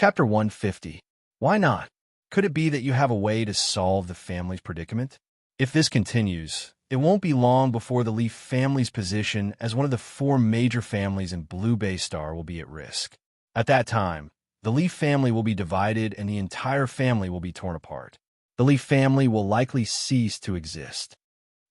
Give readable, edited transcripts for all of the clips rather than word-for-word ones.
Chapter 150. Why not? Could it be that you have a way to solve the family's predicament? If this continues, it won't be long before the Leaf family's position as one of the four major families in Blue Bay Star will be at risk. At that time, the Leaf family will be divided and the entire family will be torn apart. The Leaf family will likely cease to exist.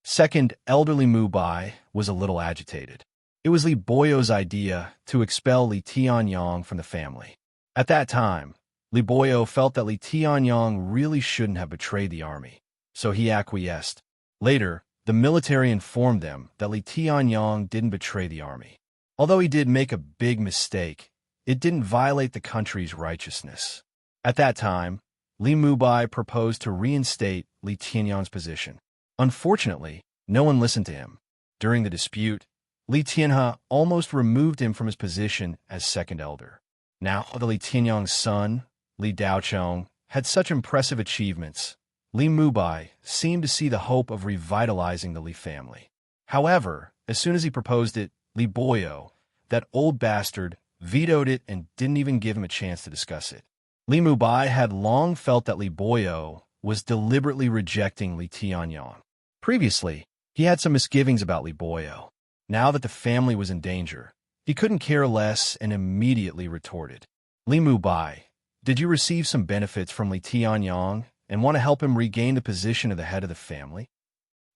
Second, elderly Mubai was a little agitated. It was Li Boyo's idea to expel Li Tianyong from the family. At that time, Li Boyo felt that Li Tianyong really shouldn't have betrayed the army, so he acquiesced. Later, the military informed them that Li Tianyong didn't betray the army. Although he did make a big mistake, it didn't violate the country's righteousness. At that time, Li Mubai proposed to reinstate Li Tianyong's position. Unfortunately, no one listened to him. During the dispute, Li Tianhe almost removed him from his position as second elder. Now that Li Tianyong's son, Li Daochong, had such impressive achievements, Li Mubai seemed to see the hope of revitalizing the Li family. However, as soon as he proposed it, Li Boyo, that old bastard, vetoed it and didn't even give him a chance to discuss it. Li Mubai had long felt that Li Boyo was deliberately rejecting Li Tianyong. Previously, he had some misgivings about Li Boyo. Now that the family was in danger, he couldn't care less and immediately retorted. Li Mubai, did you receive some benefits from Li Tianyong and want to help him regain the position of the head of the family?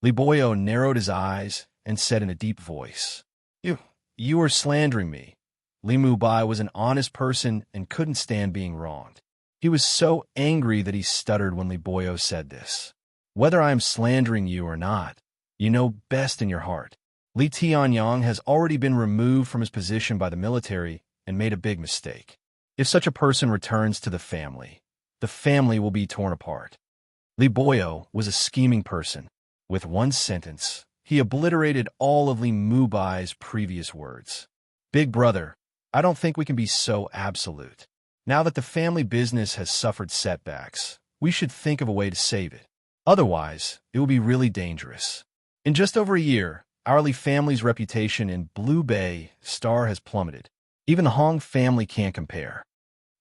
Li Boyo narrowed his eyes and said in a deep voice, You are slandering me. Li Mubai was an honest person and couldn't stand being wronged. He was so angry that he stuttered when Li Boyo said this. Whether I am slandering you or not, you know best in your heart. Li Tianyong has already been removed from his position by the military and made a big mistake. If such a person returns to the family will be torn apart. Li Boyo was a scheming person. With one sentence, he obliterated all of Li Mubai's previous words. Big brother, I don't think we can be so absolute. Now that the family business has suffered setbacks, we should think of a way to save it. Otherwise, it will be really dangerous. In just over a year, our Li family's reputation in Blue Bay Star has plummeted. Even the Hong family can't compare.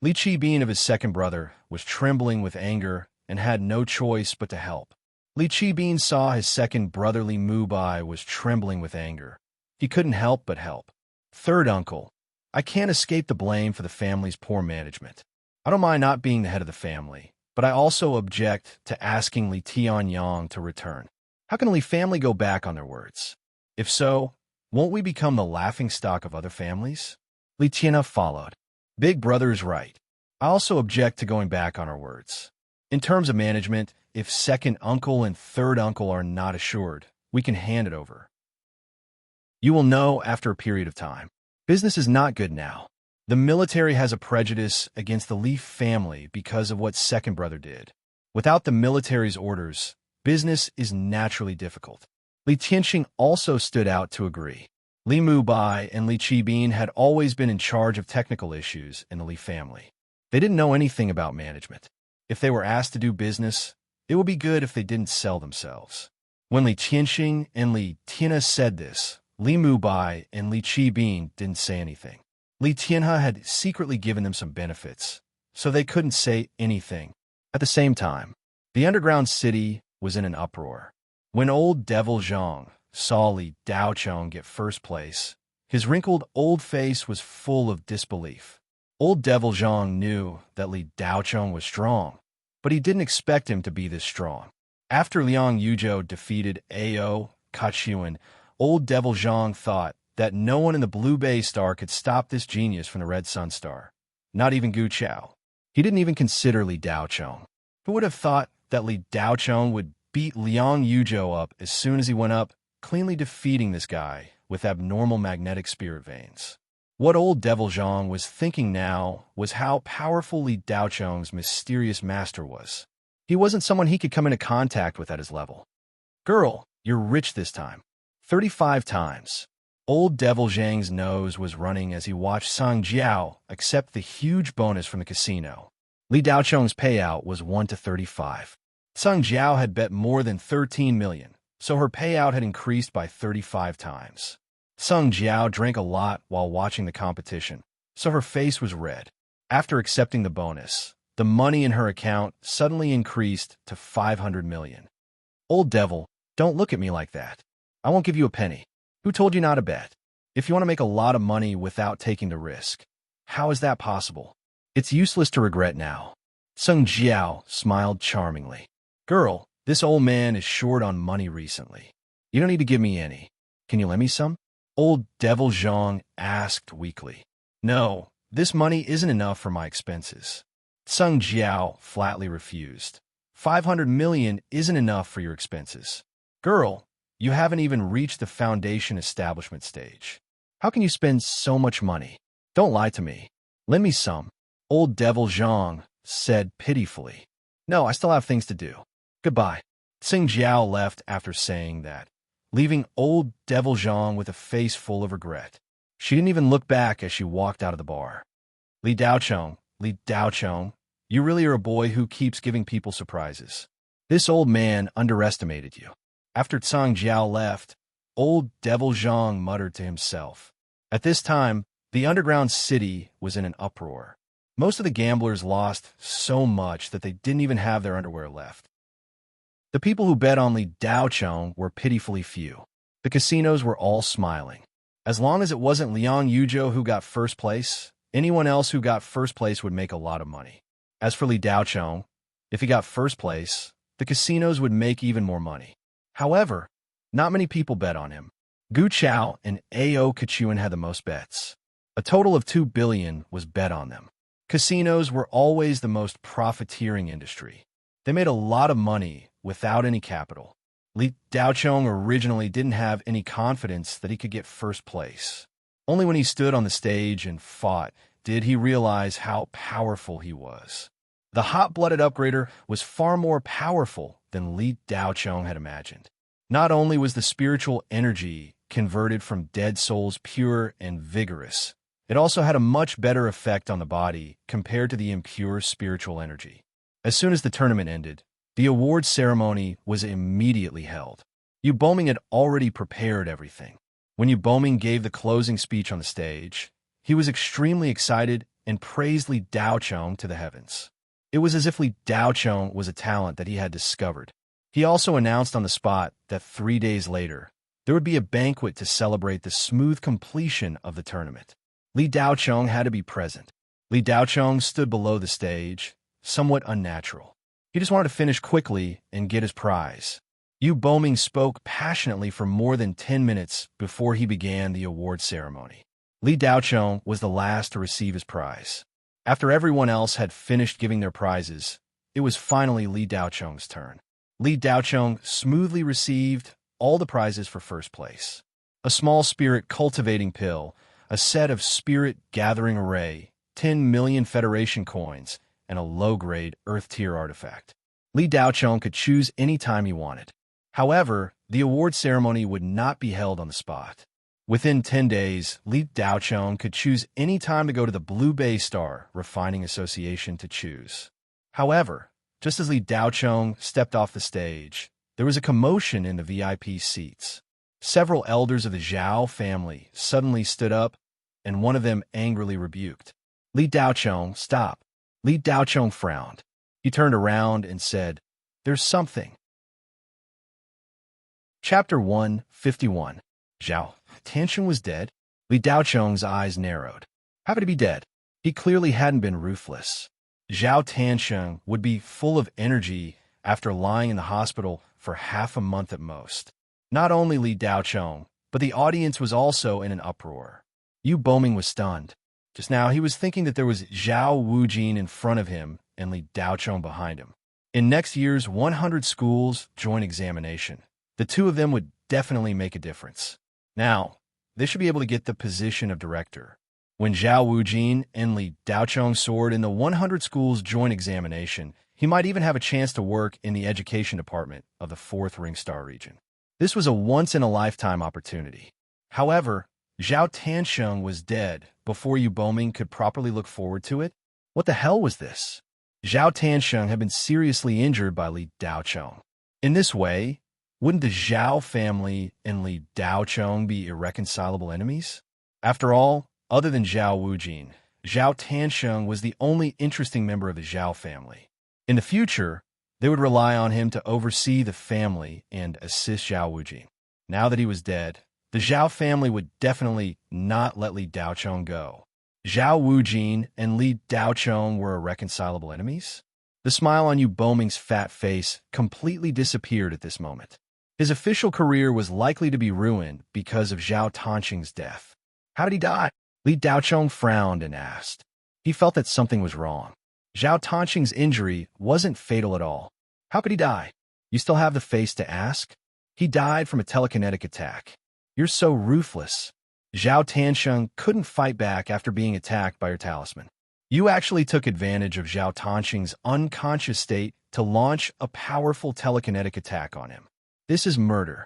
Li Qibin of his second brother was trembling with anger and had no choice but to help. Li Qibin saw his second brother Li Mubai was trembling with anger. He couldn't help but help. Third uncle, I can't escape the blame for the family's poor management. I don't mind not being the head of the family, but I also object to asking Li Tianyong to return. How can Li family go back on their words? If so, won't we become the laughingstock of other families? Li Tianhe followed. Big brother is right. I also object to going back on our words. In terms of management, if second uncle and third uncle are not assured, we can hand it over. You will know after a period of time. Business is not good now. The military has a prejudice against the Li family because of what second brother did. Without the military's orders, business is naturally difficult. Li Tianxing also stood out to agree. Li Mubai and Li Qibin had always been in charge of technical issues in the Li family. They didn't know anything about management. If they were asked to do business, it would be good if they didn't sell themselves. When Li Tianxing and Li Tianhe said this, Li Mubai and Li Qibin didn't say anything. Li Tianhe had secretly given them some benefits, so they couldn't say anything. At the same time, the underground city was in an uproar. When old Devil Zhang saw Li Daochong get first place, his wrinkled old face was full of disbelief. Old Devil Zhang knew that Li Daochong was strong, but he didn't expect him to be this strong. After Liang Yuzhou defeated Ao Kachuan, old Devil Zhang thought that no one in the Blue Bay Star could stop this genius from the Red Sun Star. Not even Gu Chao. He didn't even consider Li Daochong. Who would have thought that Li Daochong would beat Liang Yuzhou up as soon as he went up, cleanly defeating this guy with abnormal magnetic spirit veins? What old Devil Zhang was thinking now was how powerful Li Daochong's mysterious master was. He wasn't someone he could come into contact with at his level. Girl, you're rich this time. 35 times. Old Devil Zhang's nose was running as he watched Sang Jiao accept the huge bonus from the casino. Li Daochong's payout was 1 to 35. Sang Jiao had bet more than 13 million, so her payout had increased by 35 times. Sang Jiao drank a lot while watching the competition, so her face was red. After accepting the bonus, the money in her account suddenly increased to 500 million. Old devil, don't look at me like that. I won't give you a penny. Who told you not to bet? If you want to make a lot of money without taking the risk, how is that possible? It's useless to regret now. Sung Jiao smiled charmingly. Girl, this old man is short on money recently. You don't need to give me any. Can you lend me some? Old devil Zhang asked weakly. No, this money isn't enough for my expenses. Sung Jiao flatly refused. 500 million isn't enough for your expenses. Girl, you haven't even reached the foundation establishment stage. How can you spend so much money? Don't lie to me. Lend me some. Old devil Zhang said pitifully. No, I still have things to do. Goodbye. Sing Jiao left after saying that, leaving old devil Zhang with a face full of regret. She didn't even look back as she walked out of the bar. Li Daocheng, you really are a boy who keeps giving people surprises. This old man underestimated you. After Tsang Jiao left, old devil Zhang muttered to himself. At this time, the underground city was in an uproar. Most of the gamblers lost so much that they didn't even have their underwear left. The people who bet on Li Daocheng were pitifully few. The casinos were all smiling. As long as it wasn't Liang Yuzhou who got first place, anyone else who got first place would make a lot of money. As for Li Daocheng, if he got first place, the casinos would make even more money. However, not many people bet on him. Gu Chao and Ao Kachuan had the most bets. A total of 2 billion was bet on them. Casinos were always the most profiteering industry. They made a lot of money without any capital. Li Daocheng originally didn't have any confidence that he could get first place. Only when he stood on the stage and fought did he realize how powerful he was. The hot-blooded upgrader was far more powerful than Li Daocheng had imagined. Not only was the spiritual energy converted from dead souls pure and vigorous, it also had a much better effect on the body compared to the impure spiritual energy. As soon as the tournament ended, the award ceremony was immediately held. Yu Boming had already prepared everything. When Yu Boming gave the closing speech on the stage, he was extremely excited and praised Li Daocheng to the heavens. It was as if Li Daocheng was a talent that he had discovered. He also announced on the spot that 3 days later, there would be a banquet to celebrate the smooth completion of the tournament. Li Daocheng had to be present. Li Daocheng stood below the stage, somewhat unnatural. He just wanted to finish quickly and get his prize. Yu Boming spoke passionately for more than 10 minutes before he began the award ceremony. Li Daocheng was the last to receive his prize. After everyone else had finished giving their prizes, it was finally Li Daocheng's turn. Li Daocheng smoothly received all the prizes for first place. A small spirit cultivating pill, a set of spirit gathering array, 10 million Federation coins, and a low-grade Earth-tier artifact. Li Daocheng could choose any time he wanted. However, the award ceremony would not be held on the spot. Within 10 days, Li Daocheng could choose any time to go to the Blue Bay Star Refining Association to choose. However, just as Li Daocheng stepped off the stage, there was a commotion in the VIP seats. Several elders of the Zhao family suddenly stood up, and one of them angrily rebuked. Li Daocheng, stop. Li Daocheng frowned. He turned around and said, "There's something." Chapter 151. Zhao Tiansheng was dead. Li Daocheng's eyes narrowed. How could he be dead? He clearly hadn't been ruthless. Zhao Tiansheng would be full of energy after lying in the hospital for half a month at most. Not only Li Daocheng, but the audience was also in an uproar. Yu Boming was stunned. Just now, he was thinking that there was Zhao Wujin in front of him and Li Daocheng behind him. In next year's 100 schools joint examination, the two of them would definitely make a difference. Now, they should be able to get the position of director. When Zhao Wujin and Li Daocheng soared in the 100 schools joint examination, he might even have a chance to work in the education department of the 4th Ring Star region. This was a once-in-a-lifetime opportunity. However, Zhao Tiansheng was dead before Yu Boming could properly look forward to it. What the hell was this? Zhao Tiansheng had been seriously injured by Li Daocheng. In this way, wouldn't the Zhao family and Li Daocheng be irreconcilable enemies? After all, other than Zhao Wujin, Zhao Tansheng was the only interesting member of the Zhao family. In the future, they would rely on him to oversee the family and assist Zhao Wujing. Now that he was dead, the Zhao family would definitely not let Li Daochong go. Zhao Wujing and Li Daochong were irreconcilable enemies? The smile on Yu Boming's fat face completely disappeared at this moment. His official career was likely to be ruined because of Zhao Tansheng's death. How did he die? Li Daochong frowned and asked. He felt that something was wrong. Zhao Tansheng's injury wasn't fatal at all. How could he die? You still have the face to ask? He died from a telekinetic attack. You're so ruthless. Zhao Tansheng couldn't fight back after being attacked by your talisman. You actually took advantage of Zhao Tansheng's unconscious state to launch a powerful telekinetic attack on him. This is murder.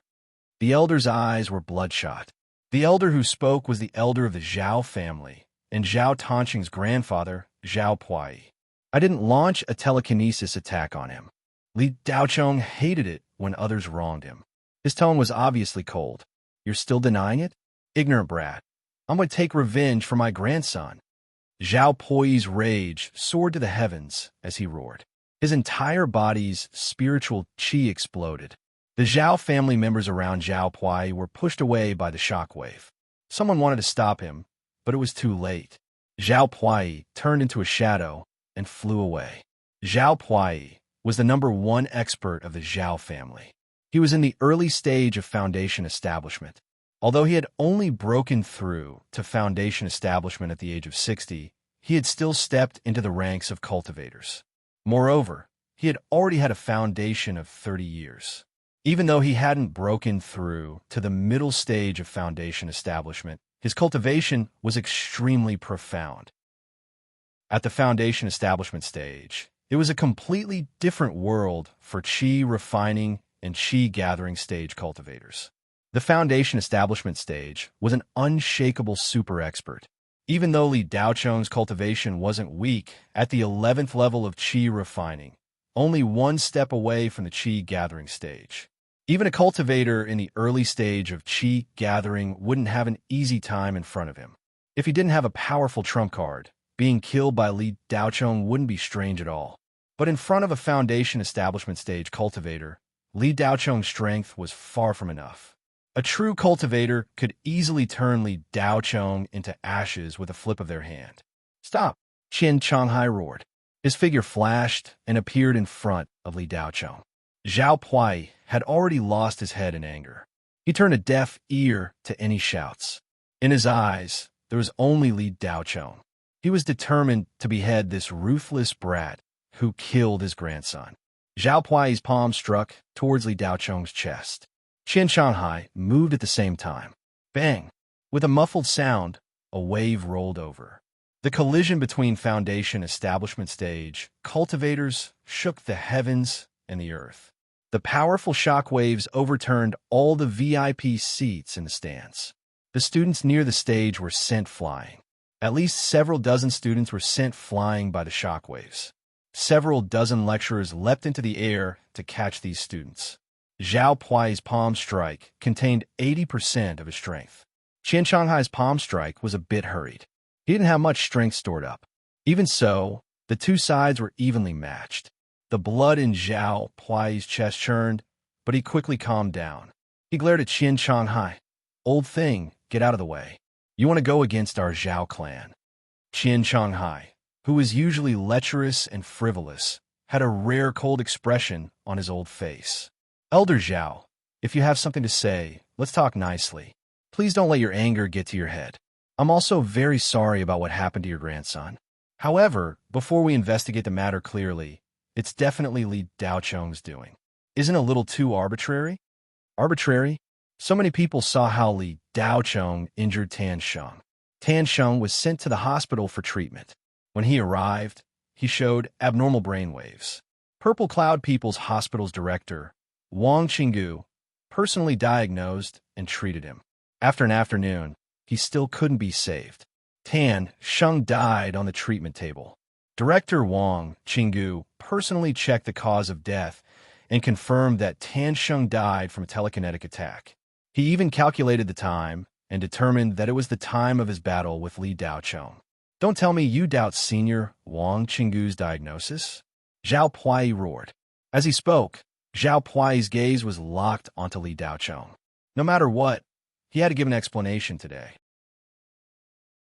The elder's eyes were bloodshot. The elder who spoke was the elder of the Zhao family, and Zhao Tansheng's grandfather, Zhao Puai. I didn't launch a telekinesis attack on him. Li Daochong hated it when others wronged him. His tone was obviously cold. You're still denying it? Ignorant brat. I'm going to take revenge for my grandson. Zhao Pui's rage soared to the heavens as he roared. His entire body's spiritual qi exploded. The Zhao family members around Zhao Pui were pushed away by the shockwave. Someone wanted to stop him, but it was too late. Zhao Pui turned into a shadow and flew away. Zhao Pui was the #1 expert of the Zhao family. He was in the early stage of foundation establishment. Although he had only broken through to foundation establishment at the age of 60, he had still stepped into the ranks of cultivators. Moreover, he had already had a foundation of 30 years. Even though he hadn't broken through to the middle stage of foundation establishment, his cultivation was extremely profound. At the foundation establishment stage, it was a completely different world for qi refining and qi gathering stage cultivators. The foundation establishment stage was an unshakable super expert. Even though Li Daochong's cultivation wasn't weak at the 11th level of qi refining, only one step away from the qi gathering stage. Even a cultivator in the early stage of qi gathering wouldn't have an easy time in front of him. If he didn't have a powerful trump card, being killed by Li Daochong wouldn't be strange at all. But in front of a foundation establishment stage cultivator, Li Daochong's strength was far from enough. A true cultivator could easily turn Li Daochong into ashes with a flip of their hand. Stop! Qian Changhai roared. His figure flashed and appeared in front of Li Daochong. Zhao Pui had already lost his head in anger. He turned a deaf ear to any shouts. In his eyes, there was only Li Daochong. He was determined to behead this ruthless brat who killed his grandson. Zhao Pui's palm struck towards Li Daochong's chest. Qian Shanghai moved at the same time. Bang! With a muffled sound, a wave rolled over. The collision between foundation establishment stage cultivators shook the heavens and the earth. The powerful shock waves overturned all the VIP seats in the stands. The students near the stage were sent flying. At least several dozen students were sent flying by the shock waves. Several dozen lecturers leapt into the air to catch these students. Zhao Pui's palm strike contained 80% of his strength. Qian Shanghai's palm strike was a bit hurried. He didn't have much strength stored up. Even so, the two sides were evenly matched. The blood in Zhao Pui's chest churned, but he quickly calmed down. He glared at Qian Shanghai. Old thing, get out of the way. You want to go against our Zhao clan. Qian Shanghai, who was usually lecherous and frivolous, had a rare cold expression on his old face. Elder Zhao, if you have something to say, let's talk nicely. Please don't let your anger get to your head. I'm also very sorry about what happened to your grandson. However, before we investigate the matter clearly, it's definitely Li Daochong's doing. Isn't it a little too arbitrary? Arbitrary? So many people saw how Li Daochong injured Tan Sheng. Tan Sheng was sent to the hospital for treatment. When he arrived, he showed abnormal brainwaves. Purple Cloud People's Hospital's director, Wang Qinggu, personally diagnosed and treated him. After an afternoon, he still couldn't be saved. Tan Sheng died on the treatment table. Director Wang Qinggu personally checked the cause of death and confirmed that Tan Sheng died from a telekinetic attack. He even calculated the time and determined that it was the time of his battle with Li Daochong. Don't tell me you doubt Senior Wang Qinggu's diagnosis? Zhao Puyi roared. As he spoke, Zhao Puyi's gaze was locked onto Li Daocheng. No matter what, he had to give an explanation today.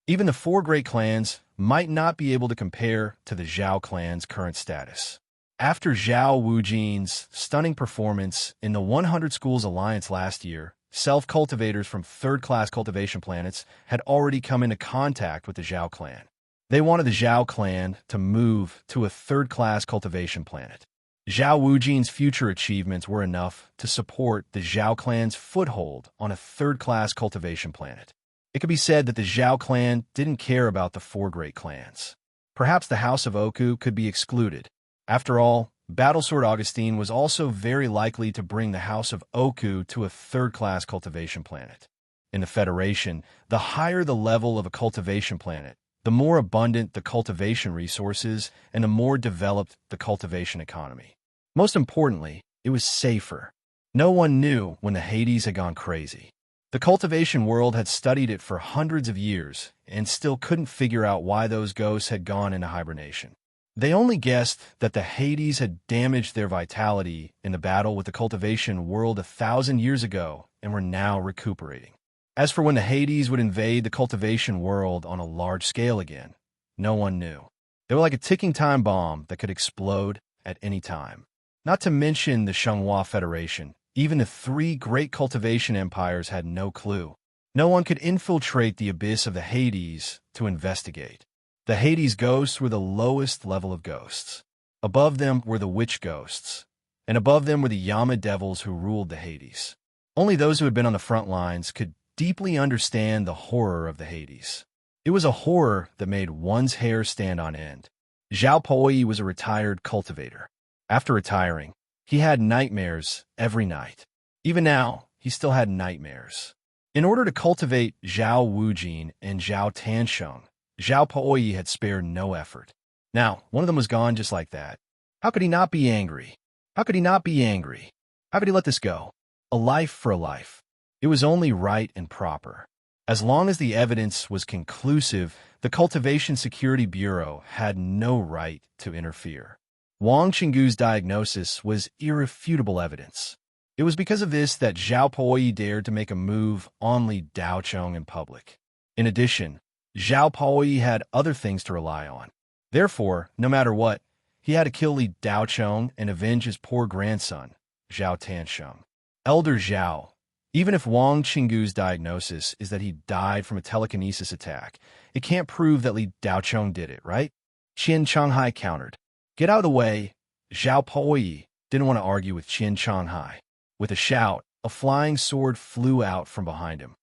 Even the four great clans might not be able to compare to the Zhao clan's current status. After Zhao Wujin's stunning performance in the 100 Schools Alliance last year, self-cultivators from third-class cultivation planets had already come into contact with the Zhao clan. They wanted the Zhao clan to move to a third-class cultivation planet. Zhao Wujin's future achievements were enough to support the Zhao clan's foothold on a third-class cultivation planet. It could be said that the Zhao clan didn't care about the four great clans. Perhaps the House of Oku could be excluded. After all, Battlesword Augustine was also very likely to bring the House of Oku to a third-class cultivation planet. In the Federation, the higher the level of a cultivation planet, the more abundant the cultivation resources and the more developed the cultivation economy. Most importantly, it was safer. No one knew when the Hades had gone crazy. The cultivation world had studied it for hundreds of years and still couldn't figure out why those ghosts had gone into hibernation. They only guessed that the Hades had damaged their vitality in the battle with the cultivation world 1,000 years ago and were now recuperating. As for when the Hades would invade the cultivation world on a large scale again, no one knew. They were like a ticking time bomb that could explode at any time. Not to mention the Shenghua Federation. Even the three great cultivation empires had no clue. No one could infiltrate the abyss of the Hades to investigate. The Hades ghosts were the lowest level of ghosts. Above them were the witch ghosts, and above them were the Yama devils who ruled the Hades. Only those who had been on the front lines could deeply understand the horror of the Hades. It was a horror that made one's hair stand on end. Zhao Puyi was a retired cultivator. After retiring, he had nightmares every night. Even now, he still had nightmares. In order to cultivate Zhao Wujin and Zhao Tansheng, Zhao Puyi had spared no effort. Now, one of them was gone just like that. How could he not be angry? How could he not be angry? How could he let this go? A life for a life. It was only right and proper. As long as the evidence was conclusive, the Cultivation Security Bureau had no right to interfere. Wang Qinggu's diagnosis was irrefutable evidence. It was because of this that Zhao Puyi dared to make a move on Li Daocheng in public. In addition, Zhao Puyi had other things to rely on. Therefore, no matter what, he had to kill Li Daocheng and avenge his poor grandson, Zhao Tansheng. Elder Zhao, even if Wang Qinggu's diagnosis is that he died from a telekinesis attack, it can't prove that Li Daocheng did it, right? Qian Changhai countered. Get out of the way. Zhao Puyi didn't want to argue with Qian Changhai. With a shout, a flying sword flew out from behind him.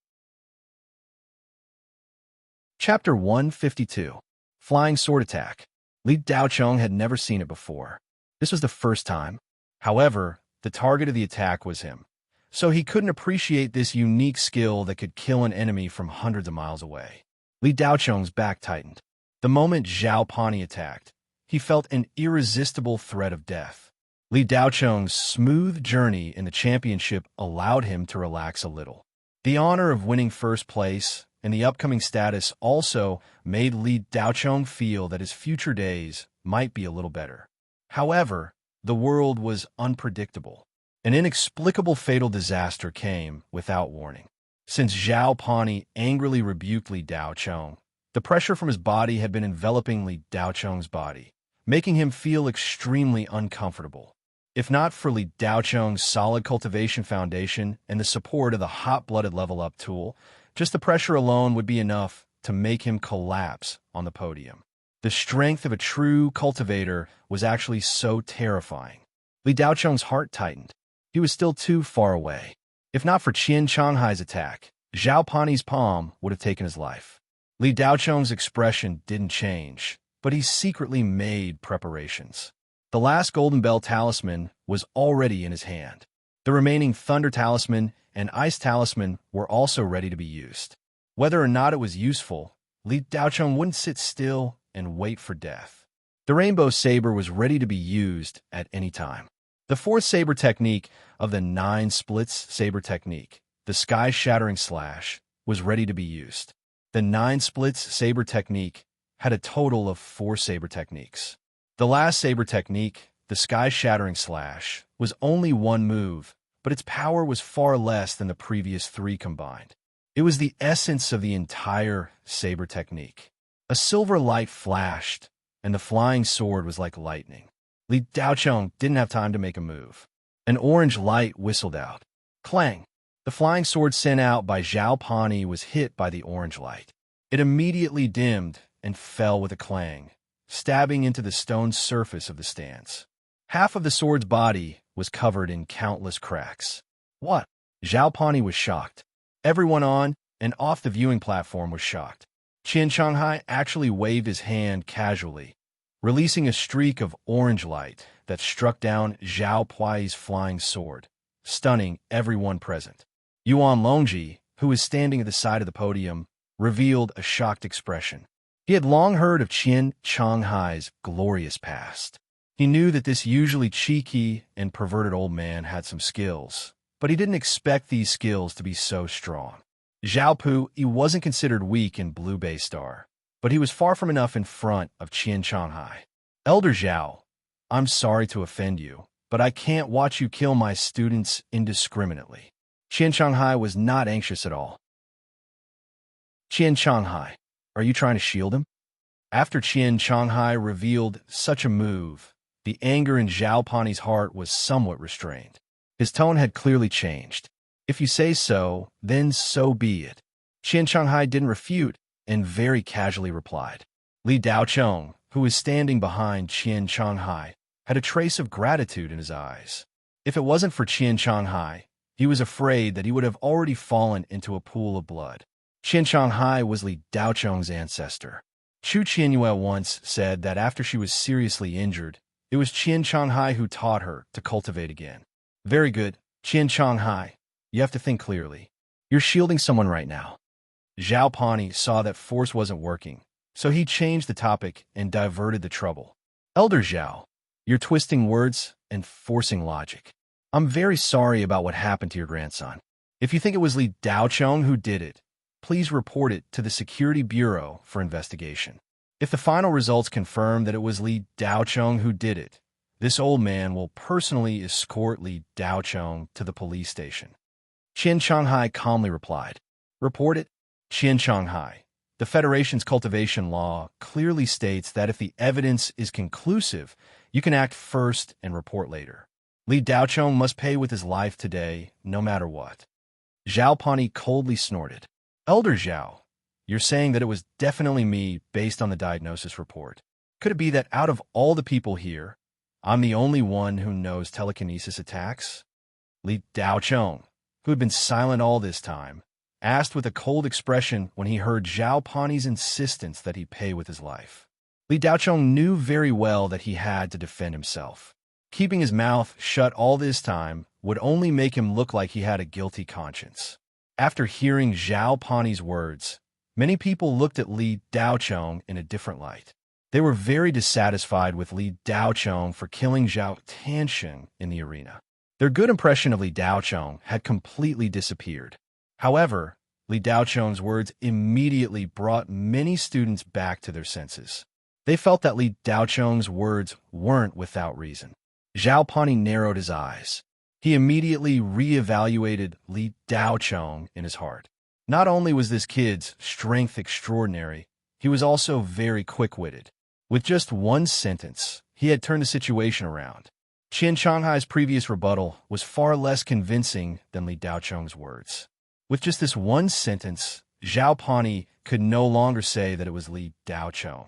Chapter 152. Flying Sword Attack. Li Daocheng had never seen it before. This was the first time. However, the target of the attack was him, so he couldn't appreciate this unique skill that could kill an enemy from hundreds of miles away. Li Daocheng's back tightened. The moment Zhao Pani attacked, he felt an irresistible threat of death. Li Daocheng's smooth journey in the championship allowed him to relax a little. The honor of winning first place and the upcoming status also made Li Daocheng feel that his future days might be a little better. However, the world was unpredictable. An inexplicable fatal disaster came without warning. Since Zhao Pani angrily rebuked Li Daocheng, the pressure from his body had been enveloping Li Daocheng's body, making him feel extremely uncomfortable. If not for Li Daocheng's solid cultivation foundation and the support of the hot-blooded level-up tool, just the pressure alone would be enough to make him collapse on the podium. The strength of a true cultivator was actually so terrifying. Li Daocheng's heart tightened. He was still too far away. If not for Qian Changhai's attack, Zhao Pani's palm would have taken his life. Li Daocheng's expression didn't change, but he secretly made preparations. The last Golden Bell talisman was already in his hand. The remaining Thunder Talisman and Ice Talisman were also ready to be used. Whether or not it was useful, Li Daocheng wouldn't sit still and wait for death. The Rainbow Saber was ready to be used at any time. The fourth saber technique of the 9 splits saber technique, the Sky-Shattering Slash, was ready to be used. The 9 splits saber technique had a total of 4 saber techniques. The last saber technique, the sky-shattering slash, was only one move, but its power was far less than the previous 3 combined. It was the essence of the entire saber technique. A silver light flashed, and the flying sword was like lightning. Li Daocheng didn't have time to make a move. An orange light whistled out. Clang! The flying sword sent out by Zhao Pani was hit by the orange light. It immediately dimmed and fell with a clang, stabbing into the stone surface of the stance. Half of the sword's body was covered in countless cracks. What? Zhao Pani was shocked. Everyone on and off the viewing platform was shocked. Qian Shanghai actually waved his hand casually, releasing a streak of orange light that struck down Zhao Pui's flying sword, stunning everyone present. Yuan Longji, who was standing at the side of the podium, revealed a shocked expression. He had long heard of Qian Shanghai's glorious past. He knew that this usually cheeky and perverted old man had some skills, but he didn't expect these skills to be so strong. Zhao Pu, he wasn't considered weak in Blue Bay Star, but he was far from enough in front of Qian Shanghai. Elder Zhao, I'm sorry to offend you, but I can't watch you kill my students indiscriminately. Qian Shanghai was not anxious at all. Qian Shanghai, are you trying to shield him? After Qian Shanghai revealed such a move, the anger in Zhao Pani's heart was somewhat restrained. His tone had clearly changed. If you say so, then so be it. Qian Shanghai didn't refute and very casually replied. Li Daocheng, who was standing behind Qian Shanghai, had a trace of gratitude in his eyes. If it wasn't for Qian Shanghai, he was afraid that he would have already fallen into a pool of blood. Qian Shanghai was Li Daocheng's ancestor. Chu Qianyue once said that after she was seriously injured, it was Qian Shanghai who taught her to cultivate again. Very good, Qian Shanghai. You have to think clearly. You're shielding someone right now. Zhao Pani saw that force wasn't working, so he changed the topic and diverted the trouble. Elder Zhao, you're twisting words and forcing logic. I'm very sorry about what happened to your grandson. If you think it was Li Daocheng who did it, please report it to the Security Bureau for investigation. If the final results confirm that it was Li Daocheng who did it, this old man will personally escort Li Daocheng to the police station. Qian Shanghai calmly replied. Report it, Qian Shanghai. The Federation's cultivation law clearly states that if the evidence is conclusive, you can act first and report later. Li Daocheng must pay with his life today, no matter what. Zhao Pani coldly snorted. Elder Zhao, you're saying that it was definitely me based on the diagnosis report. Could it be that out of all the people here, I'm the only one who knows telekinesis attacks? Li Daocheng, who had been silent all this time, asked with a cold expression when he heard Zhao Pani's insistence that he pay with his life. Li Daocheng knew very well that he had to defend himself. Keeping his mouth shut all this time would only make him look like he had a guilty conscience. After hearing Zhao Pani's words, many people looked at Li Daocheng in a different light. They were very dissatisfied with Li Daocheng for killing Zhao Tansheng in the arena. Their good impression of Li Daocheng had completely disappeared. However, Li Daocheng's words immediately brought many students back to their senses. They felt that Li Daocheng's words weren't without reason. Zhao Pani narrowed his eyes. He immediately re-evaluated Li Daocheng in his heart. Not only was this kid's strength extraordinary, he was also very quick-witted. With just one sentence, he had turned the situation around. Qian Shanghai's previous rebuttal was far less convincing than Li Daocheng's words. With just this one sentence, Zhao Pani could no longer say that it was Li Daocheng.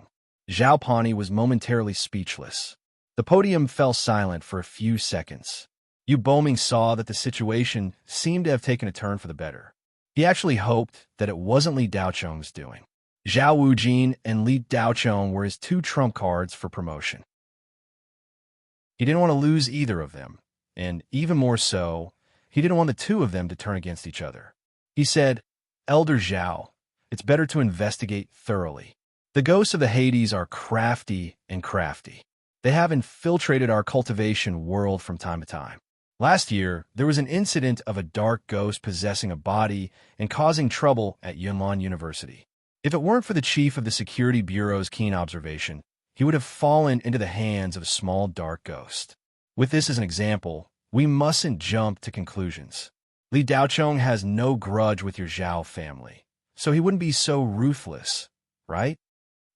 Zhao Pani was momentarily speechless. The podium fell silent for a few seconds. Yu Boming saw that the situation seemed to have taken a turn for the better. He actually hoped that it wasn't Li Daocheng's doing. Zhao Wujin and Li Daocheng were his 2 trump cards for promotion. He didn't want to lose either of them, and even more so, he didn't want the 2 of them to turn against each other. He said, Elder Zhao, it's better to investigate thoroughly. The ghosts of the Hades are crafty and crafty. They have infiltrated our cultivation world from time to time. Last year, there was an incident of a dark ghost possessing a body and causing trouble at Yunlan University. If it weren't for the chief of the Security Bureau's keen observation, he would have fallen into the hands of a small dark ghost. With this as an example, we mustn't jump to conclusions. Li Daochong has no grudge with your Zhao family, so he wouldn't be so ruthless, right?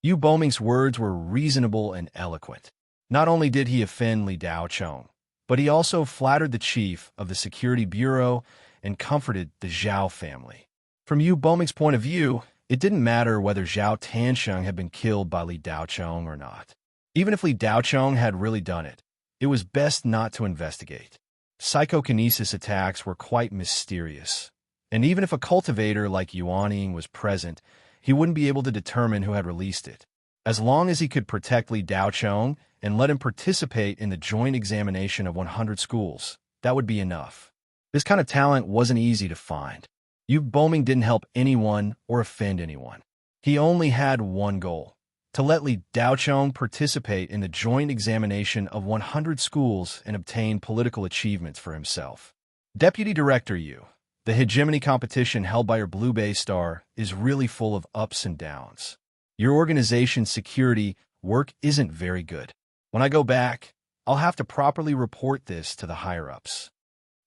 Yu Boming's words were reasonable and eloquent. Not only did he offend Li Daochong, but he also flattered the chief of the Security Bureau and comforted the Zhao family. From Yu Boming's point of view, it didn't matter whether Zhao Tansheng had been killed by Li Daochong or not. Even if Li Daochong had really done it, it was best not to investigate. Psychokinesis attacks were quite mysterious, and even if a cultivator like Yuanying was present, he wouldn't be able to determine who had released it. As long as he could protect Li Daochong and let him participate in the joint examination of 100 schools, that would be enough. This kind of talent wasn't easy to find. Yu Boming didn't help anyone or offend anyone. He only had one goal: to let Li Daochong participate in the joint examination of 100 schools and obtain political achievements for himself. Deputy Director Yu, the hegemony competition held by your Blue Bay Star is really full of ups and downs. Your organization's security work isn't very good. When I go back, I'll have to properly report this to the higher-ups.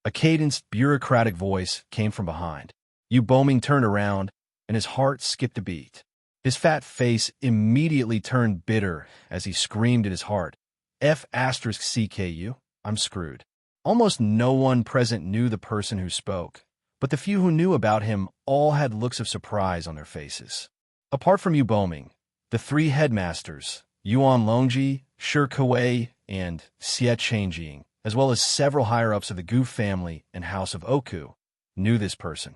A cadenced, bureaucratic voice came from behind. Yu Boming turned around, and his heart skipped a beat. His fat face immediately turned bitter as he screamed at his heart, F*CKU, I'm screwed. Almost no one present knew the person who spoke, but the few who knew about him all had looks of surprise on their faces. Apart from Yu Boming, the three headmasters, Yuan Longji, Shi Kuei, and Xie Chengjing, as well as several higher-ups of the Gu family and House of Oku, knew this person.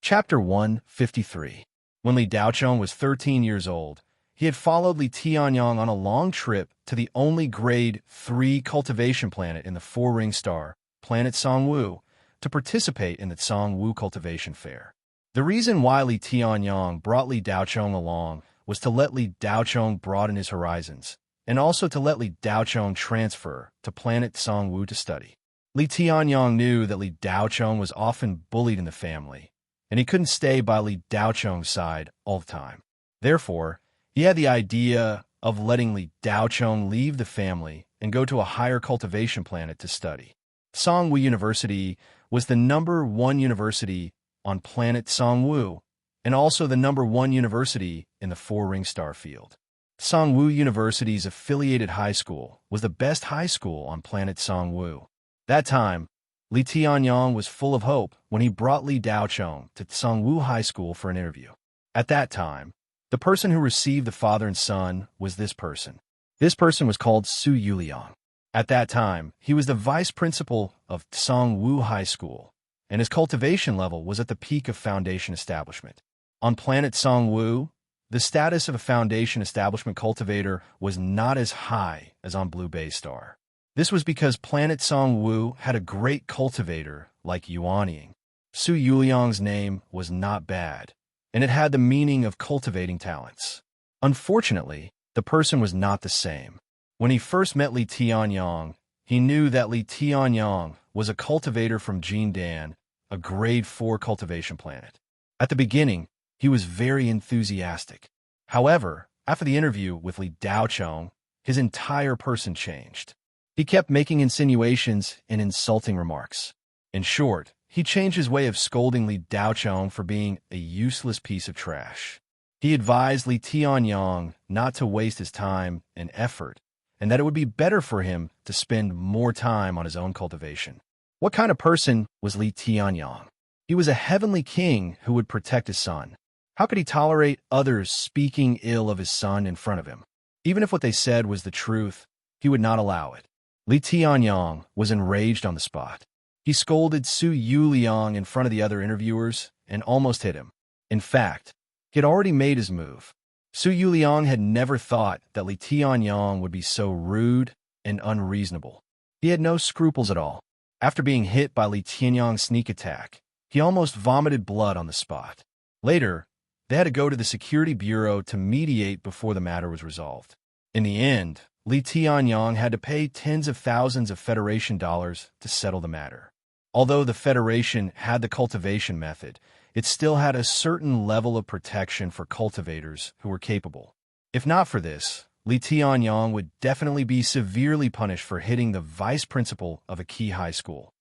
Chapter 153. When Li Daochong was 13 years old, he had followed Li Tianyang on a long trip to the only Grade 3 cultivation planet in the Four-Ring Star, planet Songwu, to participate in the Songwu Cultivation Fair. The reason why Li Tianyang brought Li Daochong along was to let Li Daochong broaden his horizons, and also to let Li Daochong transfer to planet Songwu to study. Li Tianyang knew that Li Daochong was often bullied in the family, and he couldn't stay by Li Daochong's side all the time. Therefore, he had the idea of letting Li Daochong leave the family and go to a higher cultivation planet to study. Songwu University was the #1 university on planet Songwu, and also the #1 university in the Four-Ring Star field. Songwu University's affiliated high school was the best high school on planet Songwu. That time, Li Tianyang was full of hope when he brought Li Daochong to Songwu High School for an interview. At that time, the person who received the father and son was this person. This person was called Su Yuliang. At that time, he was the vice principal of Songwu High School, and his cultivation level was at the peak of foundation establishment. On planet Songwu, the status of a foundation establishment cultivator was not as high as on Blue Bay Star. This was because planet Songwu had a great cultivator like Yuanying. Su Yuliang's name was not bad, and it had the meaning of cultivating talents. Unfortunately, the person was not the same. When he first met Li Tianyang, he knew that Li Tianyang was a cultivator from Jindan, a Grade 4 cultivation planet. At the beginning, he was very enthusiastic. However, after the interview with Li Daochong, his entire person changed. He kept making insinuations and insulting remarks. In short, he changed his way of scolding Li Daochong for being a useless piece of trash. He advised Li Tianyang not to waste his time and effort, and that it would be better for him to spend more time on his own cultivation. What kind of person was Li Tianyang? He was a heavenly king who would protect his son. How could he tolerate others speaking ill of his son in front of him? Even if what they said was the truth, he would not allow it. Li Tianyang was enraged on the spot. He scolded Su Yuliang in front of the other interviewers and almost hit him. In fact, he had already made his move. Su Yuliang had never thought that Li Tianyang would be so rude and unreasonable. He had no scruples at all. After being hit by Li Tianyang's sneak attack, he almost vomited blood on the spot. Later, they had to go to the Security Bureau to mediate before the matter was resolved. In the end, Li Tianyang had to pay tens of thousands of Federation dollars to settle the matter. Although the Federation had the cultivation method, it still had a certain level of protection for cultivators who were capable. If not for this, Li Tianyang would definitely be severely punished for hitting the vice principal of a key high school.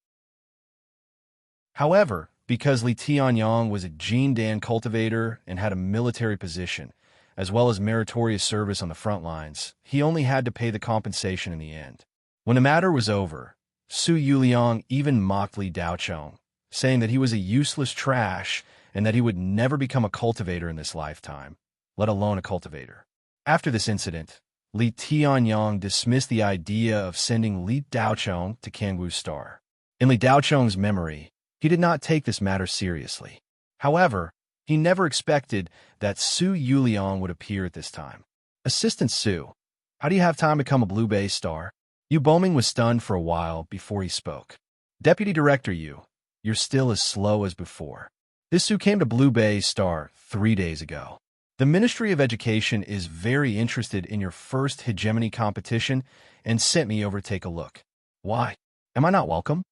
However, because Li Tianyang was a Jindan cultivator and had a military position, as well as meritorious service on the front lines, he only had to pay the compensation in the end. When the matter was over, Su Yuliang even mocked Li Daocheng, saying that he was a useless trash and that he would never become a cultivator in this lifetime, let alone a cultivator. After this incident, Li Tianyang dismissed the idea of sending Li Daocheng to Kangwu Star. In Li Daocheng's memory, he did not take this matter seriously. However, he never expected that Su Yuliang would appear at this time. Assistant Su, how do you have time to become a Blue Bay star? Yu Boming was stunned for a while before he spoke. Deputy Director Yu, you're still as slow as before. This Su came to Blue Bay Star 3 days ago. The Ministry of Education is very interested in your first hegemony competition and sent me over to take a look. Why? Am I not welcome?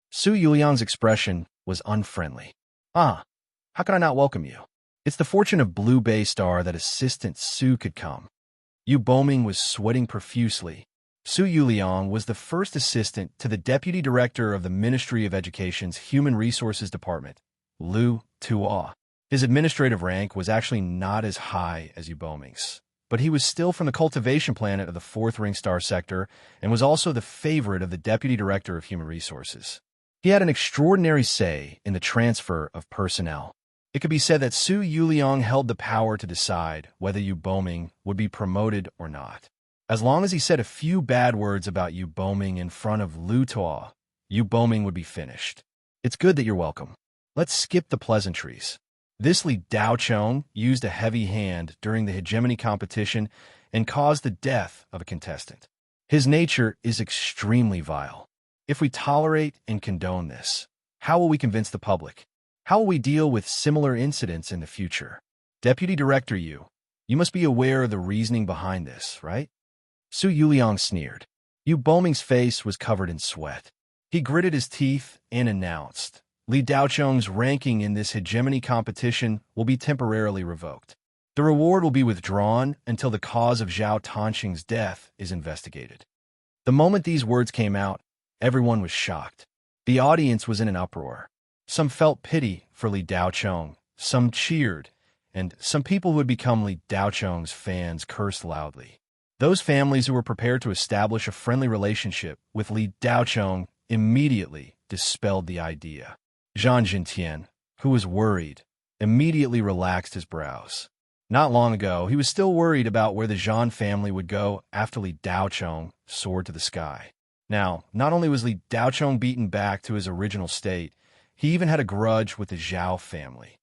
Su Yuliang's expression was unfriendly. How can I not welcome you? It's the fortune of Blue Bay Star that Assistant Su could come. Yu Boming was sweating profusely. Su Yuliang was the first assistant to the Deputy Director of the Ministry of Education's Human Resources Department, Lu Tuo. His administrative rank was actually not as high as Yu Boming's, but he was still from the cultivation planet of the 4th Ring Star Sector and was also the favorite of the Deputy Director of Human Resources. He had an extraordinary say in the transfer of personnel. It could be said that Su Yuliang held the power to decide whether Yu Boming would be promoted or not. As long as he said a few bad words about Yu Boming in front of Lu Tuo, Yu Boming would be finished. It's good that you're welcome. Let's skip the pleasantries. This Li Daocheng used a heavy hand during the hegemony competition and caused the death of a contestant. His nature is extremely vile. If we tolerate and condone this, how will we convince the public? How will we deal with similar incidents in the future? Deputy Director Yu, you must be aware of the reasoning behind this, right? Su Yuliang sneered. Yu Boming's face was covered in sweat. He gritted his teeth and announced, Li Daocheng's ranking in this hegemony competition will be temporarily revoked. The reward will be withdrawn until the cause of Zhao Tanxing's death is investigated. The moment these words came out, everyone was shocked. The audience was in an uproar. Some felt pity for Li Daocheng, some cheered, and some people who had become Li Daocheng's fans cursed loudly. Those families who were prepared to establish a friendly relationship with Li Daocheng immediately dispelled the idea. Zhang Jintian, who was worried, immediately relaxed his brows. Not long ago, he was still worried about where the Zhang family would go after Li Daocheng soared to the sky. Now, not only was Li Daocheng beaten back to his original state, he even had a grudge with the Zhao family.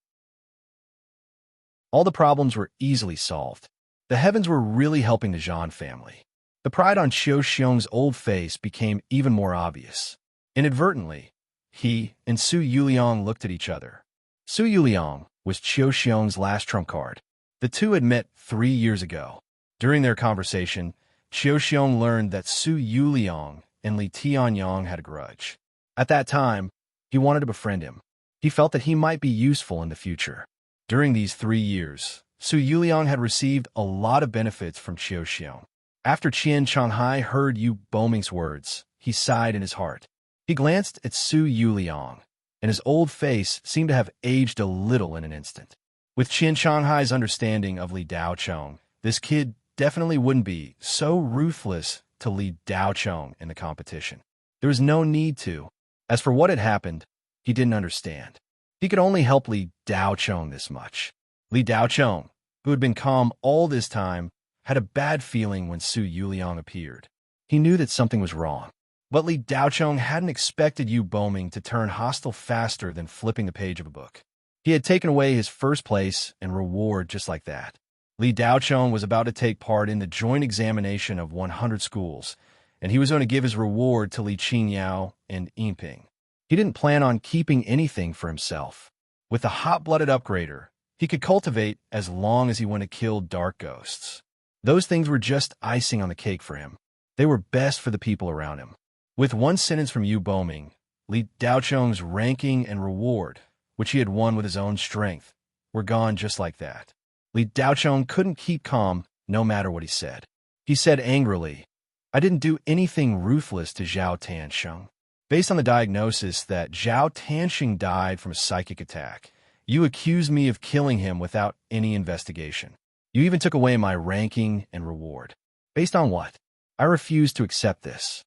All the problems were easily solved. The heavens were really helping the Zhang family. The pride on Qiu Xiong's old face became even more obvious. Inadvertently, he and Su Yuliang looked at each other. Su Yuliang was Qiu Xiong's last trump card. The two had met 3 years ago. During their conversation, Qiu Xiong learned that Su Yuliang and Li Tianyang had a grudge. At that time, he wanted to befriend him. He felt that he might be useful in the future. During these 3 years, Su Yuliang had received a lot of benefits from Qiu Xiong. After Qian Changhai heard Yu Boming's words, he sighed in his heart. He glanced at Su Yuliang, and his old face seemed to have aged a little in an instant. With Qian Changhai's understanding of Li Daocheng, this kid definitely wouldn't be so ruthless to Li Daocheng in the competition. There was no need to. As for what had happened, he didn't understand. He could only help Li Daocheng this much. Li Daocheng, who had been calm all this time, had a bad feeling when Su Yuliang appeared. He knew that something was wrong. But Li Daocheng hadn't expected Yu Boming to turn hostile faster than flipping the page of a book. He had taken away his first place and reward just like that. Li Daocheng was about to take part in the joint examination of 100 schools, and he was going to give his reward to Li Qingyao and Yinping. He didn't plan on keeping anything for himself. With the hot-blooded upgrader, he could cultivate as long as he went to kill dark ghosts. Those things were just icing on the cake for him. They were best for the people around him. With one sentence from Yu Boming, Li Daocheng's ranking and reward which he had won with his own strength, were gone just like that. Li Daochong couldn't keep calm no matter what he said. He said angrily, "I didn't do anything ruthless to Zhao Tansheng. Based on the diagnosis that Zhao Tansheng died from a psychic attack, you accused me of killing him without any investigation. You even took away my ranking and reward. Based on what? I refuse to accept this."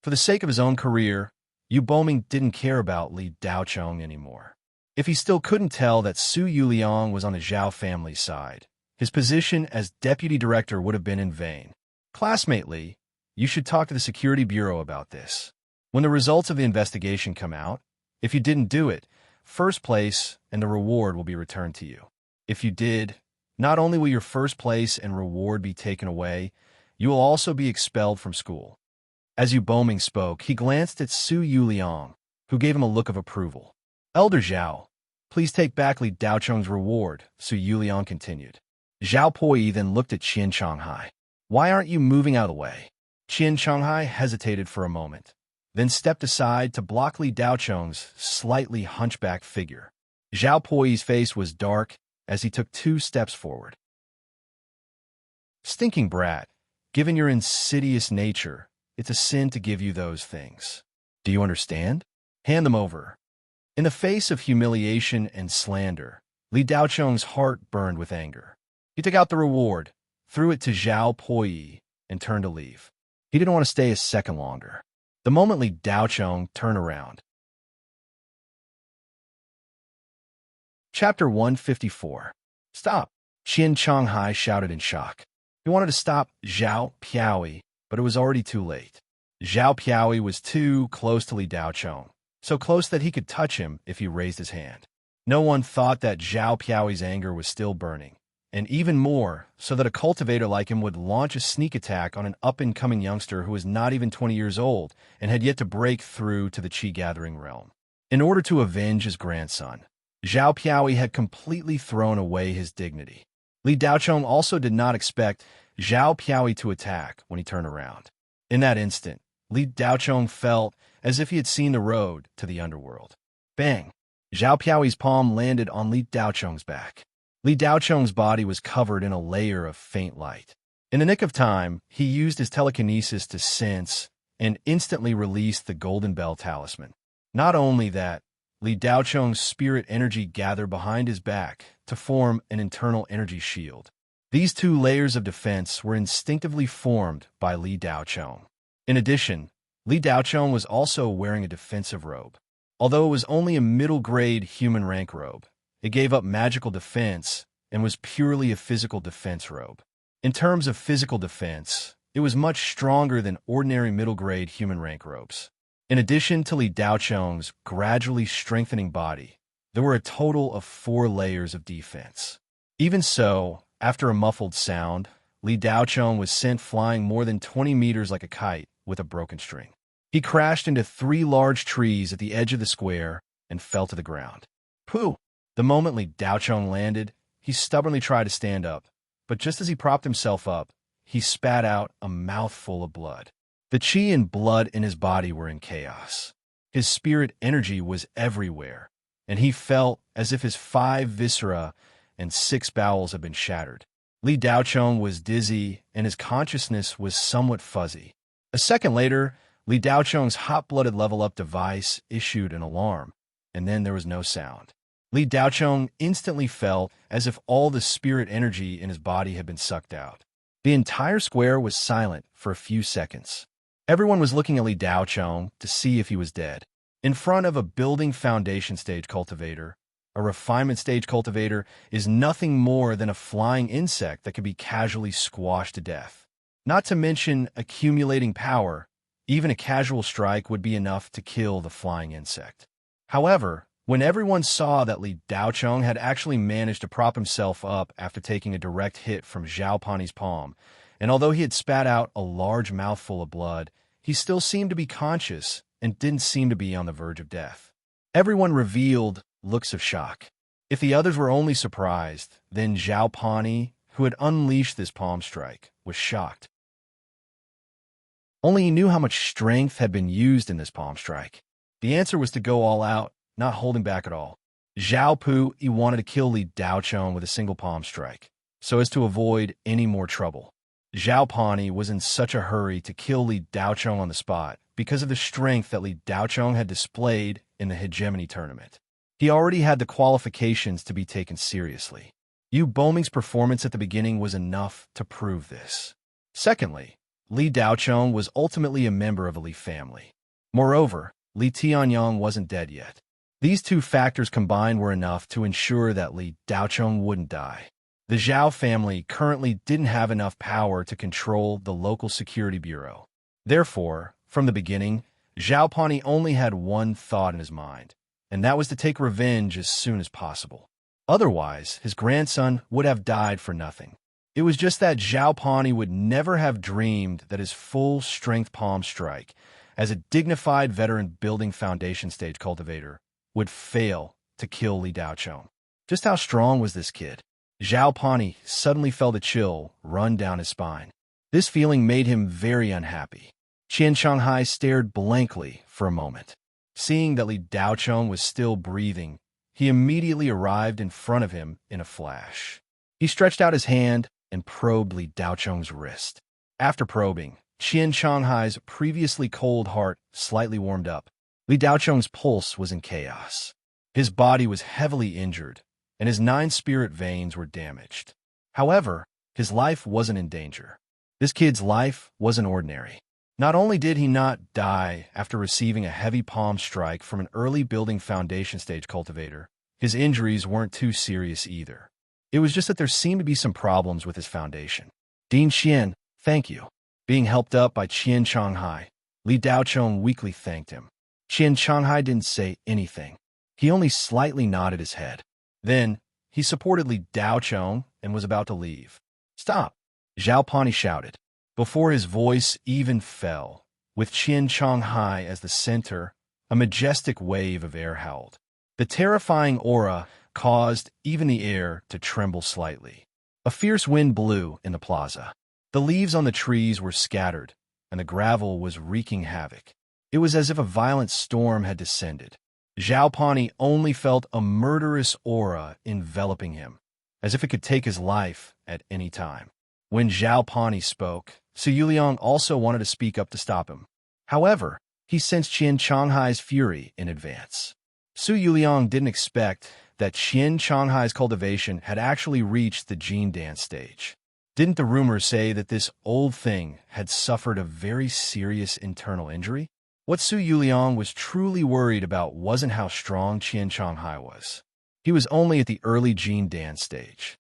For the sake of his own career, Yu Boming didn't care about Li Daochong anymore. If he still couldn't tell that Su Yuliang was on the Zhao family's side, his position as deputy director would have been in vain. "Classmate Li, you should talk to the Security Bureau about this. When the results of the investigation come out, if you didn't do it, first place and the reward will be returned to you. If you did, not only will your first place and reward be taken away, you will also be expelled from school." As Yu Boming spoke, he glanced at Su Yuliang, who gave him a look of approval. "Elder Zhao, please take back Li Daochong's reward," Su Yuliang continued. Zhao Puyi then looked at Qian Changhai. "Why aren't you moving out of the way?" Qian Changhai hesitated for a moment, then stepped aside to block Li Daochong's slightly hunchbacked figure. Zhao Puyi's face was dark as he took 2 steps forward. "Stinking brat, given your insidious nature, it's a sin to give you those things. Do you understand? Hand them over." In the face of humiliation and slander, Li Daochong's heart burned with anger. He took out the reward, threw it to Zhao Puyi, and turned to leave. He didn't want to stay a second longer. The moment Li Daochong turned around. Chapter 154. "Stop!" Qian Changhai shouted in shock. He wanted to stop Zhao Piaoi, but it was already too late. Zhao Piaoi was too close to Li Daochong, so close that he could touch him if he raised his hand. No one thought that Zhao Piaoi's anger was still burning, and even more so that a cultivator like him would launch a sneak attack on an up-and-coming youngster who was not even 20 years old and had yet to break through to the Qi-gathering realm. In order to avenge his grandson, Zhao Piaoi had completely thrown away his dignity. Li Daochong also did not expect Zhao Piaoi to attack when he turned around. In that instant, Li Daochong felt as if he had seen the road to the underworld. Bang! Zhao Piaoi's palm landed on Li Daochong's back. Li Daochong's body was covered in a layer of faint light. In the nick of time, he used his telekinesis to sense and instantly released the Golden Bell talisman. Not only that, Li Daochong's spirit energy gathered behind his back to form an internal energy shield. These 2 layers of defense were instinctively formed by Li Daochong. In addition, Li Daochong was also wearing a defensive robe. Although it was only a middle-grade human rank robe, it gave up magical defense and was purely a physical defense robe. In terms of physical defense, it was much stronger than ordinary middle-grade human rank robes. In addition to Li Daochong's gradually strengthening body, there were a total of 4 layers of defense. Even so, after a muffled sound, Li Daochong was sent flying more than 20 meters like a kite with a broken string. He crashed into 3 large trees at the edge of the square and fell to the ground. Pooh! The moment Li Daochong landed, he stubbornly tried to stand up, but just as he propped himself up, he spat out a mouthful of blood. The qi and blood in his body were in chaos. His spirit energy was everywhere, and he felt as if his 5 viscera and 6 bowels had been shattered. Li Daochong was dizzy, and his consciousness was somewhat fuzzy. A second later, Li Daochong's hot-blooded level-up device issued an alarm, and then there was no sound. Li Daochong instantly felt as if all the spirit energy in his body had been sucked out. The entire square was silent for a few seconds. Everyone was looking at Li Daochong to see if he was dead. In front of a building foundation stage cultivator, a refinement stage cultivator is nothing more than a flying insect that can be casually squashed to death. Not to mention accumulating power, even a casual strike would be enough to kill the flying insect. However, when everyone saw that Li Daochong had actually managed to prop himself up after taking a direct hit from Zhao Pani's palm, and although he had spat out a large mouthful of blood, he still seemed to be conscious and didn't seem to be on the verge of death. Everyone revealed looks of shock. If the others were only surprised, then Zhao Pani, who had unleashed this palm strike, was shocked. Only he knew how much strength had been used in this palm strike. The answer was to go all out, not holding back at all. Zhao Pu he wanted to kill Li Daochong with a single palm strike, so as to avoid any more trouble. Zhao Pani was in such a hurry to kill Li Daochong on the spot because of the strength that Li Daochong had displayed in the hegemony tournament. He already had the qualifications to be taken seriously. Yu Boming's performance at the beginning was enough to prove this. Secondly, Li Daochong was ultimately a member of a Li family. Moreover, Li Tianyong wasn't dead yet. These two factors combined were enough to ensure that Li Daochong wouldn't die. The Zhao family currently didn't have enough power to control the local security bureau. Therefore, from the beginning, Zhao Pani only had one thought in his mind, and that was to take revenge as soon as possible. Otherwise, his grandson would have died for nothing. It was just that Zhao Pani would never have dreamed that his full-strength palm strike, as a dignified veteran building foundation stage cultivator, would fail to kill Li Daochong. Just how strong was this kid? Zhao Pani suddenly felt a chill run down his spine. This feeling made him very unhappy. Qian Shanghai stared blankly for a moment. Seeing that Li Daochong was still breathing, he immediately arrived in front of him in a flash. He stretched out his hand and probed Li Daochong's wrist. After probing, Qian Shanghai's previously cold heart slightly warmed up. Li Daochong's pulse was in chaos. His body was heavily injured, and his 9 spirit veins were damaged. However, his life wasn't in danger. This kid's life wasn't ordinary. Not only did he not die after receiving a heavy palm strike from an early building foundation stage cultivator, his injuries weren't too serious either. It was just that there seemed to be some problems with his foundation. Dean Xian, thank you. Being helped up by Qian Shanghai, Li Daochong weakly thanked him. Qian Shanghai didn't say anything. He only slightly nodded his head. Then, he supported Li Daochong and was about to leave. Stop! Zhao Pani shouted. Before his voice even fell, with Qian Shanghai as the center, a majestic wave of air howled. The terrifying aura caused even the air to tremble slightly. A fierce wind blew in the plaza. The leaves on the trees were scattered, and the gravel was wreaking havoc. It was as if a violent storm had descended. Zhao Pani only felt a murderous aura enveloping him, as if it could take his life at any time. When Zhao Pani spoke, Su Yuliang also wanted to speak up to stop him. However, he sensed Qian Shanghai's fury in advance. Su Yuliang didn't expect that Qian Shanghai's cultivation had actually reached the gene dance stage. Didn't the rumors say that this old thing had suffered a very serious internal injury? What Su Yuliang was truly worried about wasn't how strong Qian Shanghai was. He was only at the early gene dance stage.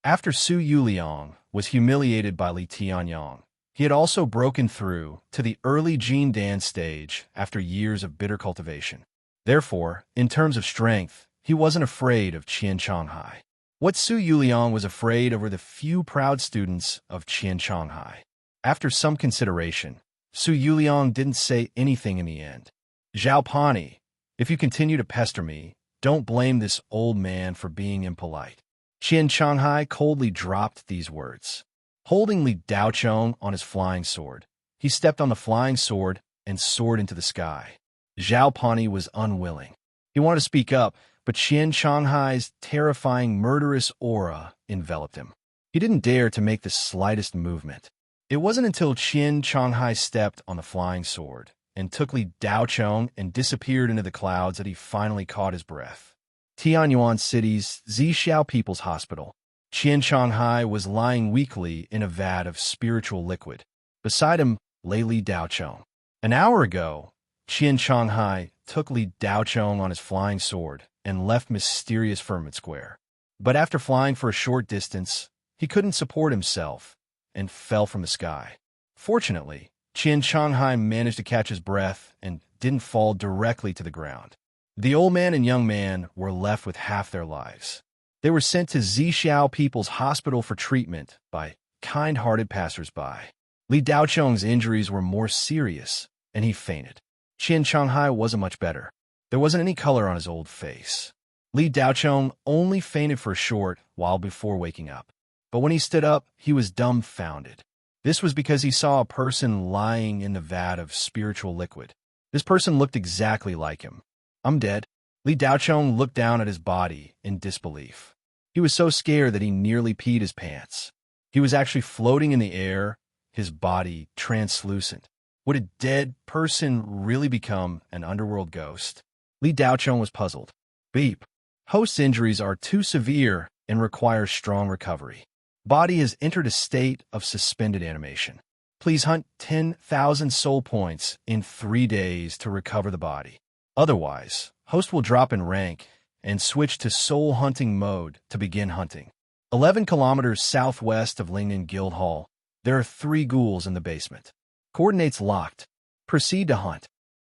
After Su Yuliang was humiliated by Li Tianyong, he had also broken through to the early gene dance stage after years of bitter cultivation. Therefore, in terms of strength, he wasn't afraid of Qian Shanghai. What Su Yuliang was afraid of were the few proud students of Qian Shanghai. After some consideration, Su Yuliang didn't say anything in the end. Zhao Pani, if you continue to pester me, don't blame this old man for being impolite. Qian Shanghai coldly dropped these words. Holding Li Daochong on his flying sword, he stepped on the flying sword and soared into the sky. Zhao Pani was unwilling. He wanted to speak up, but Qian Shanghai's terrifying murderous aura enveloped him. He didn't dare to make the slightest movement. It wasn't until Qian Shanghai stepped on the flying sword and took Li Daochong and disappeared into the clouds that he finally caught his breath. Tianyuan City's Zixiao People's Hospital. Qian Shanghai was lying weakly in a vat of spiritual liquid. Beside him lay Li Daochong. An hour ago, Qian Shanghai took Li Daochong on his flying sword and left mysterious Firmament Square. But after flying for a short distance, he couldn't support himself and fell from the sky. Fortunately, Qian Shanghai managed to catch his breath and didn't fall directly to the ground. The old man and young man were left with half their lives. They were sent to Zixiao People's Hospital for treatment by kind-hearted passers-by. Li Daochong's injuries were more serious, and he fainted. Qian Shanghai wasn't much better. There wasn't any color on his old face. Li Daochong only fainted for a short while before waking up. But when he stood up, he was dumbfounded. This was because he saw a person lying in the vat of spiritual liquid. This person looked exactly like him. I'm dead. Li Daochong looked down at his body in disbelief. He was so scared that he nearly peed his pants. He was actually floating in the air, his body translucent. Would a dead person really become an underworld ghost? Li Daochong was puzzled. Beep. Host's injuries are too severe and require strong recovery. Body has entered a state of suspended animation. Please hunt 10,000 soul points in 3 days to recover the body. Otherwise, host will drop in rank and switch to soul hunting mode to begin hunting. 11 kilometers southwest of Lingnan Guildhall, there are 3 ghouls in the basement. Coordinates locked. Proceed to hunt.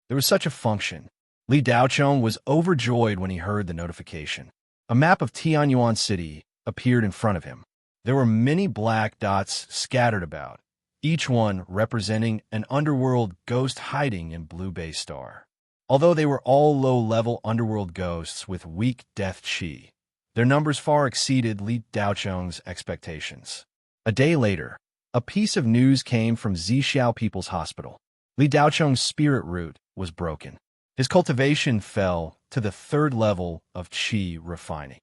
There was such a function. Li Daochong was overjoyed when he heard the notification. A map of Tianyuan City appeared in front of him. There were many black dots scattered about, each one representing an underworld ghost hiding in Blue Bay Star. Although they were all low-level underworld ghosts with weak death chi, their numbers far exceeded Li Daochong's expectations. A day later, a piece of news came from Zixiao People's Hospital. Li Daochong's spirit root was broken. His cultivation fell to the 3rd level of chi refining.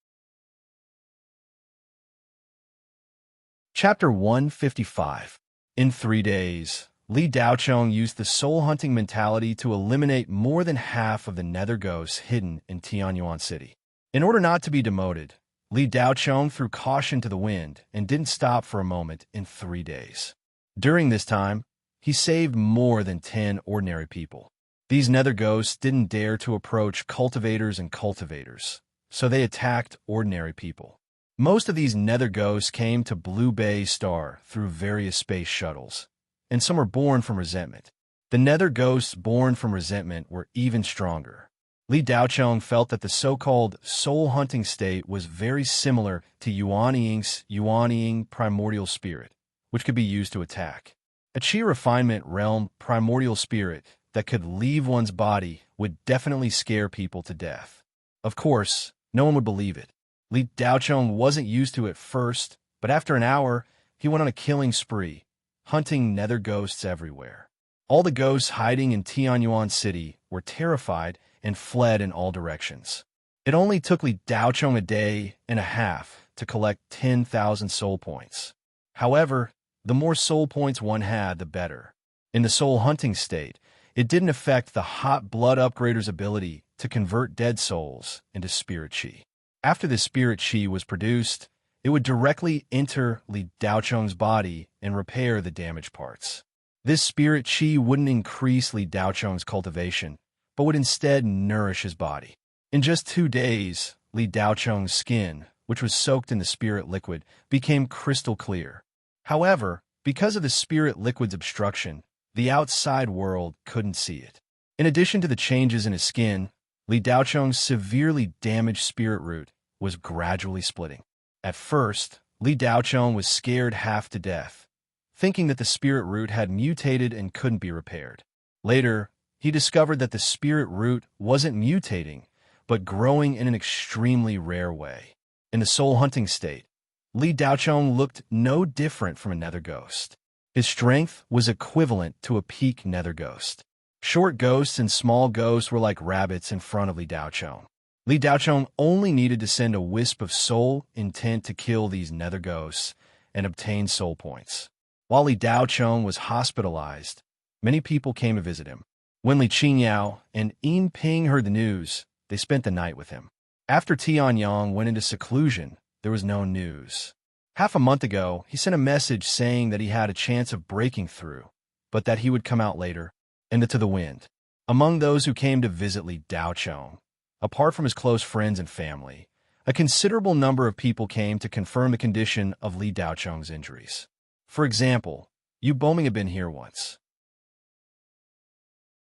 Chapter 155. In 3 days, Li Daochong used the soul-hunting mentality to eliminate more than half of the nether ghosts hidden in Tianyuan City. In order not to be demoted, Li Daochong threw caution to the wind and didn't stop for a moment in 3 days. During this time, he saved more than 10 ordinary people. These nether ghosts didn't dare to approach cultivators and cultivators, so they attacked ordinary people. Most of these nether ghosts came to Blue Bay Star through various space shuttles, and some were born from resentment. The nether ghosts born from resentment were even stronger. Li Daochong felt that the so-called soul-hunting state was very similar to Yuanying's Yuanying primordial spirit, which could be used to attack. A chi refinement realm primordial spirit that could leave one's body would definitely scare people to death. Of course, no one would believe it. Li Daochong wasn't used to it first, but after an hour, he went on a killing spree, hunting nether ghosts everywhere. All the ghosts hiding in Tianyuan City were terrified and fled in all directions. It only took Li Daochong a day and a half to collect 10,000 soul points. However, the more soul points one had, the better. In the soul hunting state, it didn't affect the hot blood upgrader's ability to convert dead souls into spirit chi. After the spirit chi was produced, it would directly enter Li Daochong's body and repair the damaged parts. This spirit chi wouldn't increase Li Daochong's cultivation, but would instead nourish his body. In just 2 days, Li Daochong's skin, which was soaked in the spirit liquid, became crystal clear. However, because of the spirit liquid's obstruction, the outside world couldn't see it. In addition to the changes in his skin, Li Daochong's severely damaged spirit root was gradually splitting. At first, Li Daochong was scared half to death, thinking that the spirit root had mutated and couldn't be repaired. Later, he discovered that the spirit root wasn't mutating, but growing in an extremely rare way. In the soul hunting state, Li Daochong looked no different from a nether ghost. His strength was equivalent to a peak nether ghost. Short ghosts and small ghosts were like rabbits in front of Li Daochong. Li Daochong only needed to send a wisp of soul intent to kill these nether ghosts and obtain soul points. While Li Daochong was hospitalized, many people came to visit him. When Li Qingyao and Yin Ping heard the news, they spent the night with him. After Tianyang went into seclusion, there was no news. Half a month ago, he sent a message saying that he had a chance of breaking through, but that he would come out later, and to the wind. Among those who came to visit Li Daochong, apart from his close friends and family, a considerable number of people came to confirm the condition of Li Daochong's injuries. For example, Yu Boming had been here once.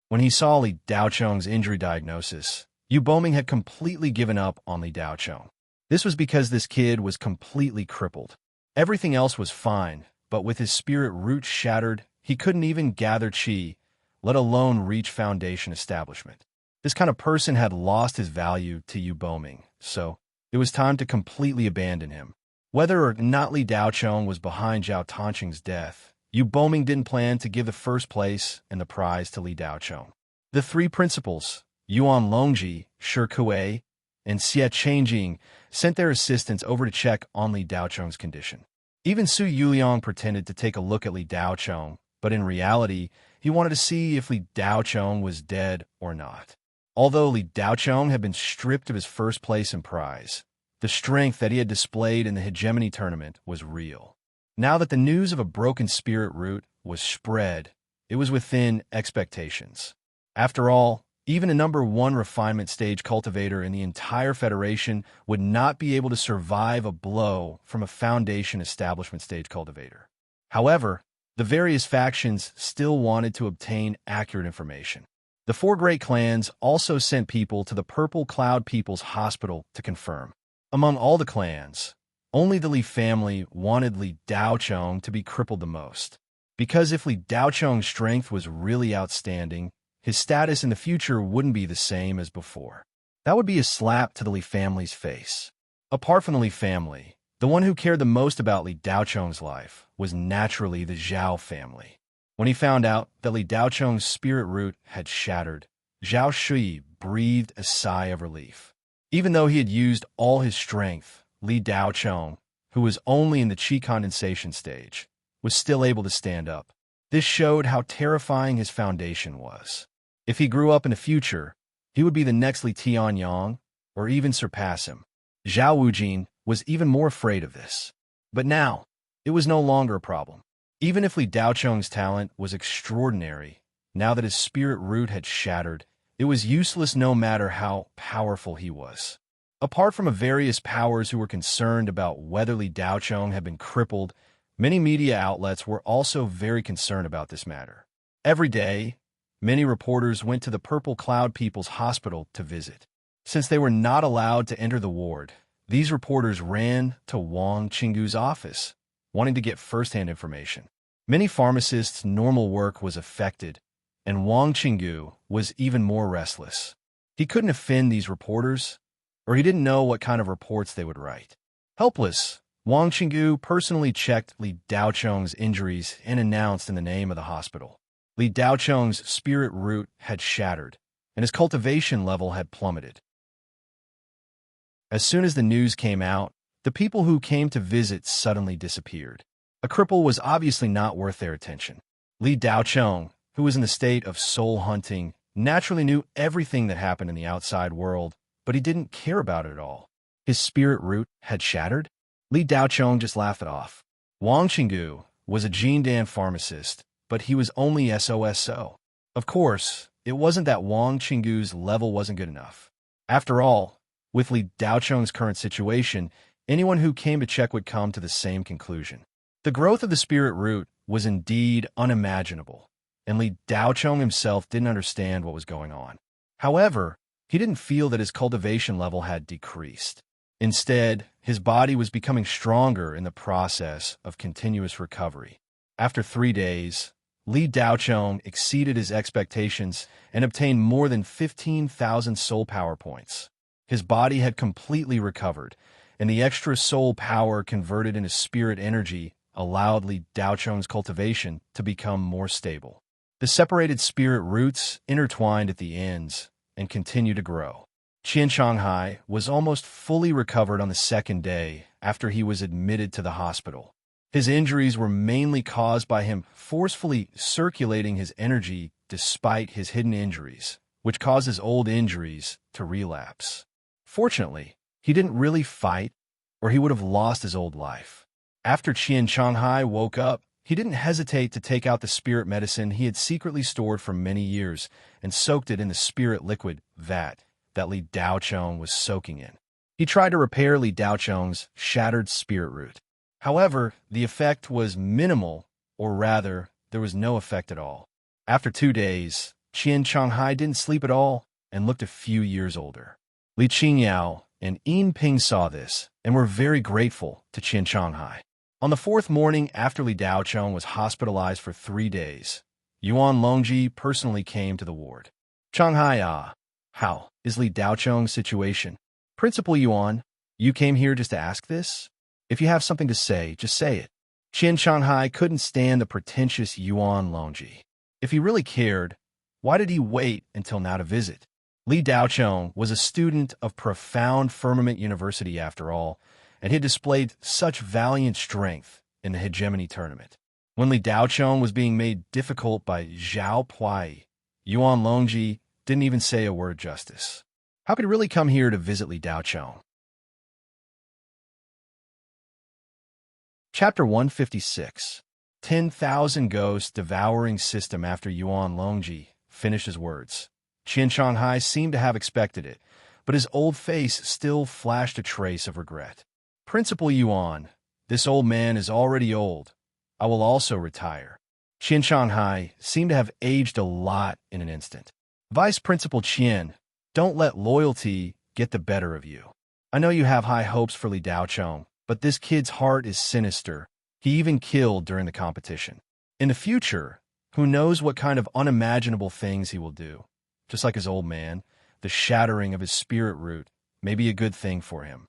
When he saw Li Daochong's injury diagnosis, Yu Boming had completely given up on Li Daochong. This was because this kid was completely crippled. Everything else was fine, but with his spirit root shattered, he couldn't even gather chi, let alone reach foundation establishment. This kind of person had lost his value to Yu Boming, so it was time to completely abandon him. Whether or not Li Daochong was behind Zhao Tanqing's death, Yu Boming didn't plan to give the first place and the prize to Li Daochong. The 3 principals, Yuan Longji, Shi Kuei, and Xie Changjing sent their assistants over to check on Li Daocheng's condition. Even Su Yuliang pretended to take a look at Li Daocheng, but in reality, he wanted to see if Li Daocheng was dead or not. Although Li Daocheng had been stripped of his first place in prize, the strength that he had displayed in the hegemony tournament was real. Now that the news of a broken spirit root was spread, it was within expectations. After all, even a number 1 refinement stage cultivator in the entire Federation would not be able to survive a blow from a foundation establishment stage cultivator. However, the various factions still wanted to obtain accurate information. The 4 great clans also sent people to the Purple Cloud People's Hospital to confirm. Among all the clans, only the Li family wanted Li Daocheng to be crippled the most. Because if Li Daocheng's strength was really outstanding, his status in the future wouldn't be the same as before. That would be a slap to the Li family's face. Apart from the Li family, the one who cared the most about Li Daocheng's life was naturally the Zhao family. When he found out that Li Daocheng's spirit root had shattered, Zhao Shui breathed a sigh of relief. Even though he had used all his strength, Li Daocheng, who was only in the qi condensation stage, was still able to stand up. This showed how terrifying his foundation was. If he grew up in the future, he would be the next Li Tianyang, or even surpass him. Zhao Wujin was even more afraid of this. But now, it was no longer a problem. Even if Li Daocheng's talent was extraordinary, now that his spirit root had shattered, it was useless no matter how powerful he was. Apart from various powers who were concerned about whether Li Daocheng had been crippled, many media outlets were also very concerned about this matter. Every day, many reporters went to the Purple Cloud People's Hospital to visit. Since they were not allowed to enter the ward, these reporters ran to Wang Qinggu's office, wanting to get first-hand information. Many pharmacists' normal work was affected, and Wang Qinggu was even more restless. He couldn't offend these reporters, or he didn't know what kind of reports they would write. Helpless, Wang Qinggu personally checked Li Daocheng's injuries and announced in the name of the hospital. Li Daocheng's spirit root had shattered, and his cultivation level had plummeted. As soon as the news came out, the people who came to visit suddenly disappeared. A cripple was obviously not worth their attention. Li Daocheng, who was in the state of soul hunting, naturally knew everything that happened in the outside world, but he didn't care about it at all. His spirit root had shattered? Li Daocheng just laughed it off. Wang Qinggu was a Jindan pharmacist, but he was only SOSO. Of course, it wasn't that Wang Qinggu's level wasn't good enough. After all, with Li Daocheng's current situation, anyone who came to check would come to the same conclusion. The growth of the spirit root was indeed unimaginable, and Li Daocheng himself didn't understand what was going on. However, he didn't feel that his cultivation level had decreased. Instead, his body was becoming stronger in the process of continuous recovery. After 3 days, Li Daocheng exceeded his expectations and obtained more than 15,000 soul power points. His body had completely recovered, and the extra soul power converted into spirit energy allowed Li Daocheng's cultivation to become more stable. The separated spirit roots intertwined at the ends and continued to grow. Qian Shanghai was almost fully recovered on the 2nd day after he was admitted to the hospital. His injuries were mainly caused by him forcefully circulating his energy despite his hidden injuries, which caused his old injuries to relapse. Fortunately, he didn't really fight, or he would have lost his old life. After Qian Shanghai woke up, he didn't hesitate to take out the spirit medicine he had secretly stored for many years and soaked it in the spirit liquid vat that Li Daocheng was soaking in. He tried to repair Li Daocheng's shattered spirit root. However, the effect was minimal, or rather, there was no effect at all. After 2 days, Qian Shanghai didn't sleep at all and looked a few years older. Li Qingyao and Yin Ping saw this and were very grateful to Qian Shanghai. On the 4th morning after Li Daocheng was hospitalized for 3 days, Yuan Longji personally came to the ward. Shanghai, how is Li Daocheng's situation? Principal Yuan, you came here just to ask this? If you have something to say, just say it. Qian Shanghai couldn't stand the pretentious Yuan Longji. If he really cared, why did he wait until now to visit? Li Daochong was a student of profound Firmament University after all, and he had displayed such valiant strength in the hegemony tournament. When Li Daochong was being made difficult by Zhao Puai, Yuan Longji didn't even say a word justice. How could he really come here to visit Li Daochong? Chapter 156. 10,000 Ghosts Devouring System. After Yuan Longji finished his words, Qian Shanghai seemed to have expected it, but his old face still flashed a trace of regret. Principal Yuan, this old man is already old. I will also retire. Qian Shanghai seemed to have aged a lot in an instant. Vice Principal Qian, don't let loyalty get the better of you. I know you have high hopes for Li Daochong, but this kid's heart is sinister. He even killed during the competition. In the future, who knows what kind of unimaginable things he will do. Just like his old man, the shattering of his spirit root may be a good thing for him.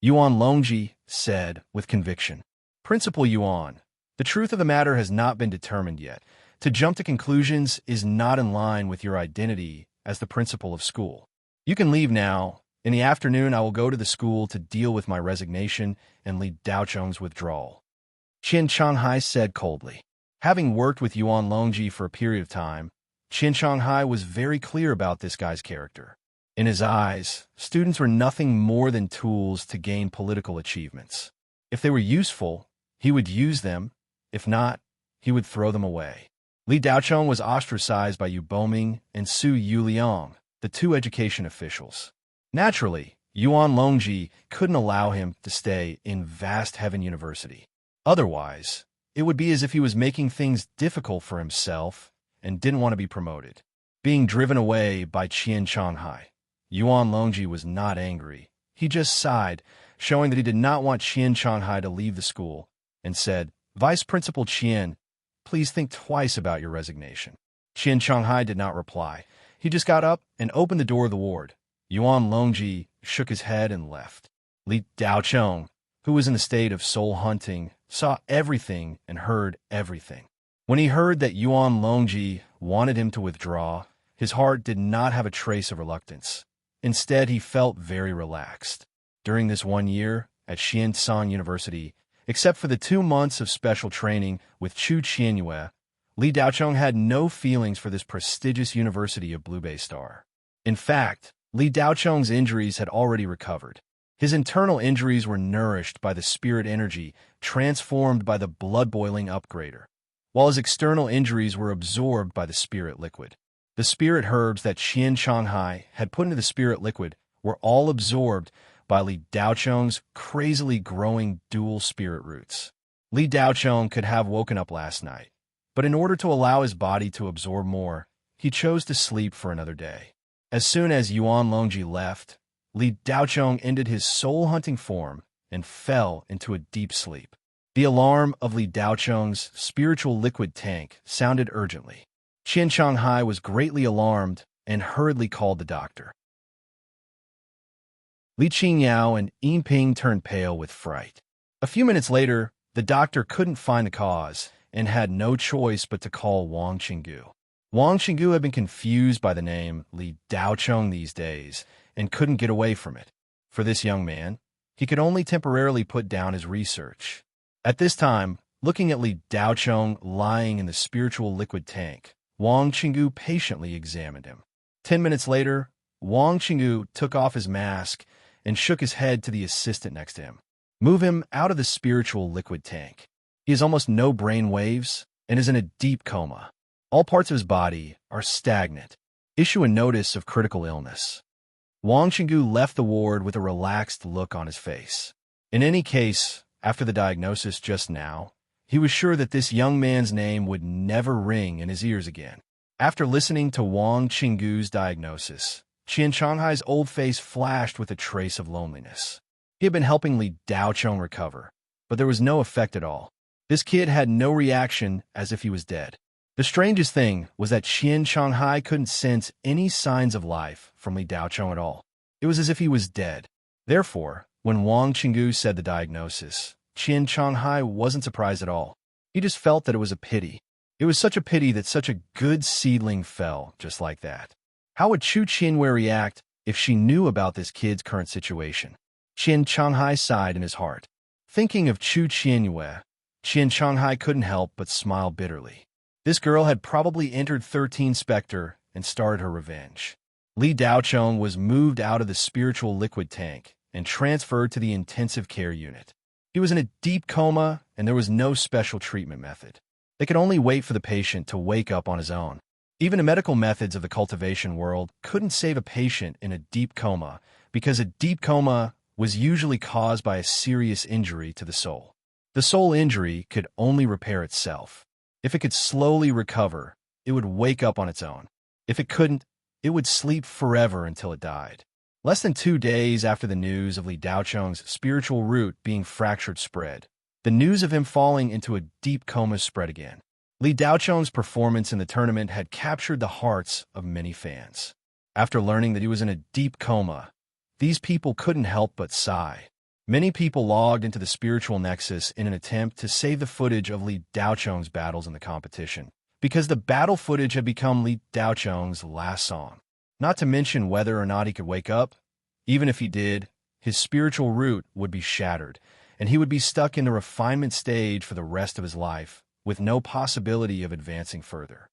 Yuan Longji said with conviction. Principal Yuan, the truth of the matter has not been determined yet. To jump to conclusions is not in line with your identity as the principal of school. You can leave now. In the afternoon, I will go to the school to deal with my resignation and Li Daochong's withdrawal. Qian Shanghai said coldly. Having worked with Yuan Longji for a period of time, Qian Shanghai was very clear about this guy's character. In his eyes, students were nothing more than tools to gain political achievements. If they were useful, he would use them. If not, he would throw them away. Li Daochong was ostracized by Yu Boming and Su Yuliang, the two education officials. Naturally, Yuan Longji couldn't allow him to stay in Vast Heaven University. Otherwise, it would be as if he was making things difficult for himself and didn't want to be promoted. Being driven away by Qian Shanghai, Yuan Longji was not angry. He just sighed, showing that he did not want Qian Shanghai to leave the school, and said, Vice Principal Qian, please think twice about your resignation. Qian Shanghai did not reply. He just got up and opened the door of the ward. Yuan Longji shook his head and left. Li Daochong, who was in a state of soul hunting, saw everything and heard everything. When he heard that Yuan Longji wanted him to withdraw, his heart did not have a trace of reluctance. Instead, he felt very relaxed. During this 1 year at Xianshan University, except for the 2 months of special training with Chu Qianyue, Li Daochong had no feelings for this prestigious University of Blue Bay Star. In fact, Li Daochong's injuries had already recovered. His internal injuries were nourished by the spirit energy transformed by the blood-boiling upgrader, while his external injuries were absorbed by the spirit liquid. The spirit herbs that Qian Shanghai had put into the spirit liquid were all absorbed by Li Daochong's crazily growing dual spirit roots. Li Daochong could have woken up last night, but in order to allow his body to absorb more, he chose to sleep for another day. As soon as Yuan Longji left, Li Daochong ended his soul-hunting form and fell into a deep sleep. The alarm of Li Daochong's spiritual liquid tank sounded urgently. Qian Shanghai was greatly alarmed and hurriedly called the doctor. Li Qingyao and Yin Ping turned pale with fright. A few minutes later, the doctor couldn't find the cause and had no choice but to call Wang Qinggu. Wang Qinggu had been confused by the name Li Daochong these days and couldn't get away from it. For this young man, he could only temporarily put down his research. At this time, looking at Li Daochong lying in the spiritual liquid tank, Wang Qinggu patiently examined him. 10 minutes later, Wang Qinggu took off his mask and shook his head to the assistant next to him. Move him out of the spiritual liquid tank. He has almost no brain waves and is in a deep coma. All parts of his body are stagnant. Issue a notice of critical illness. Wang Qinggu left the ward with a relaxed look on his face. In any case, after the diagnosis just now, he was sure that this young man's name would never ring in his ears again. After listening to Wang Qinggu's diagnosis, Qian Shanghai's old face flashed with a trace of loneliness. He had been helping Li Daochong recover, but there was no effect at all. This kid had no reaction, as if he was dead. The strangest thing was that Qian Shanghai couldn't sense any signs of life from Li Daochong at all. It was as if he was dead. Therefore, when Wang Qinggu said the diagnosis, Qian Shanghai wasn't surprised at all. He just felt that it was a pity. It was such a pity that such a good seedling fell just like that. How would Chu Qianwei react if she knew about this kid's current situation? Qian Changhai sighed in his heart. Thinking of Chu Qianwei, Qian Changhai couldn't help but smile bitterly. This girl had probably entered 13 Spectre and started her revenge. Li Daocheng was moved out of the spiritual liquid tank and transferred to the intensive care unit. He was in a deep coma, and there was no special treatment method. They could only wait for the patient to wake up on his own. Even the medical methods of the cultivation world couldn't save a patient in a deep coma, because a deep coma was usually caused by a serious injury to the soul. The soul injury could only repair itself. If it could slowly recover, it would wake up on its own. If it couldn't, it would sleep forever until it died. Less than 2 days after the news of Li Daocheng's spiritual root being fractured spread, the news of him falling into a deep coma spread again. Li Daocheng's performance in the tournament had captured the hearts of many fans. After learning that he was in a deep coma, these people couldn't help but sigh. Many people logged into the spiritual nexus in an attempt to save the footage of Li Daocheng's battles in the competition, because the battle footage had become Li Daocheng's last song. Not to mention whether or not he could wake up. Even if he did, his spiritual root would be shattered, and he would be stuck in the refinement stage for the rest of his life, with no possibility of advancing further.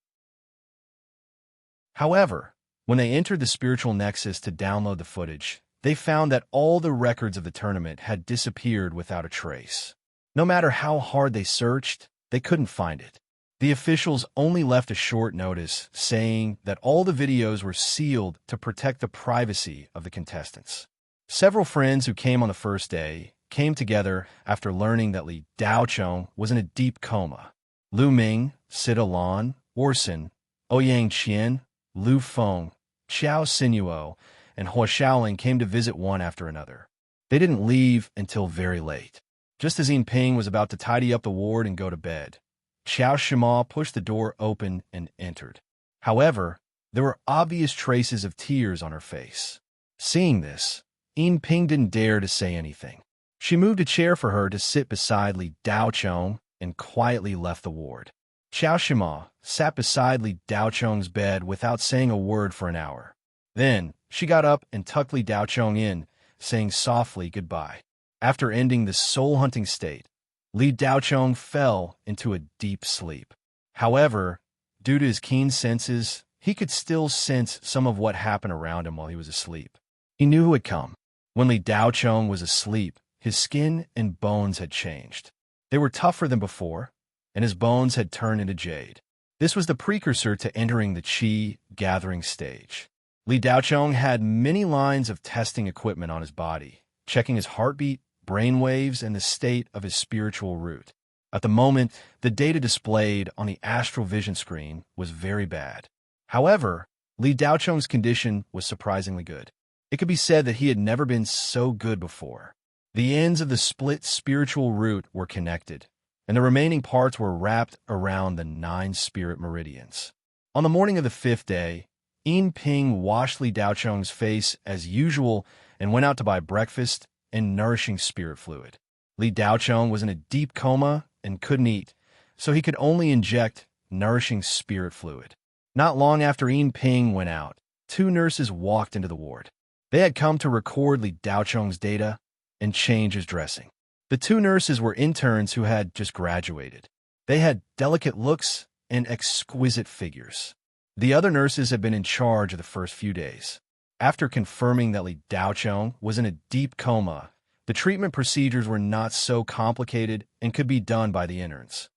However, when they entered the spiritual nexus to download the footage, they found that all the records of the tournament had disappeared without a trace. No matter how hard they searched, they couldn't find it. The officials only left a short notice saying that all the videos were sealed to protect the privacy of the contestants. Several friends who came on the first day came together after learning that Li Daocheng was in a deep coma. Lu Ming, Sita Lan, Orson, Ouyang Qian, Lu Feng, Qiao Sinuo, and Hua Shaoling came to visit one after another. They didn't leave until very late. Just as Yin Ping was about to tidy up the ward and go to bed, Xiao Shima pushed the door open and entered. However, there were obvious traces of tears on her face. Seeing this, Yin Ping didn't dare to say anything. She moved a chair for her to sit beside Li Daocheng and quietly left the ward. Xiao Shima sat beside Li Daocheng's bed without saying a word for an hour. Then, she got up and tucked Li Daocheng in, saying softly goodbye. After ending the soul-hunting state, Li Daocheng fell into a deep sleep. However, due to his keen senses, he could still sense some of what happened around him while he was asleep. He knew who had come. When Li Daocheng was asleep, his skin and bones had changed. They were tougher than before, and his bones had turned into jade. This was the precursor to entering the Qi gathering stage. Li Daocheng had many lines of testing equipment on his body, checking his heartbeat, brain waves, and the state of his spiritual root. At the moment, the data displayed on the astral vision screen was very bad. However, Li Daocheng's condition was surprisingly good. It could be said that he had never been so good before. The ends of the split spiritual root were connected, and the remaining parts were wrapped around the 9 spirit meridians. On the morning of the 5th day, Yin Ping washed Li Daocheng's face as usual and went out to buy breakfast and nourishing spirit fluid. Li Daocheng was in a deep coma and couldn't eat, so he could only inject nourishing spirit fluid. Not long after Yin Ping went out, 2 nurses walked into the ward. They had come to record Li Daocheng's data and change his dressing. The 2 nurses were interns who had just graduated. They had delicate looks and exquisite figures. The other nurses had been in charge of the first few days. After confirming that Li Daocheng was in a deep coma, the treatment procedures were not so complicated and could be done by the interns.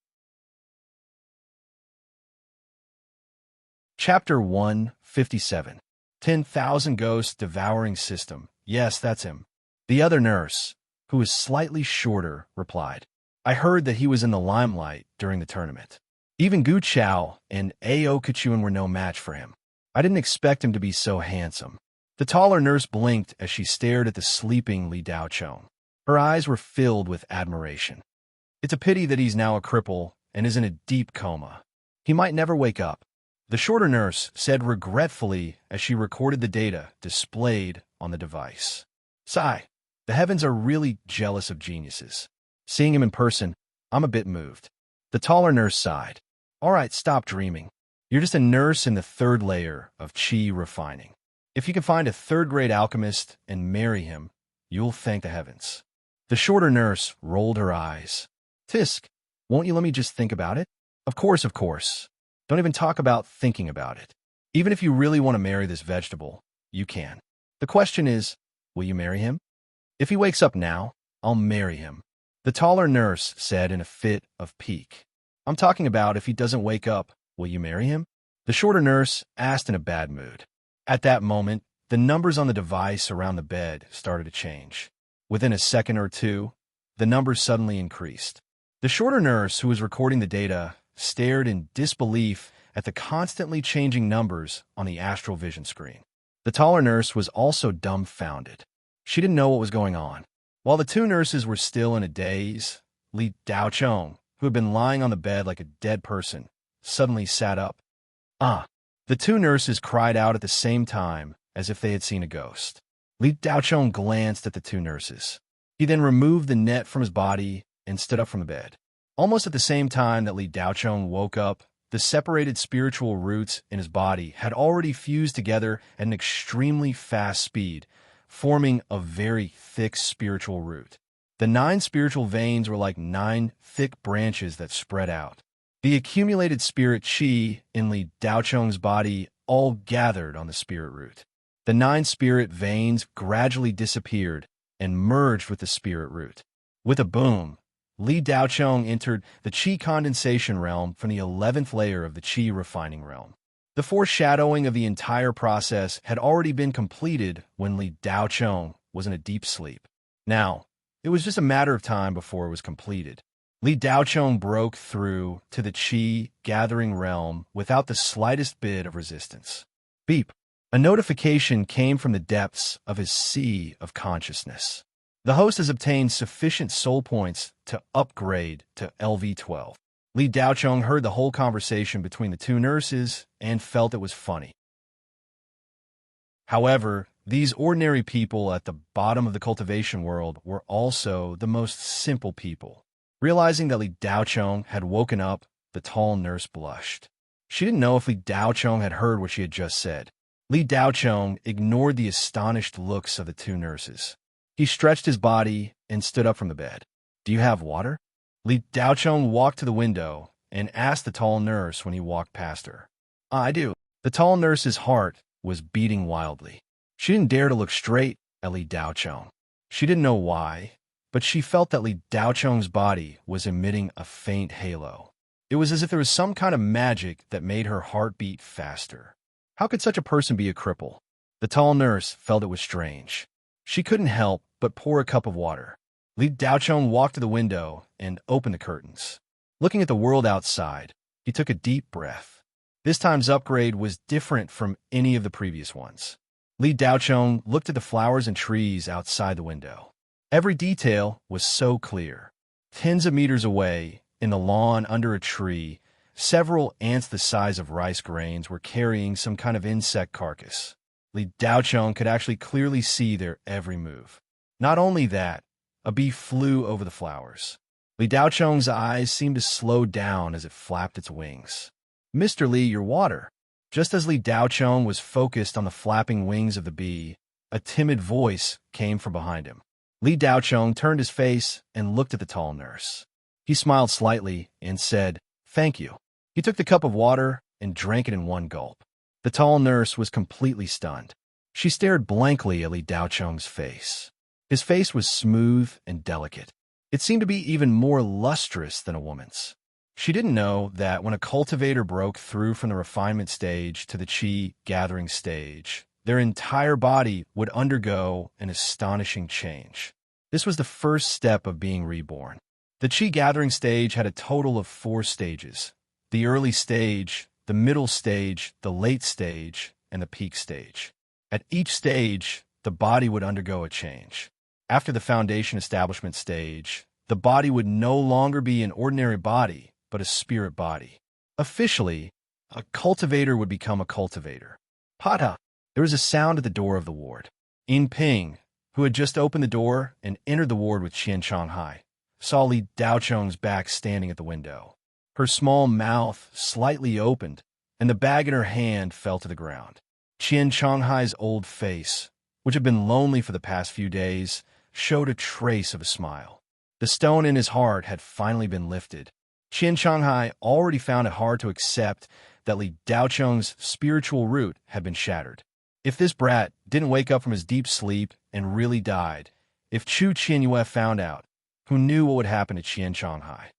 Chapter 157. 10,000 Ghosts Devouring System. Yes, that's him. The other nurse, who was slightly shorter, replied, I heard that he was in the limelight during the tournament. Even Gu Chao and Ao Kachuan were no match for him. I didn't expect him to be so handsome. The taller nurse blinked as she stared at the sleeping Li Daocheng. Her eyes were filled with admiration. It's a pity that he's now a cripple and is in a deep coma. He might never wake up. The shorter nurse said regretfully as she recorded the data displayed on the device. Sigh, the heavens are really jealous of geniuses. Seeing him in person, I'm a bit moved. The taller nurse sighed. All right, stop dreaming. You're just a nurse in the third layer of chi refining. If you can find a third-grade alchemist and marry him, you'll thank the heavens. The shorter nurse rolled her eyes. Tisk, won't you let me just think about it? Of course, of course. Don't even talk about thinking about it. Even if you really want to marry this vegetable, you can. The question is, will you marry him? If he wakes up now, I'll marry him. The taller nurse said in a fit of pique. I'm talking about if he doesn't wake up, will you marry him? The shorter nurse asked in a bad mood. At that moment, the numbers on the device around the bed started to change. Within a second or two, the numbers suddenly increased. The shorter nurse, who was recording the data, stared in disbelief at the constantly changing numbers on the astral vision screen. The taller nurse was also dumbfounded. She didn't know what was going on. While the two nurses were still in a daze, Li Daochong, who had been lying on the bed like a dead person, suddenly sat up. Ah! The two nurses cried out at the same time as if they had seen a ghost. Li Daochong glanced at the two nurses. He then removed the net from his body and stood up from the bed. Almost at the same time that Li Daochong woke up, the separated spiritual roots in his body had already fused together at an extremely fast speed, forming a very thick spiritual root. The 9 spiritual veins were like 9 thick branches that spread out. The accumulated spirit chi in Li Daochong's body all gathered on the spirit root. The 9 spirit veins gradually disappeared and merged with the spirit root. With a boom, Li Daochong entered the chi condensation realm from the 11th layer of the chi refining realm. The foreshadowing of the entire process had already been completed when Li Daochong was in a deep sleep. Now, it was just a matter of time before it was completed. Li Daochong broke through to the chi gathering realm without the slightest bit of resistance. Beep! A notification came from the depths of his sea of consciousness. The host has obtained sufficient soul points to upgrade to LV12. Li Daochong heard the whole conversation between the two nurses and felt it was funny. However, these ordinary people at the bottom of the cultivation world were also the most simple people. Realizing that Li Daochong had woken up, the tall nurse blushed. She didn't know if Li Daochong had heard what she had just said. Li Daochong ignored the astonished looks of the two nurses. He stretched his body and stood up from the bed. Do you have water? Li Daochong walked to the window and asked the tall nurse when he walked past her. I do. The tall nurse's heart was beating wildly. She didn't dare to look straight at Li Daochong. She didn't know why, but she felt that Li Daochong's body was emitting a faint halo. It was as if there was some kind of magic that made her heart beat faster. How could such a person be a cripple? The tall nurse felt it was strange. She couldn't help but pour a cup of water. Li Daochong walked to the window and opened the curtains. Looking at the world outside, he took a deep breath. This time's upgrade was different from any of the previous ones. Li Daochong looked at the flowers and trees outside the window. Every detail was so clear. Tens of meters away, in the lawn under a tree, several ants the size of rice grains were carrying some kind of insect carcass. Li Daochong could actually clearly see their every move. Not only that, a bee flew over the flowers. Li Daochong's eyes seemed to slow down as it flapped its wings. Mr. Li, your water. Just as Li Daochong was focused on the flapping wings of the bee, a timid voice came from behind him. Li Daochong turned his face and looked at the tall nurse. He smiled slightly and said, "Thank you." He took the cup of water and drank it in one gulp. The tall nurse was completely stunned. She stared blankly at Li Daochong's face. His face was smooth and delicate. It seemed to be even more lustrous than a woman's. She didn't know that when a cultivator broke through from the refinement stage to the chi gathering stage, their entire body would undergo an astonishing change. This was the first step of being reborn. The chi gathering stage had a total of 4 stages: the early stage, the middle stage, the late stage, and the peak stage. At each stage, the body would undergo a change. After the foundation establishment stage, the body would no longer be an ordinary body, but a spirit body. Officially, a cultivator would become a cultivator. Pata! There was a sound at the door of the ward. In Ping, who had just opened the door and entered the ward with Qian Shanghai, saw Li Daochong's back standing at the window. Her small mouth slightly opened, and the bag in her hand fell to the ground. Qian Changhai's old face, which had been lonely for the past few days, showed a trace of a smile. The stone in his heart had finally been lifted. Qian Changhai already found it hard to accept that Li Daocheng's spiritual root had been shattered. If this brat didn't wake up from his deep sleep and really died, if Chu Qianyue found out, who knew what would happen to Qian Changhai?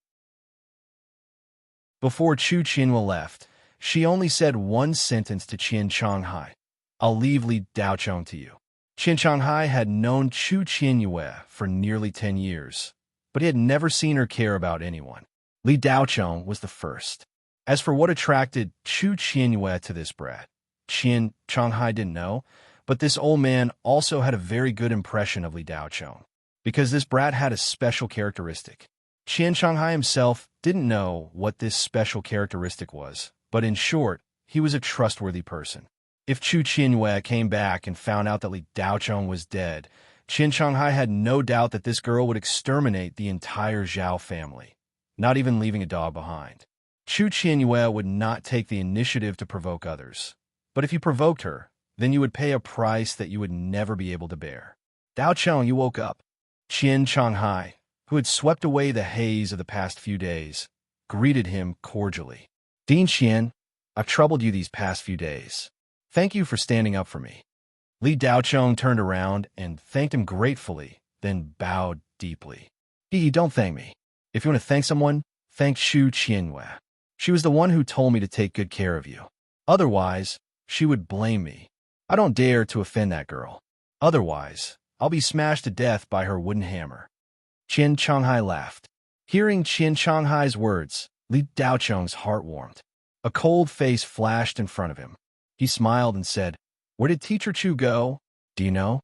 Before Chu Qianyue left, she only said one sentence to Qian Changhai: "I'll leave Li Daocheng to you." Qian Changhai had known Chu Qianyue for nearly 10 years, but he had never seen her care about anyone. Li Daocheng was the first. As for what attracted Chu Qianyue to this brat, Qian Changhai didn't know, but this old man also had a very good impression of Li Daocheng, because this brat had a special characteristic. Qian Changhai himself didn't know what this special characteristic was, but in short, he was a trustworthy person. If Chu Qianyue came back and found out that Li Daocheng was dead, Qian Changhai had no doubt that this girl would exterminate the entire Zhao family, not even leaving a dog behind. Chu Qianyue would not take the initiative to provoke others, but if you provoked her, then you would pay a price that you would never be able to bear. "Daocheng, you woke up." Qian Changhai, who had swept away the haze of the past few days, greeted him cordially. "Dean Qian, I've troubled you these past few days. Thank you for standing up for me." Li Daocheng turned around and thanked him gratefully, then bowed deeply. Don't thank me. If you want to thank someone, thank Chu Qianyue. She was the one who told me to take good care of you. Otherwise, she would blame me. I don't dare to offend that girl. Otherwise, I'll be smashed to death by her wooden hammer." Qian Changhai laughed. Hearing Qian Changhai's words, Li Daocheng's heart warmed. A cold face flashed in front of him. He smiled and said, "Where did Teacher Chu go? Do you know?"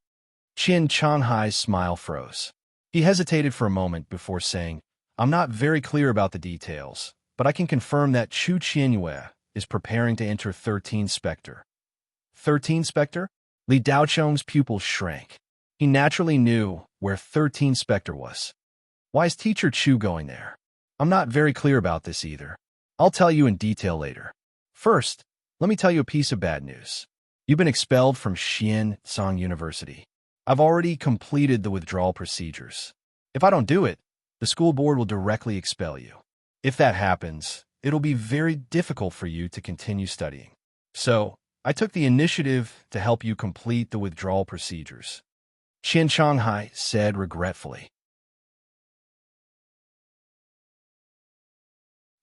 Qian Changhai's smile froze. He hesitated for a moment before saying, "I'm not very clear about the details, but I can confirm that Chu Qianyue is preparing to enter 13 Spectre." 13 Spectre? Li Daocheng's pupils shrank. He naturally knew where 13 Spectre was. "Why is Teacher Chu going there?" "I'm not very clear about this either. I'll tell you in detail later. First, let me tell you a piece of bad news. You've been expelled from Xiansong University. I've already completed the withdrawal procedures. If I don't do it, the school board will directly expel you. If that happens, it'll be very difficult for you to continue studying. So, I took the initiative to help you complete the withdrawal procedures," Qian Changhai said regretfully.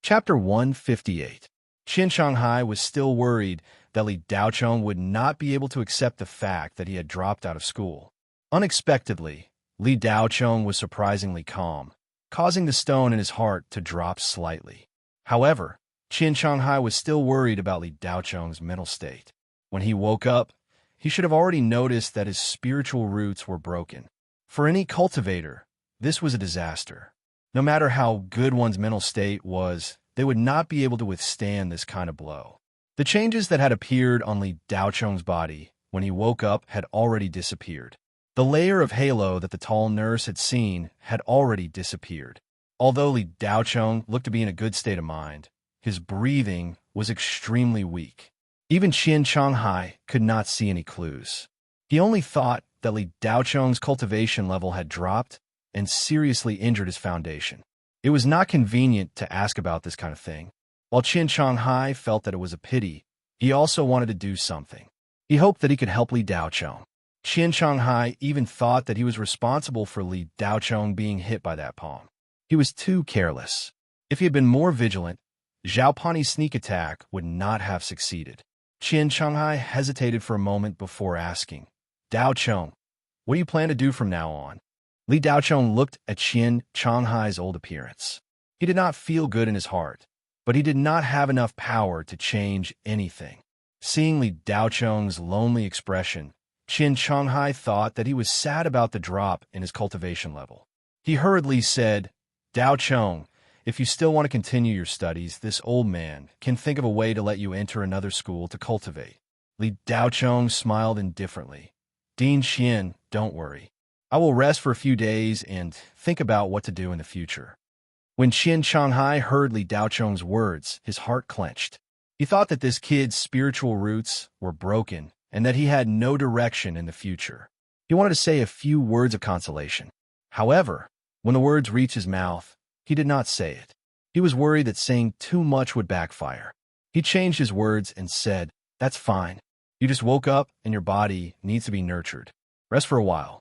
Chapter 158. Qian Changhai was still worried that Li Daocheng would not be able to accept the fact that he had dropped out of school. Unexpectedly, Li Daocheng was surprisingly calm, causing the stone in his heart to drop slightly. However, Qian Changhai was still worried about Li Daocheng's mental state. When he woke up, he should have already noticed that his spiritual roots were broken. For any cultivator, this was a disaster. No matter how good one's mental state was, they would not be able to withstand this kind of blow. The changes that had appeared on Li Daocheng's body when he woke up had already disappeared. The layer of halo that the tall nurse had seen had already disappeared. Although Li Daocheng looked to be in a good state of mind, his breathing was extremely weak. Even Qian Changhai could not see any clues. He only thought that Li Daocheng's cultivation level had dropped and seriously injured his foundation. It was not convenient to ask about this kind of thing. While Qian Changhai felt that it was a pity, he also wanted to do something. He hoped that he could help Li Daocheng. Qian Changhai even thought that he was responsible for Li Daocheng being hit by that palm. He was too careless. If he had been more vigilant, Zhao Pani's sneak attack would not have succeeded. Qian Changhai hesitated for a moment before asking, "Daocheng, what do you plan to do from now on?" Li Daocheng looked at Qian Changhai's old appearance. He did not feel good in his heart, but he did not have enough power to change anything. Seeing Li Daocheng's lonely expression, Qian Changhai thought that he was sad about the drop in his cultivation level. He hurriedly said, "Daocheng, if you still want to continue your studies, this old man can think of a way to let you enter another school to cultivate." Li Daocheng smiled indifferently. "Dean Qian, don't worry. I will rest for a few days and think about what to do in the future." When Qian Changhai heard Li Daocheng's words, his heart clenched. He thought that this kid's spiritual roots were broken and that he had no direction in the future. He wanted to say a few words of consolation. However, when the words reached his mouth, he did not say it. He was worried that saying too much would backfire. He changed his words and said, "That's fine. You just woke up and your body needs to be nurtured. Rest for a while."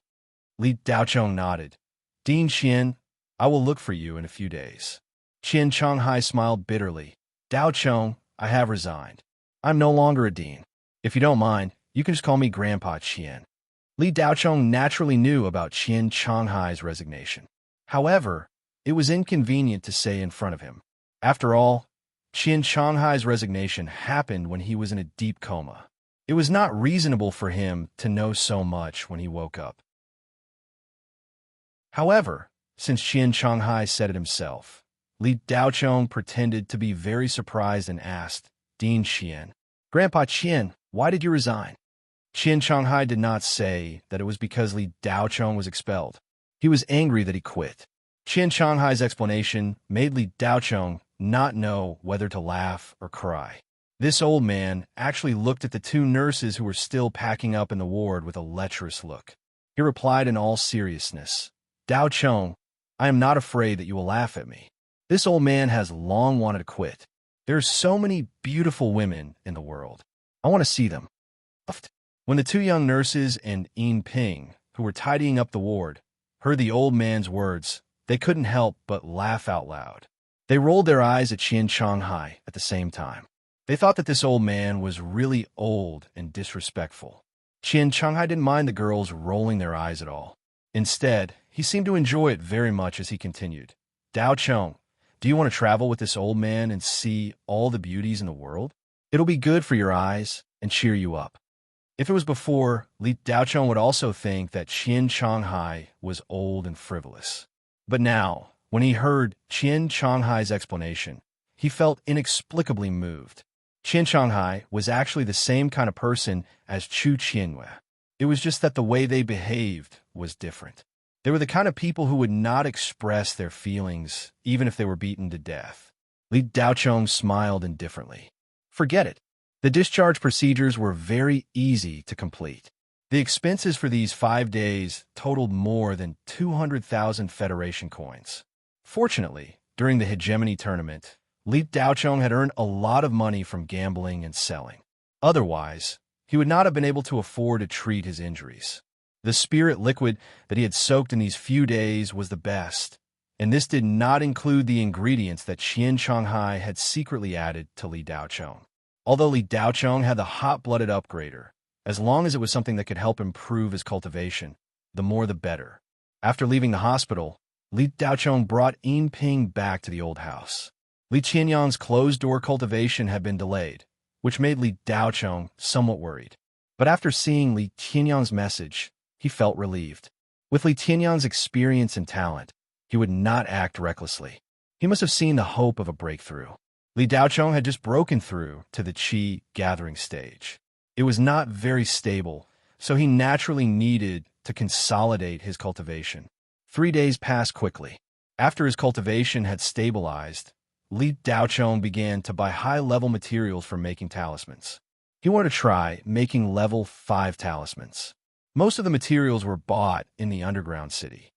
Li Daocheng nodded. "Dean Qian, I will look for you in a few days." Qian Changhai smiled bitterly. "Daocheng, I have resigned. I'm no longer a dean. If you don't mind, you can just call me Grandpa Qian." Li Daocheng naturally knew about Qian Changhai's resignation. However, it was inconvenient to say in front of him. After all, Qian Changhai's resignation happened when he was in a deep coma. It was not reasonable for him to know so much when he woke up. However, since Qian Changhai said it himself, Li Daocheng pretended to be very surprised and asked, "Dean Qian, Grandpa Qian, why did you resign?" Qian Changhai did not say that it was because Li Daocheng was expelled. He was angry that he quit. Qian Changhai's explanation made Li Daocheng not know whether to laugh or cry. This old man actually looked at the two nurses who were still packing up in the ward with a lecherous look. He replied in all seriousness, "Daocheng, I am not afraid that you will laugh at me. This old man has long wanted to quit. There are so many beautiful women in the world. I want to see them." When the two young nurses and Yin Ping, who were tidying up the ward, heard the old man's words, they couldn't help but laugh out loud. They rolled their eyes at Qian Changhai at the same time. They thought that this old man was really old and disrespectful. Qian Changhai didn't mind the girls rolling their eyes at all. Instead, he seemed to enjoy it very much as he continued. "Daocheng, do you want to travel with this old man and see all the beauties in the world? It'll be good for your eyes and cheer you up." If it was before, Li Daocheng would also think that Qian Changhai was old and frivolous. But now, when he heard Qian Changhai's explanation, he felt inexplicably moved. Qian Changhai was actually the same kind of person as Chu Qianwei. It was just that the way they behaved was different. They were the kind of people who would not express their feelings even if they were beaten to death. Li Daocheng smiled indifferently. Forget it. The discharge procedures were very easy to complete. The expenses for these 5 days totaled more than 200,000 Federation coins. Fortunately, during the hegemony tournament, Li Daocheng had earned a lot of money from gambling and selling. Otherwise, he would not have been able to afford to treat his injuries. The spirit liquid that he had soaked in these few days was the best, and this did not include the ingredients that Qian Changhai had secretly added to Li Daocheng. Although Li Daocheng had the hot-blooded upgrader, as long as it was something that could help improve his cultivation, the more the better. After leaving the hospital, Li Daocheng brought Yin Ping back to the old house. Li Qianyang's closed-door cultivation had been delayed, which made Li Daocheng somewhat worried. But after seeing Li Qianyang's message, he felt relieved. With Li Qianyang's experience and talent, he would not act recklessly. He must have seen the hope of a breakthrough. Li Daocheng had just broken through to the qi gathering stage. It was not very stable, so he naturally needed to consolidate his cultivation. 3 days passed quickly. After his cultivation had stabilized, Li Daocheng began to buy high-level materials for making talismans. He wanted to try making level 5 talismans. Most of the materials were bought in the underground city.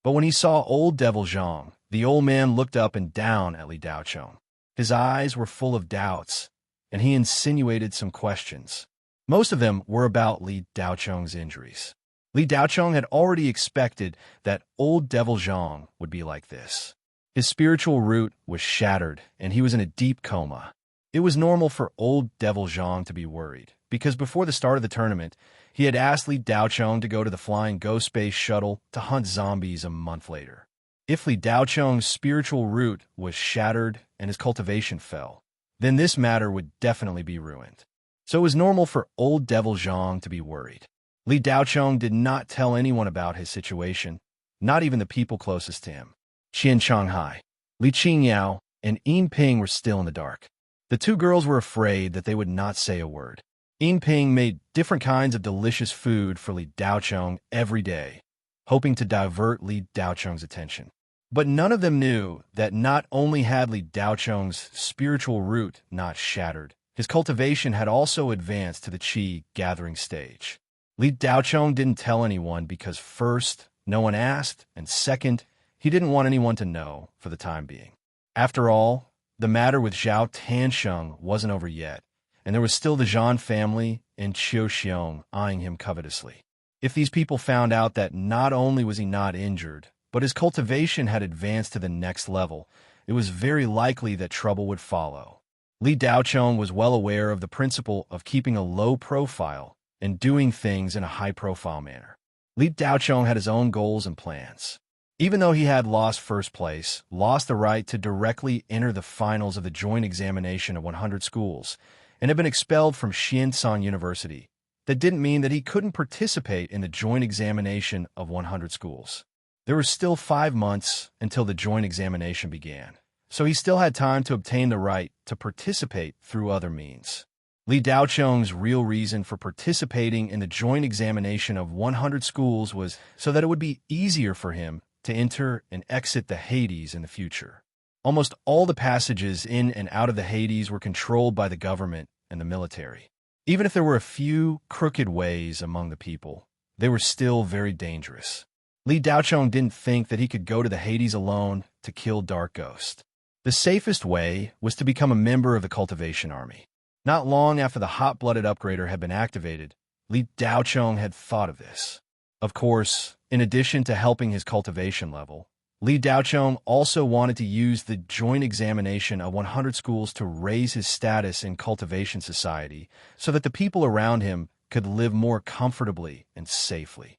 But when he saw old Devil Zhang, the old man looked up and down at Li Daocheng. His eyes were full of doubts, and he insinuated some questions. Most of them were about Li Daocheng's injuries. Li Daocheng had already expected that old Devil Zhang would be like this. His spiritual root was shattered, and he was in a deep coma. It was normal for old Devil Zhang to be worried, because before the start of the tournament, he had asked Li Daocheng to go to the flying ghost space shuttle to hunt zombies a month later. If Li Daocheng's spiritual root was shattered and his cultivation fell, then this matter would definitely be ruined. So it was normal for old Devil Zhang to be worried. Li Daocheng did not tell anyone about his situation, not even the people closest to him. Qian Changhai, Li Qingyao, and Yin Ping were still in the dark. The two girls were afraid that they would not say a word. Yin Ping made different kinds of delicious food for Li Daocheng every day, hoping to divert Li Daocheng's attention. But none of them knew that not only had Li Daocheng's spiritual root not shattered, his cultivation had also advanced to the qi gathering stage. Li Daocheng didn't tell anyone because first, no one asked, and second, he didn't want anyone to know for the time being. After all, the matter with Zhao Tansheng wasn't over yet, and there was still the Zhan family and Qiu Xiong eyeing him covetously. If these people found out that not only was he not injured, but his cultivation had advanced to the next level, it was very likely that trouble would follow. Li Daocheng was well aware of the principle of keeping a low profile and doing things in a high-profile manner. Li Daocheng had his own goals and plans. Even though he had lost first place, lost the right to directly enter the finals of the joint examination of 100 schools, and had been expelled from Xianshan University, that didn't mean that he couldn't participate in the joint examination of 100 schools. There were still 5 months until the joint examination began, so he still had time to obtain the right to participate through other means. Li Daocheng's real reason for participating in the joint examination of 100 schools was so that it would be easier for him to enter and exit the Hades in the future. Almost all the passages in and out of the Hades were controlled by the government and the military. Even if there were a few crooked ways among the people, they were still very dangerous. Li Daocheng didn't think that he could go to the Hades alone to kill Dark Ghost. The safest way was to become a member of the cultivation army. Not long after the hot-blooded upgrader had been activated, Li Daocheng had thought of this. Of course, in addition to helping his cultivation level, Li Daocheng also wanted to use the joint examination of 100 schools to raise his status in cultivation society so that the people around him could live more comfortably and safely.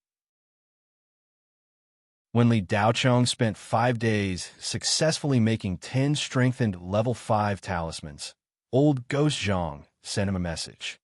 When Li Daocheng spent 5 days successfully making 10 strengthened level 5 talismans, old Ghost Zhang sent him a message.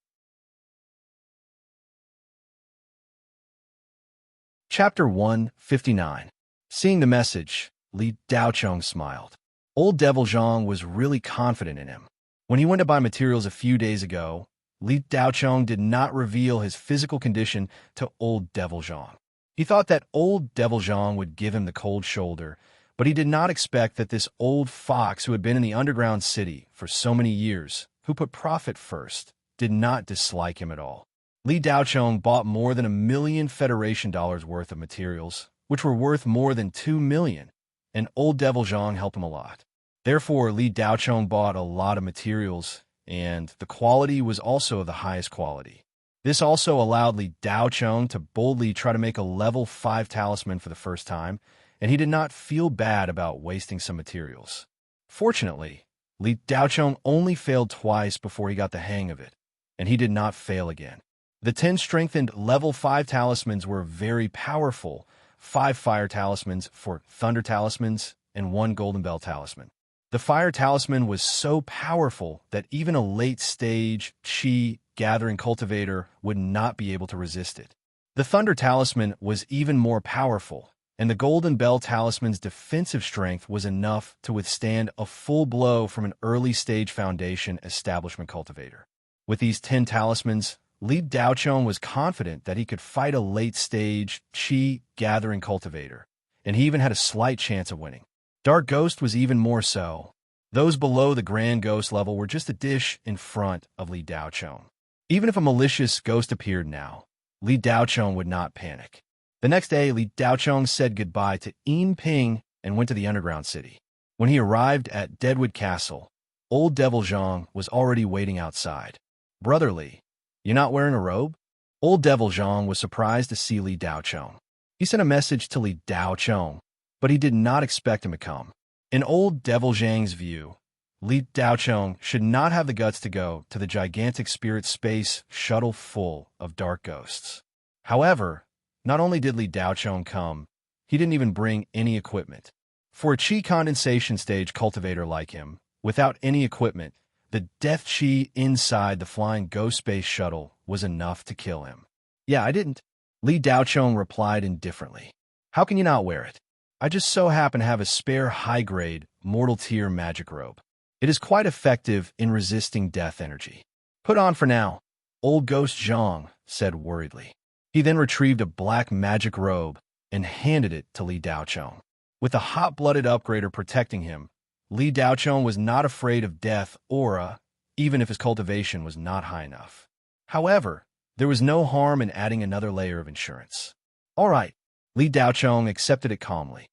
Chapter 159. Seeing the message, Li Daocheng smiled. Old Devil Zhang was really confident in him. When he went to buy materials a few days ago, Li Daocheng did not reveal his physical condition to Old Devil Zhang. He thought that Old Devil Zhang would give him the cold shoulder, but he did not expect that this old fox who had been in the underground city for so many years, who put profit first, did not dislike him at all. Li Daocheng bought more than $1 million Federation dollars worth of materials, which were worth more than $2 million, and Old Devil Zhang helped him a lot. Therefore, Li Daocheng bought a lot of materials, and the quality was also of the highest quality. This also allowed Li Daocheng to boldly try to make a level 5 talisman for the first time, and he did not feel bad about wasting some materials. Fortunately, Li Daocheng only failed twice before he got the hang of it, and he did not fail again. The 10 strengthened level 5 talismans were very powerful, 5 fire talismans for thunder talismans, and 1 golden bell talisman. The fire talisman was so powerful that even a late-stage qi gathering cultivator would not be able to resist it. The thunder talisman was even more powerful, and the golden bell talisman's defensive strength was enough to withstand a full blow from an early-stage foundation establishment cultivator. With these 10 talismans, Li Daocheng was confident that he could fight a late-stage qi gathering cultivator, and he even had a slight chance of winning. Dark Ghost was even more so. Those below the Grand Ghost level were just a dish in front of Li Daocheng. Even if a malicious ghost appeared now, Li Daocheng would not panic. The next day, Li Daocheng said goodbye to Yin Ping and went to the underground city. When he arrived at Deadwood Castle, Old Devil Zhang was already waiting outside. "Brother Li, you not wearing a robe?" Old Devil Zhang was surprised to see Li Daocheng. He sent a message to Li Daocheng, but he did not expect him to come. In Old Devil Zhang's view, Li Daocheng should not have the guts to go to the gigantic spirit space shuttle full of dark ghosts. However, not only did Li Daocheng come, he didn't even bring any equipment. For a qi condensation stage cultivator like him, without any equipment, the death qi inside the flying ghost space shuttle was enough to kill him. "Yeah, I didn't." Li Daocheng replied indifferently. "How can you not wear it? I just so happen to have a spare high-grade, mortal-tier magic robe. It is quite effective in resisting death energy. Put on for now," Old Ghost Zhang said worriedly. He then retrieved a black magic robe and handed it to Li Daocheng. With a hot-blooded upgrader protecting him, Li Daochong was not afraid of death aura, even if his cultivation was not high enough. However, there was no harm in adding another layer of insurance. All right, Li Daochong accepted it calmly.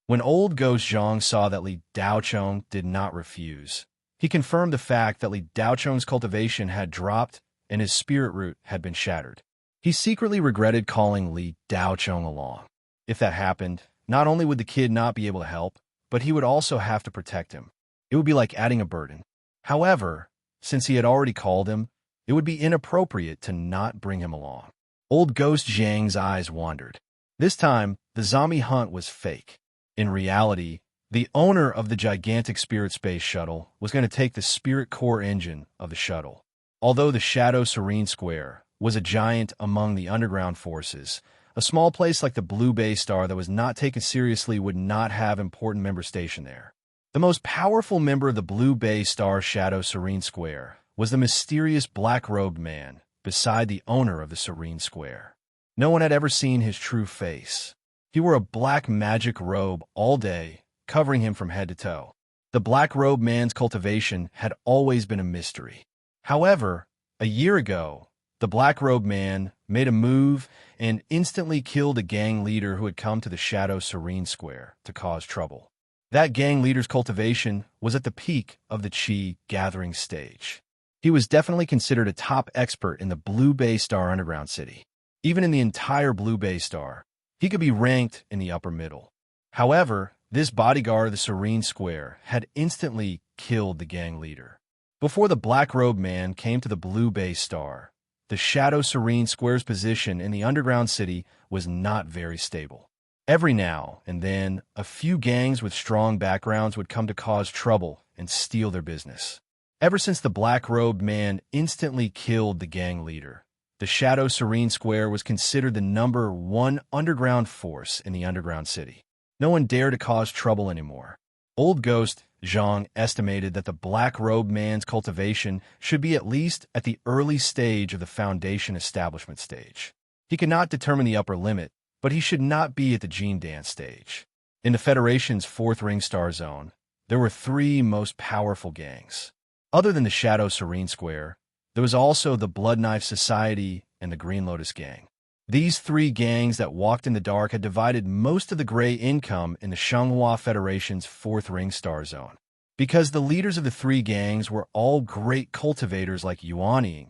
When old Ghost Zhang saw that Li Daochong did not refuse, he confirmed the fact that Li Daochong's cultivation had dropped and his spirit root had been shattered. He secretly regretted calling Li Daochong along. If that happened, not only would the kid not be able to help, but he would also have to protect him. It would be like adding a burden. However, since he had already called him, it would be inappropriate to not bring him along. Old Ghost Zhang's eyes wandered. This time, the zombie hunt was fake. In reality, the owner of the gigantic spirit space shuttle was going to take the spirit core engine of the shuttle. Although the Shadow Serene Square was a giant among the underground forces, a small place like the Blue Bay Star that was not taken seriously would not have important members stationed there. The most powerful member of the Blue Bay Star Shadow Serene Square was the mysterious black-robed man beside the owner of the Serene Square. No one had ever seen his true face. He wore a black magic robe all day, covering him from head to toe. The black-robed man's cultivation had always been a mystery. However, a year ago, the black-robed man made a move and instantly killed a gang leader who had come to the Shadow Serene Square to cause trouble. That gang leader's cultivation was at the peak of the Qi gathering stage. He was definitely considered a top expert in the Blue Bay Star underground city. Even in the entire Blue Bay Star, he could be ranked in the upper middle. However, this bodyguard of the Serene Square had instantly killed the gang leader. Before the black-robed man came to the Blue Bay Star, the Shadow Serene Square's position in the underground city was not very stable. Every now and then, a few gangs with strong backgrounds would come to cause trouble and steal their business. Ever since the black-robed man instantly killed the gang leader, the Shadow Serene Square was considered the #1 underground force in the underground city. No one dared to cause trouble anymore. Old Ghost Zhang estimated that the black-robed man's cultivation should be at least at the early stage of the foundation establishment stage. He could not determine the upper limit, but he should not be at the gene dance stage. In the Federation's 4th ring star zone, there were 3 most powerful gangs. Other than the Shadow Serene Square, there was also the Blood Knife Society and the Green Lotus Gang. These 3 gangs that walked in the dark had divided most of the gray income in the Shanghua Federation's 4th ring star zone. Because the leaders of the 3 gangs were all great cultivators like Yuanying,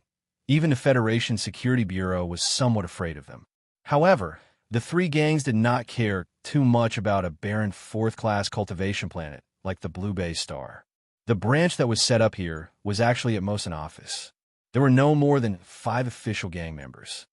even the Federation Security Bureau was somewhat afraid of them. However, the 3 gangs did not care too much about a barren 4th-class cultivation planet like the Blue Bay Star. The branch that was set up here was actually at most an office. There were no more than 5 official gang members.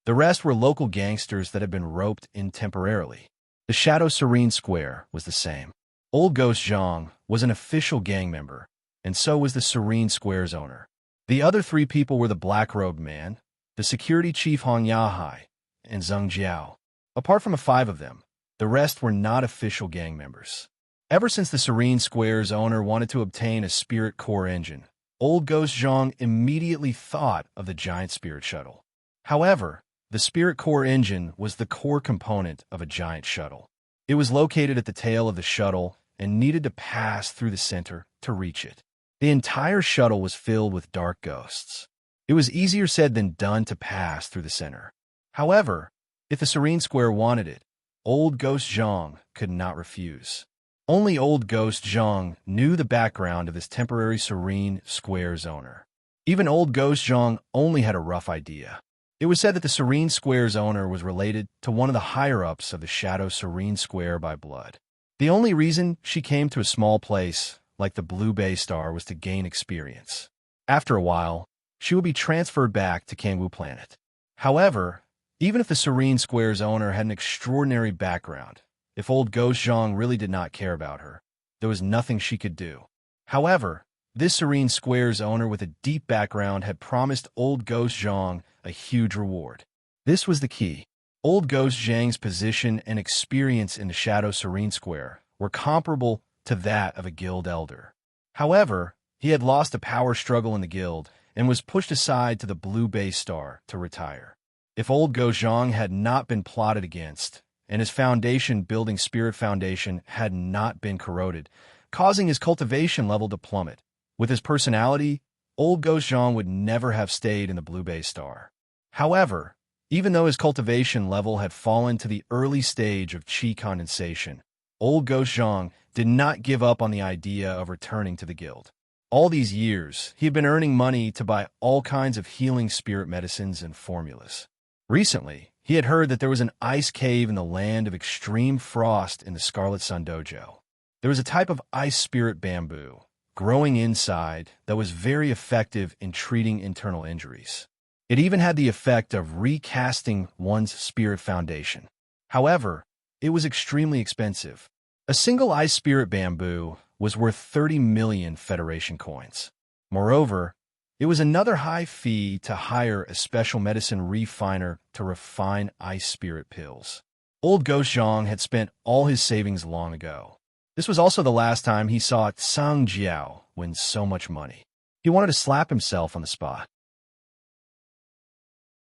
The rest were local gangsters that had been roped in temporarily. The Shadow Serene Square was the same. Old Ghost Zhang was an official gang member, and so was the Serene Square's owner. The other 3 people were the Black-Robed Man, the security chief Hong Yahai, and Zheng Jiao. Apart from the 5 of them, the rest were not official gang members. Ever since the Serene Square's owner wanted to obtain a spirit core engine, Old Ghost Zhang immediately thought of the giant spirit shuttle. However, the spirit core engine was the core component of a giant shuttle. It was located at the tail of the shuttle and needed to pass through the center to reach it. The entire shuttle was filled with dark ghosts. It was easier said than done to pass through the center. However, if the Serene Square wanted it, Old Ghost Zhang could not refuse. Only Old Ghost Zhang knew the background of this temporary Serene Square's owner. Even Old Ghost Zhang only had a rough idea. It was said that the Serene Square's owner was related to one of the higher-ups of the Shadow Serene Square by blood. The only reason she came to a small place like the Blue Bay Star was to gain experience. After a while, she would be transferred back to Kangwu Planet. However, even if the Serene Square's owner had an extraordinary background, if Old Ghost Zhang really did not care about her, there was nothing she could do. However, this Serene Square's owner with a deep background had promised Old Ghost Zhang a huge reward. This was the key. Old Ghost Zhang's position and experience in the Shadow Serene Square were comparable to that of a guild elder. However, he had lost a power struggle in the guild and was pushed aside to the Blue Bay Star to retire. if old Ghost Zhang had not been plotted against, and his foundation building spirit foundation had not been corroded, causing his cultivation level to plummet. With his personality, old Ghost Zhang would never have stayed in the Blue Bay Star. However, even though his cultivation level had fallen to the early stage of qi condensation, old Ghost Zhang did not give up on the idea of returning to the guild. All these years, he had been earning money to buy all kinds of healing spirit medicines and formulas. Recently, he had heard that there was an ice cave in the land of extreme frost in the Scarlet Sun Dojo. There was a type of ice spirit bamboo growing inside that was very effective in treating internal injuries. It even had the effect of recasting one's spirit foundation. However, it was extremely expensive. A single ice spirit bamboo was worth 30 million Federation coins. Moreover, it was another high fee to hire a special medicine refiner to refine ice spirit pills. Old Ghost Zhang had spent all his savings long ago. This was also the last time he saw Tsang Jiao win so much money. He wanted to slap himself on the spot.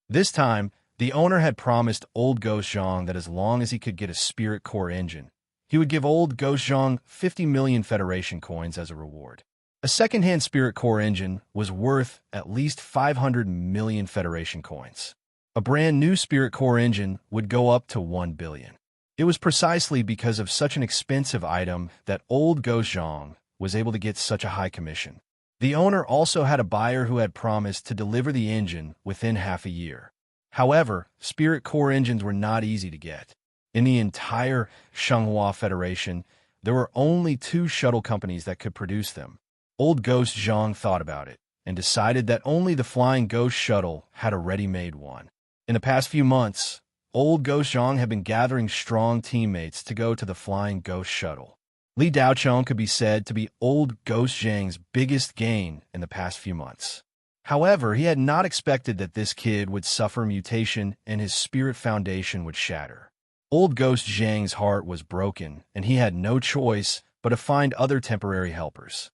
This time, the owner had promised old Ghost Zhang that as long as he could get a spirit core engine, he would give old Ghost Zhang 50 million Federation coins as a reward. A second-hand spirit core engine was worth at least 500 million Federation coins. A brand new spirit core engine would go up to 1 billion. It was precisely because of such an expensive item that old Ghost Zhang was able to get such a high commission. The owner also had a buyer who had promised to deliver the engine within half a year. However, spirit core engines were not easy to get. In the entire Shenghua Federation, there were only 2 shuttle companies that could produce them. Old Ghost Zhang thought about it and decided that only the Flying Ghost Shuttle had a ready-made one. In the past few months, old Ghost Zhang had been gathering strong teammates to go to the Flying Ghost Shuttle. Li Daochong could be said to be old Ghost Zhang's biggest gain in the past few months. However, he had not expected that this kid would suffer mutation and his spirit foundation would shatter. Old Ghost Zhang's heart was broken, and he had no choice but to find other temporary helpers.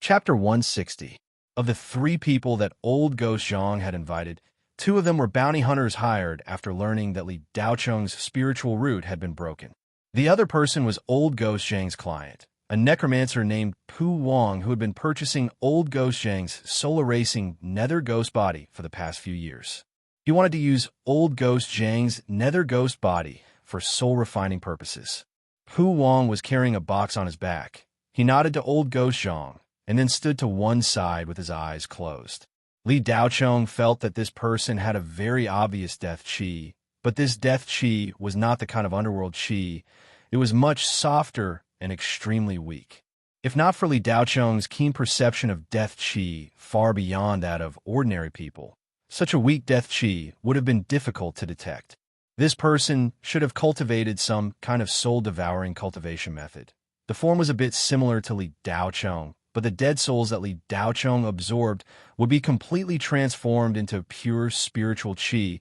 Chapter 160. Of the 3 people that old Ghost Zhang had invited, 2 of them were bounty hunters hired after learning that Li Daochong's spiritual root had been broken. The other person was old Ghost Zhang's client, a necromancer named Pu Wang who had been purchasing old Ghost Zhang's solar racing nether ghost body for the past few years. He wanted to use old Ghost Zhang's nether ghost body for soul refining purposes. Pu Wang was carrying a box on his back. He nodded to old Ghost Zhang and then stood to one side with his eyes closed. Li Daochong felt that this person had a very obvious death chi, but this death chi was not the kind of underworld chi. It was much softer and extremely weak. If not for Li Daochong's keen perception of death chi far beyond that of ordinary people, such a weak death chi would have been difficult to detect. This person should have cultivated some kind of soul-devouring cultivation method. The form was a bit similar to Li Daochong, but the dead souls that Li Daochong absorbed would be completely transformed into pure spiritual chi.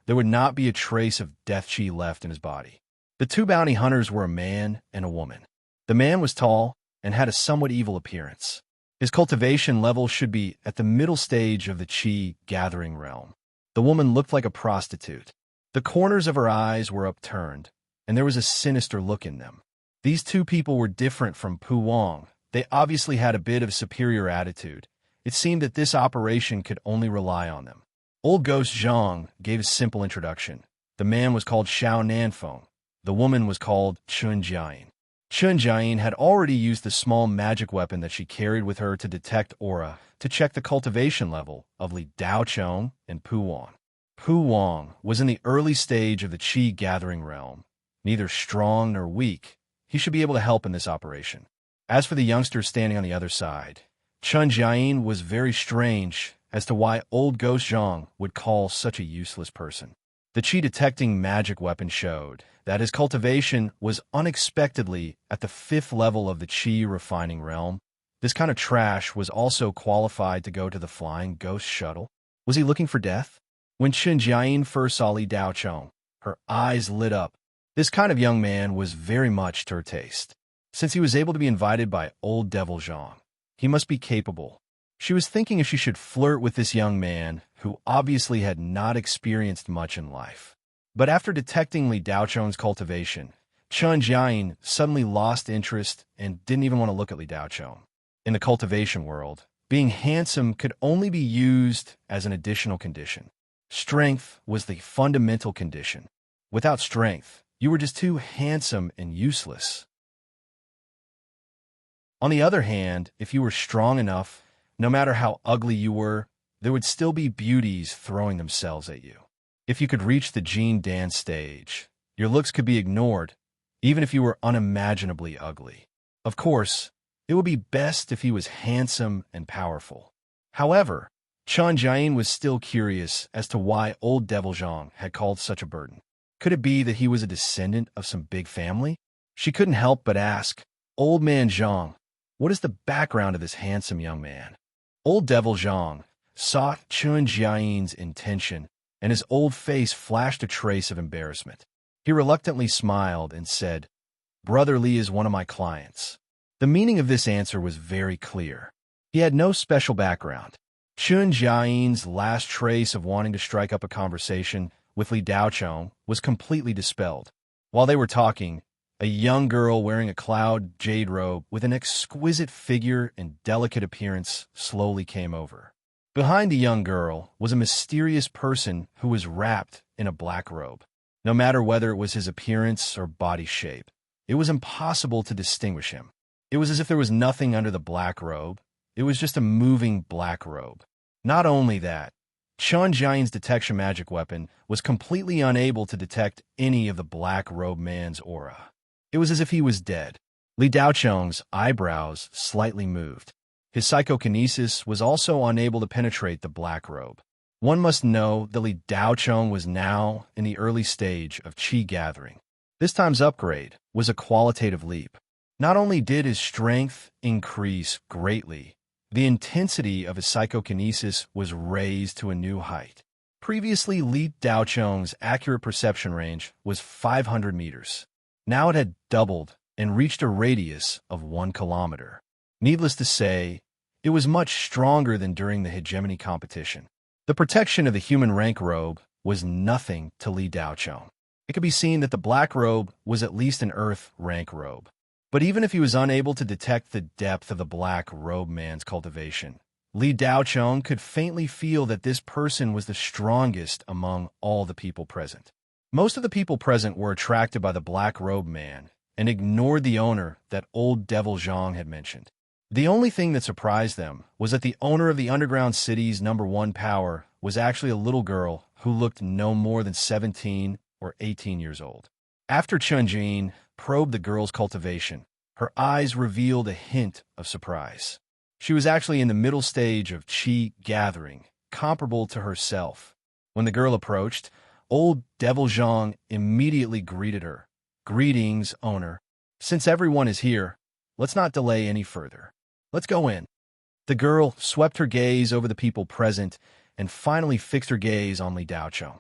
There would not be a trace of death chi left in his body. The 2 bounty hunters were a man and a woman. The man was tall and had a somewhat evil appearance. His cultivation level should be at the middle stage of the chi gathering realm. The woman looked like a prostitute. The corners of her eyes were upturned, and there was a sinister look in them. These 2 people were different from Pu Wang. They obviously had a bit of superior attitude. It seemed that this operation could only rely on them. Old Ghost Zhang gave a simple introduction. The man was called Xiao Nanfeng. The woman was called Chun Jiayin. Chun Jiayin had already used the small magic weapon that she carried with her to detect aura to check the cultivation level of Li Daochong and Pu Wang. Pu Wang was in the early stage of the qi gathering realm. Neither strong nor weak, he should be able to help in this operation. As for the youngster standing on the other side, Chun Jiayin was very strange as to why old Ghost Zhang would call such a useless person. The qi-detecting magic weapon showed that his cultivation was unexpectedly at the 5th level of the qi refining realm. This kind of trash was also qualified to go to the Flying Ghost Shuttle. Was he looking for death? When Chun Jiayin first saw Li Daochong, her eyes lit up. This kind of young man was very much to her taste. Since he was able to be invited by old Devil Zhang, he must be capable. She was thinking if she should flirt with this young man who obviously had not experienced much in life. But after detecting Li Daocheng's cultivation, Chen Jiayin suddenly lost interest and didn't even want to look at Li Daocheng. In the cultivation world, being handsome could only be used as an additional condition. Strength was the fundamental condition. Without strength, you were just too handsome and useless. On the other hand, if you were strong enough, no matter how ugly you were, there would still be beauties throwing themselves at you. If you could reach the Jean dance stage, your looks could be ignored, even if you were unimaginably ugly. Of course, it would be best if he was handsome and powerful. However, Chen Jiayin was still curious as to why old Devil Zhang had called such a burden. Could it be that he was a descendant of some big family? She couldn't help but ask, "Old man Zhang, what is the background of this handsome young man?" Old Devil Zhang saw Chen Jiayin's intention, and his old face flashed a trace of embarrassment. He reluctantly smiled and said, "Brother Li is one of my clients." The meaning of this answer was very clear. He had no special background. Chen Jiayin's last trace of wanting to strike up a conversation with Li Daocheng was completely dispelled. While they were talking, a young girl wearing a cloud jade robe with an exquisite figure and delicate appearance slowly came over. Behind the young girl was a mysterious person who was wrapped in a black robe. No matter whether it was his appearance or body shape, it was impossible to distinguish him. It was as if there was nothing under the black robe. It was just a moving black robe. Not only that, Chen Jiayin's detection magic weapon was completely unable to detect any of the black robe man's aura. It was as if he was dead. Li Daocheng's eyebrows slightly moved. His psychokinesis was also unable to penetrate the black robe. One must know that Li Daocheng was now in the early stage of qi gathering. This time's upgrade was a qualitative leap. Not only did his strength increase greatly, the intensity of his psychokinesis was raised to a new height. Previously, Li Daocheng's accurate perception range was 500 meters. Now it had doubled and reached a radius of 1 kilometer. Needless to say, it was much stronger than during the hegemony competition. The protection of the human rank robe was nothing to Li Daocheng. It could be seen that the black robe was at least an earth rank robe. But even if he was unable to detect the depth of the black robe man's cultivation, Li Daocheng could faintly feel that this person was the strongest among all the people present. Most of the people present were attracted by the black robe man and ignored the owner that old Devil Zhang had mentioned. The only thing that surprised them was that the owner of the underground city's #1 power was actually a little girl who looked no more than 17 or 18 years old. After Chen Jin probed the girl's cultivation, her eyes revealed a hint of surprise. She was actually in the middle stage of qi gathering, comparable to herself. When the girl approached, old Devil Zhang immediately greeted her. "Greetings, owner. Since everyone is here, let's not delay any further. Let's go in." The girl swept her gaze over the people present and finally fixed her gaze on Li Daocheng.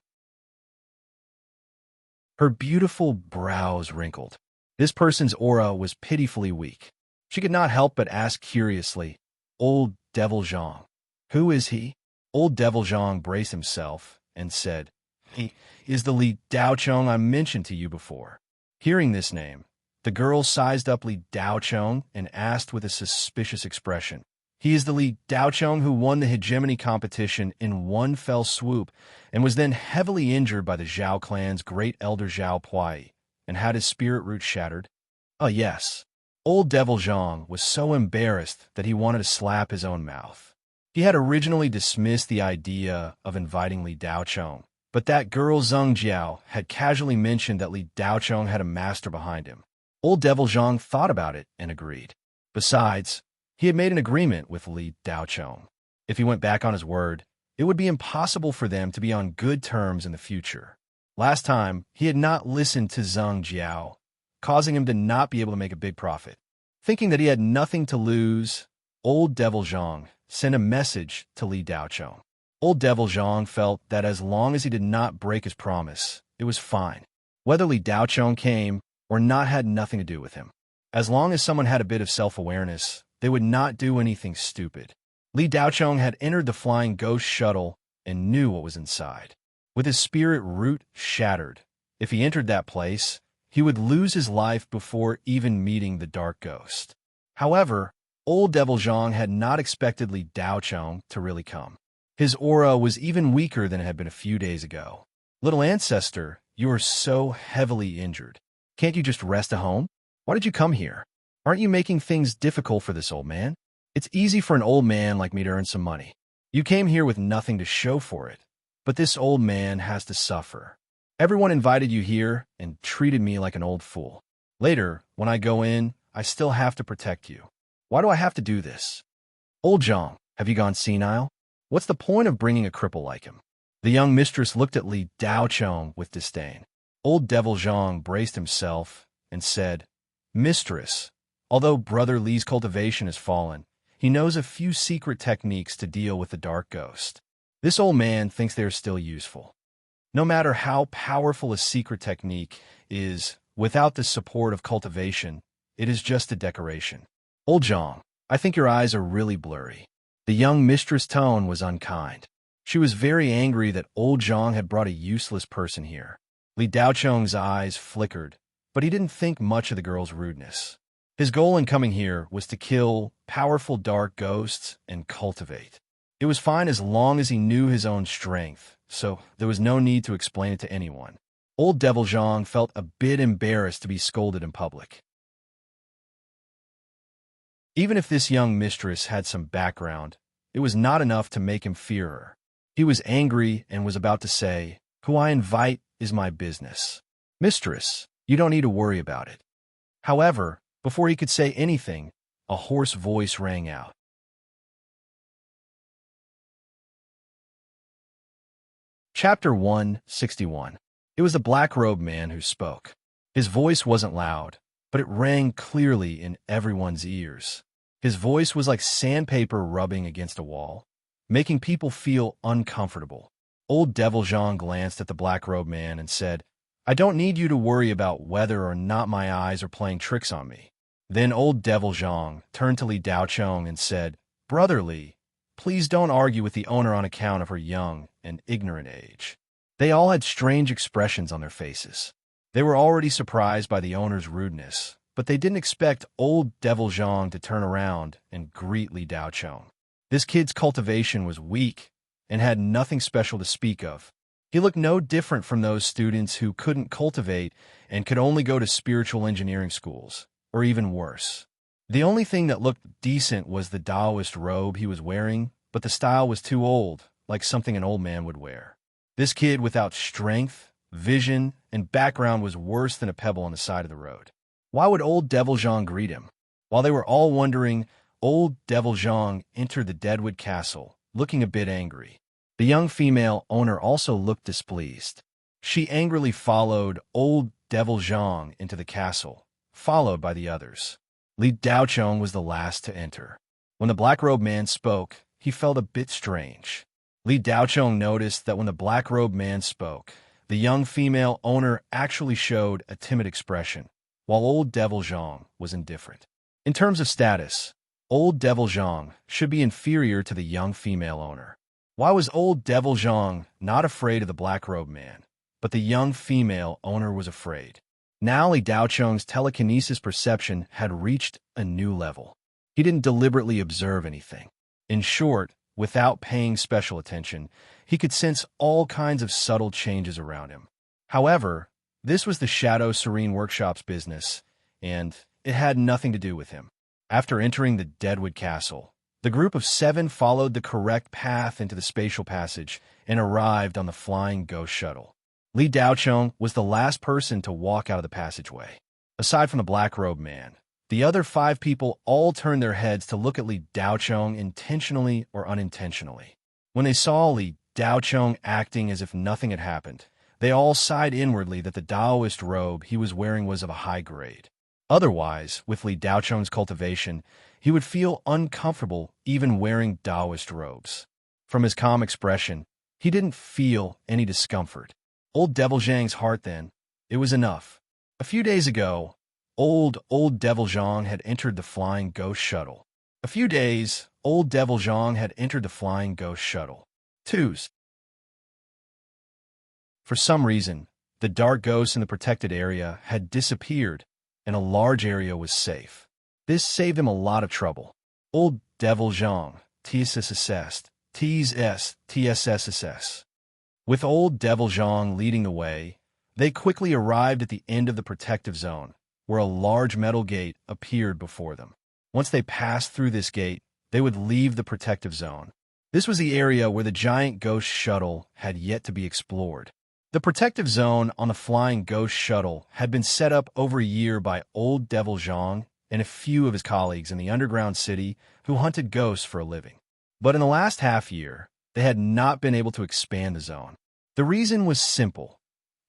Her beautiful brows wrinkled. This person's aura was pitifully weak. She could not help but ask curiously, "Old Devil Zhang, who is he?" Old Devil Zhang braced himself and said, "He is the Li Daocheng I mentioned to you before." Hearing this name, the girl sized up Li Daocheng and asked with a suspicious expression, "He is the Li Daocheng who won the hegemony competition in one fell swoop and was then heavily injured by the Zhao clan's great elder Zhao Puai and had his spirit root shattered?" "Oh, yes." Old Devil Zhang was so embarrassed that he wanted to slap his own mouth. He had originally dismissed the idea of inviting Li Daocheng, but that girl Zheng Jiao had casually mentioned that Li Daocheng had a master behind him. Old Devil Zhang thought about it and agreed. Besides, he had made an agreement with Li Daocheng. If he went back on his word, it would be impossible for them to be on good terms in the future. Last time, he had not listened to Zheng Jiao, causing him to not be able to make a big profit. Thinking that he had nothing to lose, old Devil Zhang sent a message to Li Daocheng. Old Devil Zhang felt that as long as he did not break his promise, it was fine. Whether Li Daocheng came or not had nothing to do with him. As long as someone had a bit of self-awareness, they would not do anything stupid. Li Daocheng had entered the flying ghost shuttle and knew what was inside. With his spirit root shattered, if he entered that place, he would lose his life before even meeting the dark ghost. However, old Devil Zhang had not expected Li Daocheng to really come. His aura was even weaker than it had been a few days ago. Little ancestor, you are so heavily injured. Can't you just rest at home? Why did you come here? Aren't you making things difficult for this old man? It's easy for an old man like me to earn some money. You came here with nothing to show for it, but this old man has to suffer. Everyone invited you here and treated me like an old fool. Later, when I go in, I still have to protect you. Why do I have to do this? Old Zhang, have you gone senile? What's the point of bringing a cripple like him? The young mistress looked at Li Daocheng with disdain. Old Devil Zhang braced himself and said, Mistress, although Brother Li's cultivation has fallen, he knows a few secret techniques to deal with the dark ghost. This old man thinks they are still useful. No matter how powerful a secret technique is, without the support of cultivation, it is just a decoration. Old Zhang, I think your eyes are really blurry. The young mistress' tone was unkind. She was very angry that old Zhang had brought a useless person here. Li Daocheng's eyes flickered, but he didn't think much of the girl's rudeness. His goal in coming here was to kill powerful dark ghosts and cultivate. It was fine as long as he knew his own strength, so there was no need to explain it to anyone. Old Devil Zhang felt a bit embarrassed to be scolded in public. Even if this young mistress had some background, it was not enough to make him fear her. He was angry and was about to say, Who I invite is my business. Mistress, you don't need to worry about it. However, before he could say anything, a hoarse voice rang out. Chapter 161. It was the black-robed man who spoke. His voice wasn't loud, but it rang clearly in everyone's ears. His voice was like sandpaper rubbing against a wall, making people feel uncomfortable. Old Devil Zhang glanced at the black-robed man and said, I don't need you to worry about whether or not my eyes are playing tricks on me. Then old Devil Zhang turned to Li Daocheng and said, Brother Li, please don't argue with the owner on account of her young and ignorant age. They all had strange expressions on their faces. They were already surprised by the owner's rudeness, but they didn't expect old Devil Zhang to turn around and greet Li Daocheng. This kid's cultivation was weak and had nothing special to speak of. He looked no different from those students who couldn't cultivate and could only go to spiritual engineering schools, or even worse. The only thing that looked decent was the Taoist robe he was wearing, but the style was too old, like something an old man would wear. This kid without strength, vision, and background was worse than a pebble on the side of the road. Why would old Devil Zhang greet him? While they were all wondering, old Devil Zhang entered the Deadwood Castle, looking a bit angry. The young female owner also looked displeased. She angrily followed old Devil Zhang into the castle, followed by the others. Li Daocheng was the last to enter. When the black-robed man spoke, he felt a bit strange. Li Daocheng noticed that when the black-robed man spoke, the young female owner actually showed a timid expression, while old Devil Zhang was indifferent. In terms of status, old Devil Zhang should be inferior to the young female owner. Why was old Devil Zhang not afraid of the black-robed man, but the young female owner was afraid? Now Li Daocheng's telekinesis perception had reached a new level. He didn't deliberately observe anything. In short, without paying special attention, he could sense all kinds of subtle changes around him. However, this was the Shadow Serene Workshop's business, and it had nothing to do with him. After entering the Deadwood Castle, the group of 7 followed the correct path into the spatial passage and arrived on the flying ghost shuttle. Li Daocheng was the last person to walk out of the passageway. Aside from the black-robed man, the other 5 people all turned their heads to look at Li Daocheng intentionally or unintentionally. When they saw Li Daocheng acting as if nothing had happened, they all sighed inwardly that the Taoist robe he was wearing was of a high grade. Otherwise, with Li Daocheng's cultivation, he would feel uncomfortable even wearing Taoist robes. From his calm expression, he didn't feel any discomfort. Old Devil Zhang's heart then, it was enough. A few days ago, old Devil Zhang had entered the flying ghost shuttle. A few days, old Devil Zhang had entered the flying ghost shuttle. Twos. For some reason, the dark ghosts in the protected area had disappeared, and a large area was safe. This saved him a lot of trouble. Old Devil Zhang, TSSS. With old Devil Zhang leading the way, they quickly arrived at the end of the protective zone, where a large metal gate appeared before them. Once they passed through this gate, they would leave the protective zone. This was the area where the giant ghost shuttle had yet to be explored. The protective zone on the flying ghost shuttle had been set up over a year by old Devil Zhang and a few of his colleagues in the underground city who hunted ghosts for a living. But in the last half year, they had not been able to expand the zone. The reason was simple.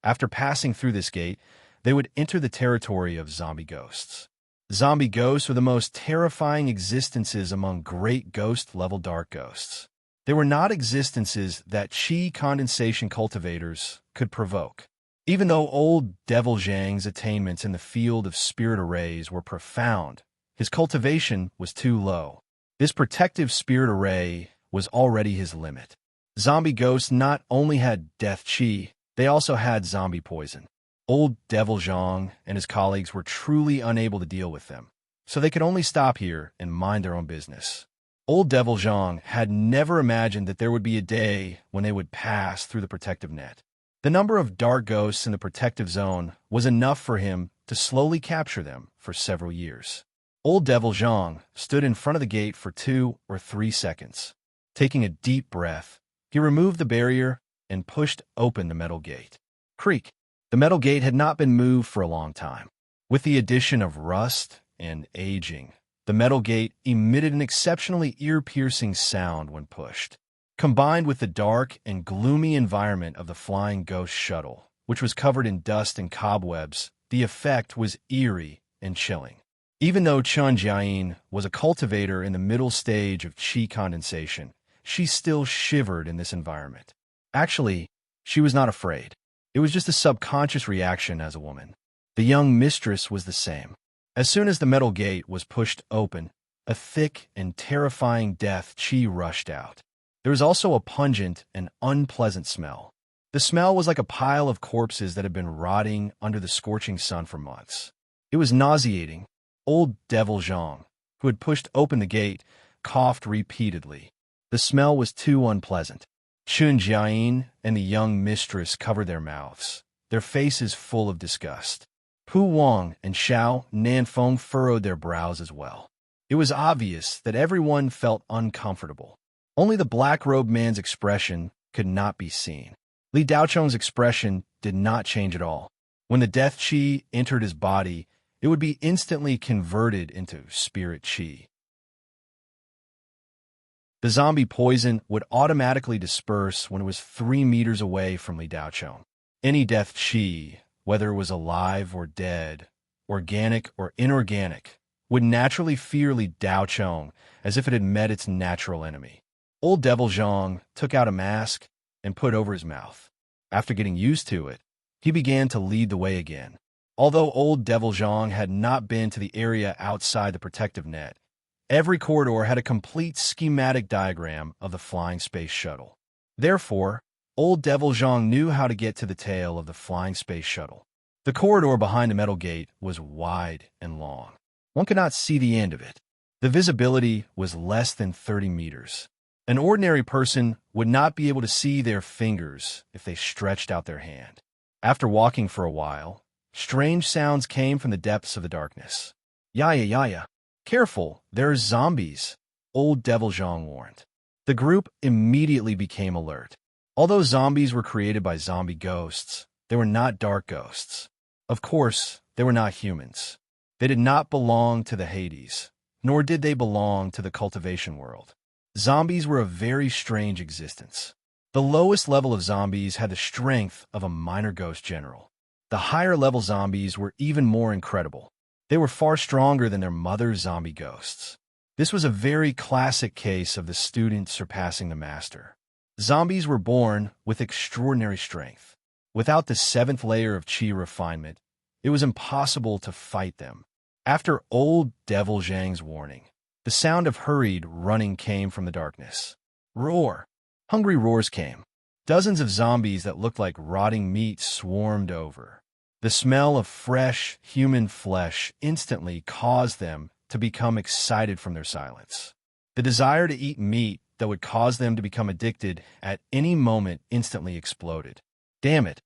After passing through this gate, they would enter the territory of zombie ghosts. Zombie ghosts were the most terrifying existences among great ghost-level dark ghosts. They were not existences that chi condensation cultivators could provoke. Even though old Devil Zhang's attainments in the field of spirit arrays were profound, his cultivation was too low. This protective spirit array was already his limit. Zombie ghosts not only had death chi, they also had zombie poison. Old Devil Zhang and his colleagues were truly unable to deal with them, so they could only stop here and mind their own business. Old Devil Zhang had never imagined that there would be a day when they would pass through the protective net. The number of dark ghosts in the protective zone was enough for him to slowly capture them for several years. Old Devil Zhang stood in front of the gate for 2 or 3 seconds. Taking a deep breath, he removed the barrier and pushed open the metal gate. Creak! The metal gate had not been moved for a long time. With the addition of rust and aging, the metal gate emitted an exceptionally ear-piercing sound when pushed. Combined with the dark and gloomy environment of the flying ghost shuttle, which was covered in dust and cobwebs, the effect was eerie and chilling. Even though Chun Jiayin was a cultivator in the middle stage of chi condensation, she still shivered in this environment. Actually, she was not afraid. It was just a subconscious reaction as a woman. The young mistress was the same. As soon as the metal gate was pushed open, a thick and terrifying death chi rushed out. There was also a pungent and unpleasant smell. The smell was like a pile of corpses that had been rotting under the scorching sun for months. It was nauseating. Old Devil Zhang, who had pushed open the gate, coughed repeatedly. The smell was too unpleasant. Chun Jiayin and the young mistress covered their mouths, their faces full of disgust. Pu Wang and Xiao Nanfeng furrowed their brows as well. It was obvious that everyone felt uncomfortable. Only the black-robed man's expression could not be seen. Li Daocheng's expression did not change at all. When the death chi entered his body, it would be instantly converted into spirit chi. The zombie poison would automatically disperse when it was 3 meters away from Li Daocheng. Any death chi, whether it was alive or dead, organic or inorganic, would naturally fear Li Daocheng as if it had met its natural enemy. Old Devil Zhang took out a mask and put over his mouth. After getting used to it, he began to lead the way again. Although old Devil Zhang had not been to the area outside the protective net, every corridor had a complete schematic diagram of the flying space shuttle. Therefore, old Devil Zhang knew how to get to the tail of the flying space shuttle. The corridor behind the metal gate was wide and long. One could not see the end of it. The visibility was less than 30 meters. An ordinary person would not be able to see their fingers if they stretched out their hand. After walking for a while, strange sounds came from the depths of the darkness. Yaya. Careful, there's zombies, old Devil Zhang warned. The group immediately became alert. Although zombies were created by zombie ghosts, they were not dark ghosts. Of course, they were not humans. They did not belong to the Hades, nor did they belong to the cultivation world. Zombies were a very strange existence. The lowest level of zombies had the strength of a minor ghost general. The higher level zombies were even more incredible. They were far stronger than their mother zombie ghosts. This was a very classic case of the student surpassing the master. Zombies were born with extraordinary strength. Without the 7th layer of chi refinement, it was impossible to fight them. After old Devil Zhang's warning, The sound of hurried running came from the darkness. Roar! Hungry roars came. Dozens of zombies that looked like rotting meat swarmed over. The smell of fresh, human flesh instantly caused them to become excited from their silence. The desire to eat meat that would cause them to become addicted at any moment instantly exploded. Damn it!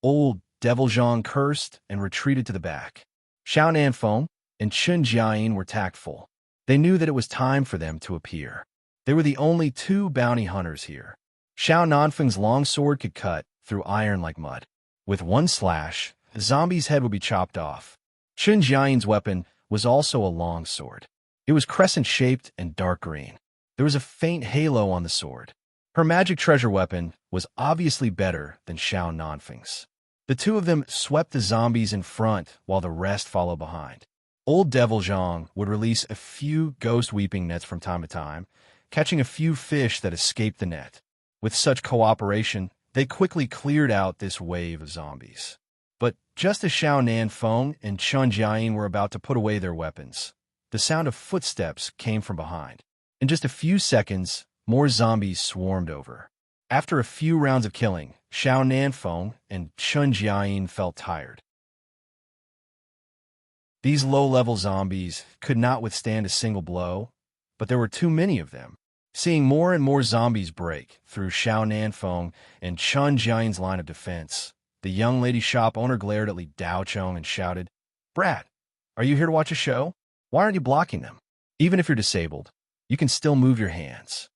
Old Devil Zhang cursed and retreated to the back. Xiao Nanfeng and Chun Jiayin were tactful. They knew that it was time for them to appear. They were the only two bounty hunters here. Xiao Nanfeng's long sword could cut through iron like mud. With one slash, the zombie's head would be chopped off. Chun Jiayin's weapon was also a long sword. It was crescent-shaped and dark green. There was a faint halo on the sword. Her magic treasure weapon was obviously better than Xiao Nanfeng's. The two of them swept the zombies in front while the rest followed behind. Old Devil Zhang would release a few ghost weeping nets from time to time, catching a few fish that escaped the net. With such cooperation, they quickly cleared out this wave of zombies. But just as Xiao Nanfeng and Chun Jiayin were about to put away their weapons, the sound of footsteps came from behind. In just a few seconds, more zombies swarmed over. After a few rounds of killing, Xiao Nanfeng and Chun Jiayin felt tired. These low-level zombies could not withstand a single blow, but there were too many of them. Seeing more and more zombies break through Xiao Nanfeng and Chun Jiayin's line of defense, the young lady shop owner glared at Li Daochong and shouted, "Brat, are you here to watch a show? Why aren't you blocking them? Even if you're disabled, you can still move your hands."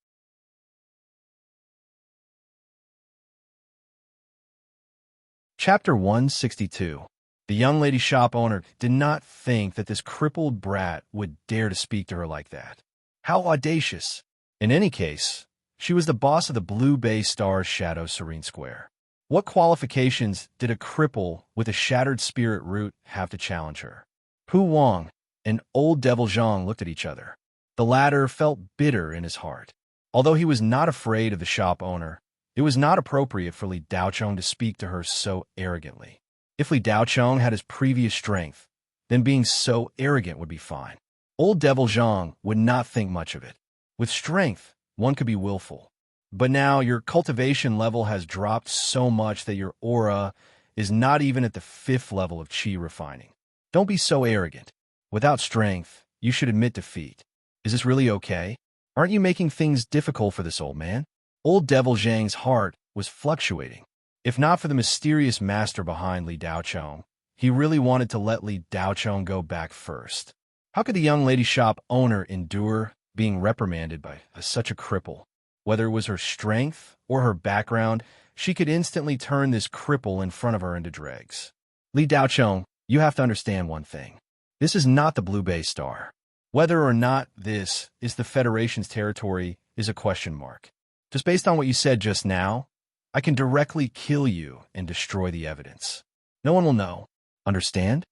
Chapter 162. The young lady shop owner did not think that this crippled brat would dare to speak to her like that. How audacious! In any case, she was the boss of the Blue Bay Star's Shadow Serene Square. What qualifications did a cripple with a shattered spirit root have to challenge her? Pu Wang and Old Devil Zhang looked at each other. The latter felt bitter in his heart. Although he was not afraid of the shop owner, it was not appropriate for Li Daochong to speak to her so arrogantly. If Li Daochong had his previous strength, then being so arrogant would be fine. Old Devil Zhang would not think much of it. With strength, one could be willful. But now your cultivation level has dropped so much that your aura is not even at the 5th level of chi refining. Don't be so arrogant. Without strength, you should admit defeat. Is this really okay? Aren't you making things difficult for this old man? Old Devil Zhang's heart was fluctuating. If not for the mysterious master behind Li Daochong, he really wanted to let Li Daochong go back first. How could the young lady shop owner endure being reprimanded by such a cripple? Whether it was her strength or her background, she could instantly turn this cripple in front of her into dregs. Li Daochong, you have to understand one thing. This is not the Blue Bay Star. Whether or not this is the Federation's territory is a question mark. Just based on what you said just now, I can directly kill you and destroy the evidence. No one will know. Understand?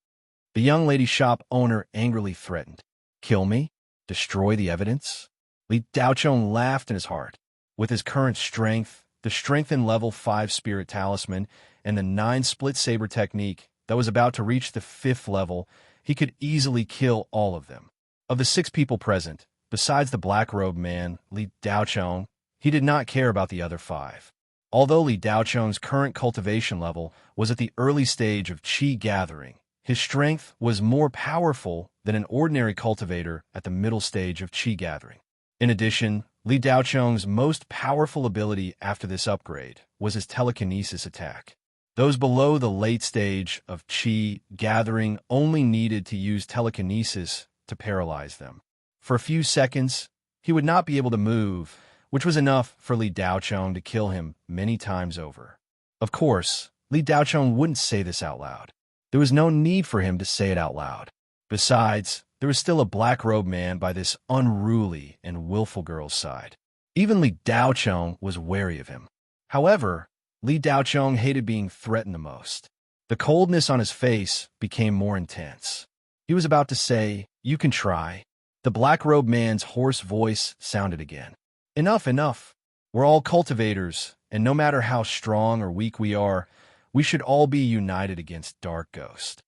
The young lady shop owner angrily threatened. Kill me? Destroy the evidence? Li Daochong laughed in his heart. With his current strength, the strengthened level 5 spirit talisman, and the 9 split saber technique that was about to reach the 5th level, he could easily kill all of them. Of the 6 people present, besides the black-robed man, Li Daochong, he did not care about the other 5. Although Li Daochong's current cultivation level was at the early stage of chi gathering, his strength was more powerful than an ordinary cultivator at the middle stage of chi gathering. In addition, Li Daochong's most powerful ability after this upgrade was his telekinesis attack. Those below the late stage of chi gathering only needed to use telekinesis to paralyze them. For a few seconds, he would not be able to move, which was enough for Li Daochong to kill him many times over. Of course, Li Daochong wouldn't say this out loud. There was no need for him to say it out loud. Besides, there was still a black-robed man by this unruly and willful girl's side. Even Li Daochong was wary of him. However, Li Daochong hated being threatened the most. The coldness on his face became more intense. He was about to say, "You can try." The black-robed man's hoarse voice sounded again. Enough, enough. We're all cultivators, and no matter how strong or weak we are, we should all be united against Dark Ghost.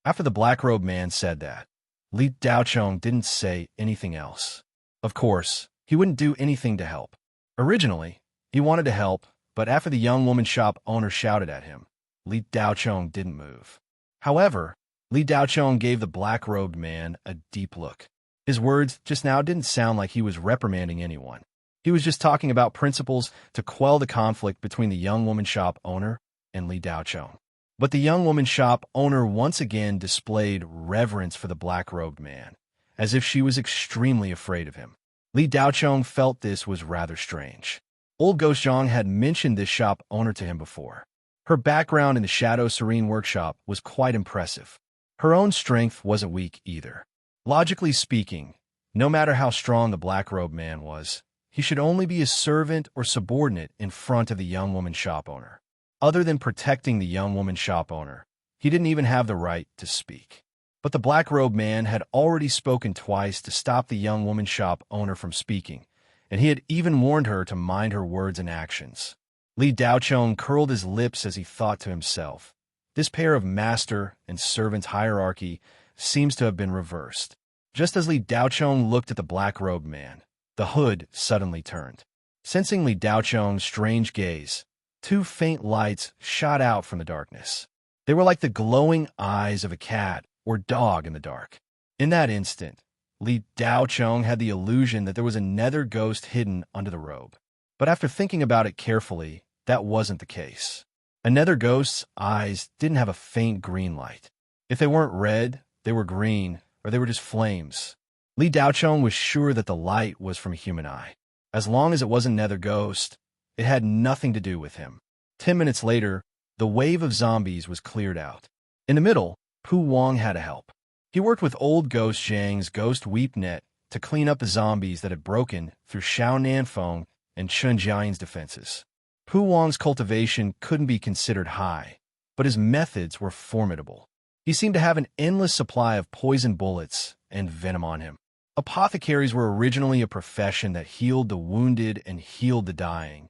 After the black-robed man said that, Li Daochong didn't say anything else. Of course, he wouldn't do anything to help. Originally, he wanted to help, but after the young woman shop owner shouted at him, Li Daochong didn't move. However, Li Daochong gave the black-robed man a deep look. His words just now didn't sound like he was reprimanding anyone. He was just talking about principles to quell the conflict between the young woman shop owner and Li Daochong. But the young woman shop owner once again displayed reverence for the black-robed man, as if she was extremely afraid of him. Li Daochong felt this was rather strange. Old Ghost Zhang had mentioned this shop owner to him before. Her background in the Shadow Serene workshop was quite impressive. Her own strength wasn't weak either. Logically speaking, no matter how strong the black-robed man was, he should only be a servant or subordinate in front of the young woman shop owner. Other than protecting the young woman shop owner, he didn't even have the right to speak. But the black-robed man had already spoken twice to stop the young woman shop owner from speaking, and he had even warned her to mind her words and actions. Li Daochong curled his lips as he thought to himself, this pair of master and servant hierarchy seems to have been reversed. Just as Li Daochong looked at the black-robed man, the hood suddenly turned. Sensing Li Daochong's strange gaze, two faint lights shot out from the darkness. They were like the glowing eyes of a cat or dog in the dark. In that instant, Li Daochong had the illusion that there was a nether ghost hidden under the robe. But after thinking about it carefully, that wasn't the case. A nether ghost's eyes didn't have a faint green light. If they weren't red, they were green, or they were just flames. Li Daochong was sure that the light was from a human eye. As long as it wasn't nether ghost, it had nothing to do with him. 10 minutes later, the wave of zombies was cleared out. In the middle, Pu Wang had to help. He worked with old Ghost Zhang's ghost weep net to clean up the zombies that had broken through Xiao Nanfeng and Chun Jiayin's defenses. Pu Wang's cultivation couldn't be considered high, but his methods were formidable. He seemed to have an endless supply of poison bullets and venom on him. Apothecaries were originally a profession that healed the wounded and healed the dying,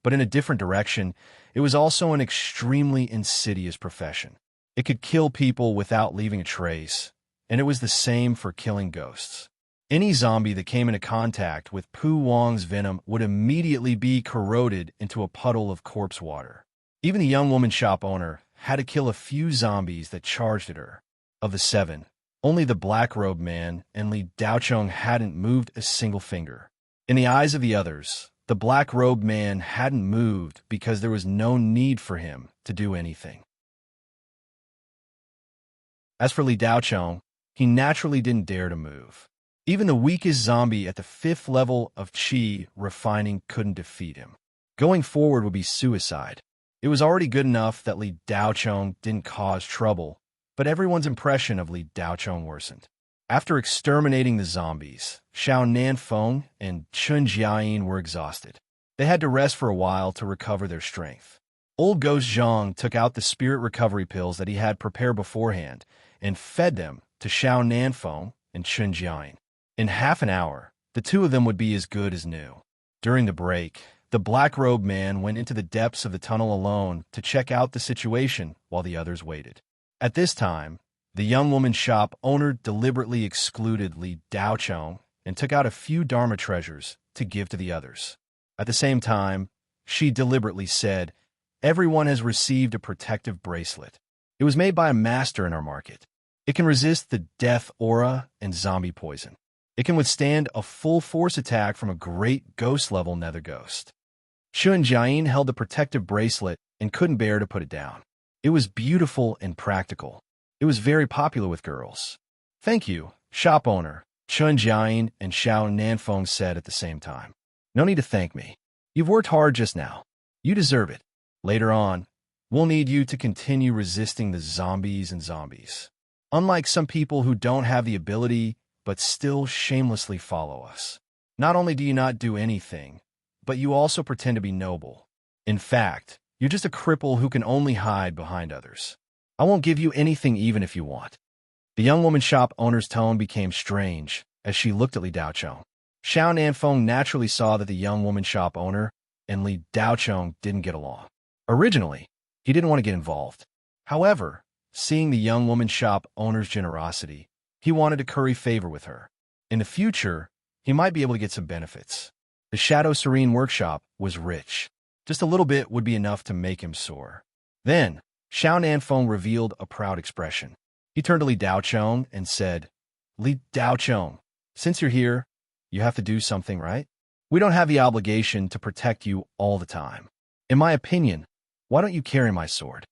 but in a different direction, it was also an extremely insidious profession. It could kill people without leaving a trace, and it was the same for killing ghosts. Any zombie that came into contact with Pu Wang's venom would immediately be corroded into a puddle of corpse water. Even the young woman shop owner had to kill a few zombies that charged at her. Of the 7, only the black-robed man and Li Daochong hadn't moved a single finger. In the eyes of the others, the black-robed man hadn't moved because there was no need for him to do anything. As for Li Daochong, he naturally didn't dare to move. Even the weakest zombie at the 5th level of Qi refining couldn't defeat him. Going forward would be suicide. It was already good enough that Li Daochong didn't cause trouble, but everyone's impression of Li Daochong worsened. After exterminating the zombies, Xiao Nanfeng and Chun Jiayin were exhausted. They had to rest for a while to recover their strength. Old Ghost Zhang took out the spirit recovery pills that he had prepared beforehand and fed them to Xiao Nanfeng and Chun Jiayin. In half an hour, the two of them would be as good as new. During the break, the black-robed man went into the depths of the tunnel alone to check out the situation while the others waited. At this time, the young woman shop owner deliberately excluded Li Daochong and took out a few Dharma treasures to give to the others. At the same time, she deliberately said, "Everyone has received a protective bracelet. It was made by a master in our market. It can resist the death aura and zombie poison. It can withstand a full force attack from a great ghost-level nether ghost." Chun Jiayin held the protective bracelet and couldn't bear to put it down. It was beautiful and practical. It was very popular with girls. "Thank you, shop owner," Chun Jiayin and Xiao Nanfeng said at the same time. "No need to thank me. You've worked hard just now. You deserve it. Later on, we'll need you to continue resisting the zombies and zombies. Unlike some people who don't have the ability but still shamelessly follow us. Not only do you not do anything, but you also pretend to be noble. In fact, you're just a cripple who can only hide behind others. I won't give you anything even if you want." The young woman shop owner's tone became strange as she looked at Li Daochong. Xiao Nanfeng naturally saw that the young woman shop owner and Li Daochong didn't get along. Originally, he didn't want to get involved. However, seeing the young woman shop owner's generosity, He wanted to curry favor with her. In the future, he might be able to get some benefits. The Shadow Serene workshop was rich. Just a little bit would be enough to make him soar. Then, Xiao Nanfeng revealed a proud expression. He turned to Li Daochong and said, Li Daochong, since you're here, you have to do something, right? We don't have the obligation to protect you all the time. In my opinion, why don't you carry my sword?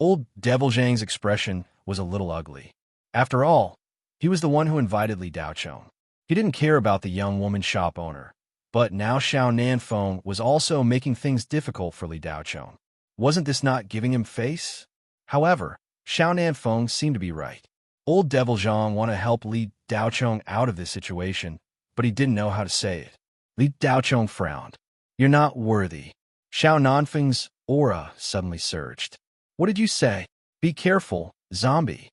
Old Devil Zhang's expression was a little ugly. After all, he was the one who invited Li Daochong. He didn't care about the young woman shop owner. But now Xiao Nanfeng was also making things difficult for Li Daochong. Wasn't this not giving him face? However, Xiao Nanfeng seemed to be right. Old Devil Zhang wanted to help Li Daochong out of this situation, but he didn't know how to say it. Li Daochong frowned. You're not worthy. Xiao Nanfeng's aura suddenly surged. What did you say? Be careful, zombie.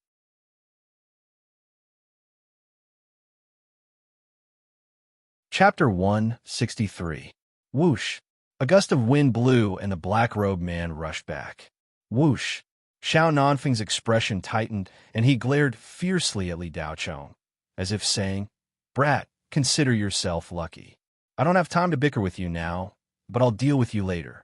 Chapter 163. Whoosh. A gust of wind blew and the black-robed man rushed back. Whoosh. Xiao Nanfeng's expression tightened and he glared fiercely at Li Daochong, as if saying, Brat, consider yourself lucky. I don't have time to bicker with you now, but I'll deal with you later.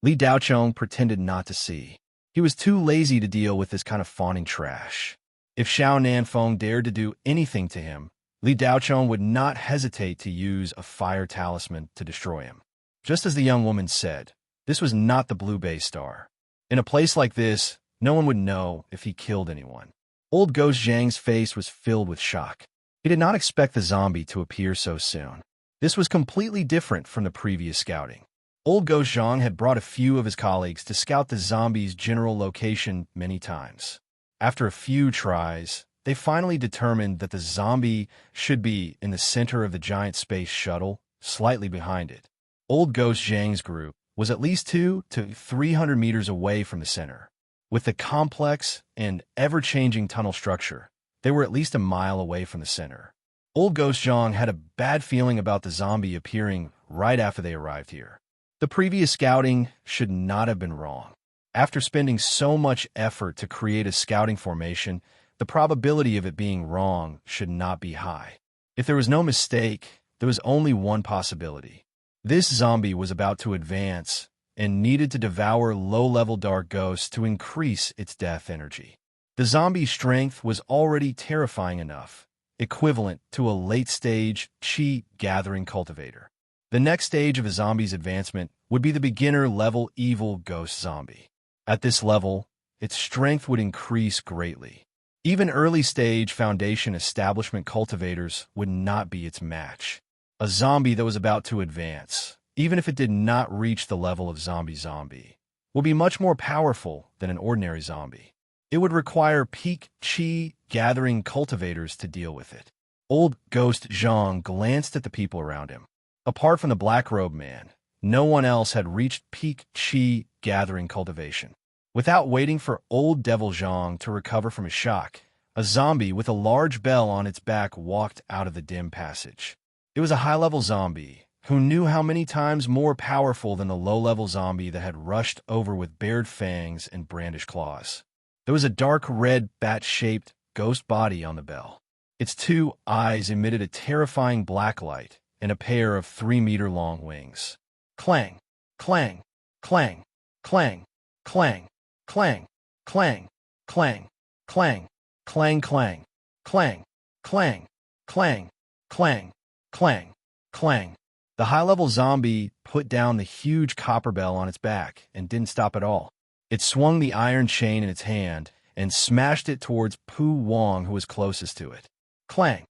Li Daochong pretended not to see. He was too lazy to deal with this kind of fawning trash. If Xiao Nanfeng dared to do anything to him, Li Daochong would not hesitate to use a fire talisman to destroy him. Just as the young woman said, this was not the Blue Bay Star. In a place like this, no one would know if he killed anyone. Old Ghost Zhang's face was filled with shock. He did not expect the zombie to appear so soon. This was completely different from the previous scouting. Old Ghost Zhang had brought a few of his colleagues to scout the zombie's general location many times. After a few tries, they finally determined that the zombie should be in the center of the giant space shuttle, slightly behind it. Old Ghost Zhang's group was at least 200 to 300 meters away from the center. With the complex and ever-changing tunnel structure, they were at least a mile away from the center. Old Ghost Zhang had a bad feeling about the zombie appearing right after they arrived here. The previous scouting should not have been wrong. After spending so much effort to create a scouting formation, the probability of it being wrong should not be high. If there was no mistake, there was only one possibility. This zombie was about to advance and needed to devour low-level dark ghosts to increase its death energy. The zombie's strength was already terrifying enough, equivalent to a late-stage chi-gathering cultivator. The next stage of a zombie's advancement would be the beginner-level evil ghost zombie. At this level, its strength would increase greatly. Even early-stage foundation establishment cultivators would not be its match. A zombie that was about to advance, even if it did not reach the level of zombie, will be much more powerful than an ordinary zombie. It would require peak chi-gathering cultivators to deal with it. Old Ghost Zhang glanced at the people around him. Apart from the black-robed man, no one else had reached peak chi-gathering cultivation. Without waiting for Old Devil Zhang to recover from his shock, a zombie with a large bell on its back walked out of the dim passage. It was a high-level zombie who knew how many times more powerful than the low-level zombie that had rushed over with bared fangs and brandished claws. There was a dark red bat-shaped ghost body on the bell. Its 2 eyes emitted a terrifying black light and a pair of 3-meter-long wings. Clang, clang, clang, clang, clang. Clang, clang, clang, clang, clang, clang, clang, clang, clang, clang, clang, clang. The high-level zombie put down the huge copper bell on its back and didn't stop at all. It swung the iron chain in its hand and smashed it towards Pu Wang, who was closest to it. Clang,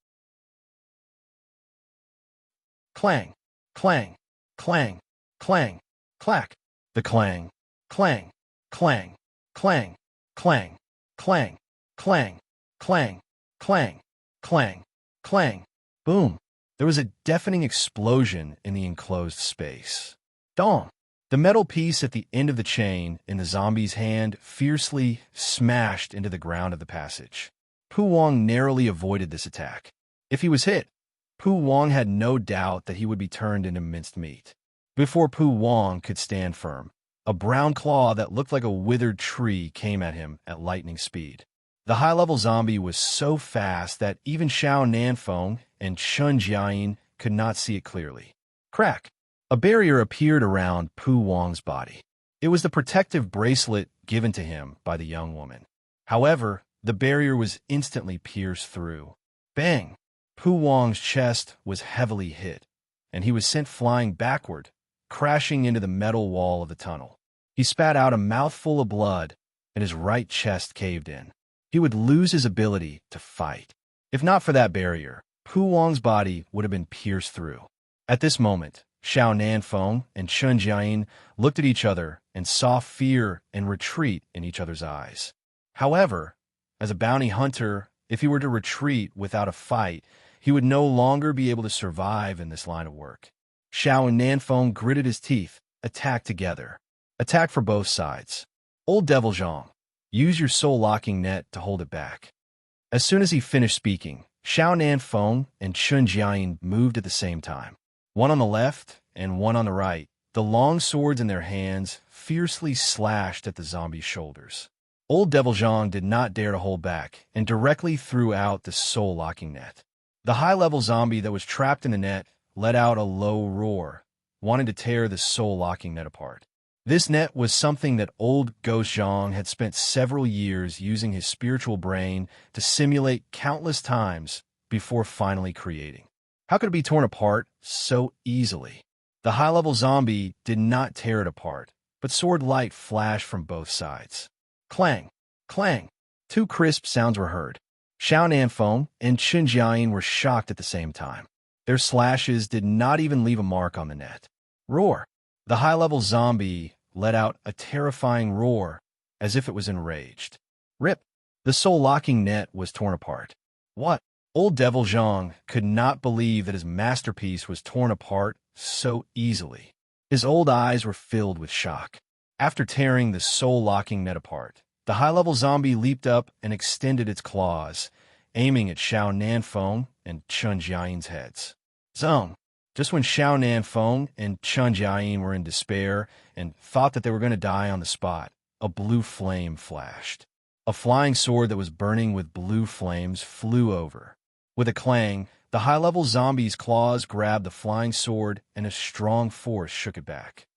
clang, clang, clang, clang, clack. The clang, clang, clang. Clang, clang, clang, clang, clang, clang, clang, clang, boom. There was a deafening explosion in the enclosed space. Dong! The metal piece at the end of the chain in the zombie's hand fiercely smashed into the ground of the passage. Pu Wang narrowly avoided this attack. If he was hit, Pu Wang had no doubt that he would be turned into minced meat. Before Pu Wang could stand firm, a brown claw that looked like a withered tree came at him at lightning speed. The high-level zombie was so fast that even Xiao Nanfeng and Chun Jiayin could not see it clearly. Crack! A barrier appeared around Pu Wang's body. It was the protective bracelet given to him by the young woman. However, the barrier was instantly pierced through. Bang! Pu Wang's chest was heavily hit, and he was sent flying backward, crashing into the metal wall of the tunnel. He spat out a mouthful of blood, and his right chest caved in. He would lose his ability to fight. If not for that barrier, Pu Wang's body would have been pierced through. At this moment, Xiao Nanfeng and Chun Jiayin looked at each other and saw fear and retreat in each other's eyes. However, as a bounty hunter, if he were to retreat without a fight, he would no longer be able to survive in this line of work. Xiao and Nanfeng gritted his teeth, attacked together. Attack for both sides. Old Devil Zhang, use your soul-locking net to hold it back. As soon as he finished speaking, Xiao Nanfeng and Chun Jiayin moved at the same time. One on the left and one on the right, the long swords in their hands fiercely slashed at the zombie's shoulders. Old Devil Zhang did not dare to hold back and directly threw out the soul-locking net. The high-level zombie that was trapped in the net let out a low roar, wanting to tear the soul-locking net apart. This net was something that old Ghost Zhang had spent several years using his spiritual brain to simulate countless times before finally creating. How could it be torn apart so easily? The high-level zombie did not tear it apart, but sword light flashed from both sides. Clang! Clang! Two crisp sounds were heard. Xiao Nanfeng and Chun Jiayin were shocked at the same time. Their slashes did not even leave a mark on the net. Roar! The high-level zombie let out a terrifying roar, as if it was enraged. Rip! The soul-locking net was torn apart. What? Old Devil Zhang could not believe that his masterpiece was torn apart so easily. His old eyes were filled with shock. After tearing the soul-locking net apart, the high-level zombie leaped up and extended its claws, aiming at Xiao Nanfeng and Chun Jiayin's heads. Zong! Just when Xiao Nanfeng and Chun Jiayin were in despair and thought that they were going to die on the spot, a blue flame flashed. A flying sword that was burning with blue flames flew over. With a clang, the high-level zombie's claws grabbed the flying sword and a strong force shook it back.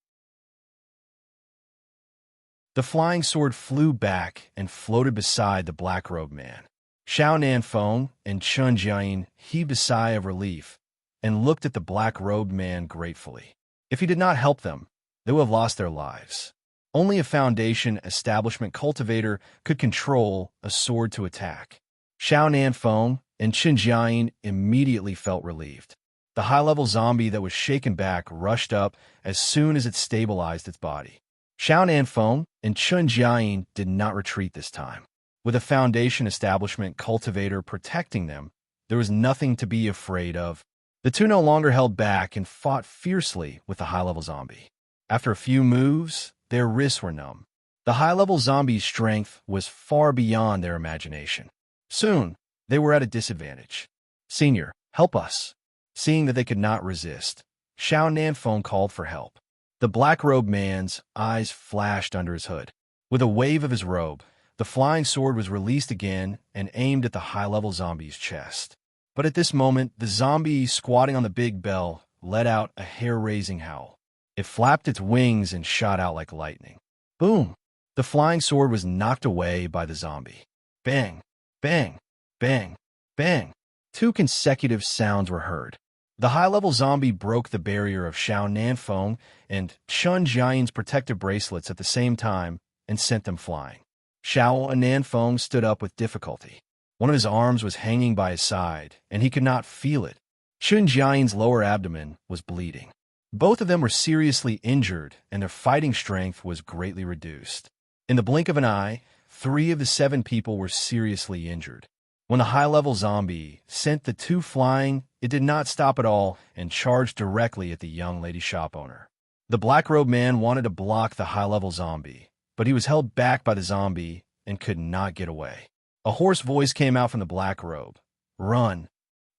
The flying sword flew back and floated beside the black-robed man. Xiao Nanfeng and Chun Jiayin heaved a sigh of relief and looked at the black-robed man gratefully. If he did not help them, they would have lost their lives. Only a Foundation establishment cultivator could control a sword to attack. Xiao Nanfeng and Chun Jiayin immediately felt relieved. The high-level zombie that was shaken back rushed up as soon as it stabilized its body. Xiao Nanfeng and Chun Jiayin did not retreat this time. With a Foundation establishment cultivator protecting them, there was nothing to be afraid of. The two no longer held back and fought fiercely with the high-level zombie. After a few moves, their wrists were numb. The high-level zombie's strength was far beyond their imagination. Soon, they were at a disadvantage. Senior, help us. Seeing that they could not resist, Xiao Nanfeng called for help. The black-robed man's eyes flashed under his hood. With a wave of his robe, the flying sword was released again and aimed at the high-level zombie's chest. But at this moment, the zombie squatting on the big bell let out a hair-raising howl. It flapped its wings and shot out like lightning. Boom! The flying sword was knocked away by the zombie. Bang! Bang! Bang! Bang! Two consecutive sounds were heard. The high-level zombie broke the barrier of Xiao Nanfeng and Chun Jiayin's protective bracelets at the same time and sent them flying. Xiao Nanfeng stood up with difficulty. One of his arms was hanging by his side, and he could not feel it. Chun Jiayin's lower abdomen was bleeding. Both of them were seriously injured, and their fighting strength was greatly reduced. In the blink of an eye, 3 of the 7 people were seriously injured. When the high-level zombie sent the 2 flying, it did not stop at all and charged directly at the young lady shop owner. The black-robed man wanted to block the high-level zombie, but he was held back by the zombie and could not get away. A hoarse voice came out from the black robe. Run!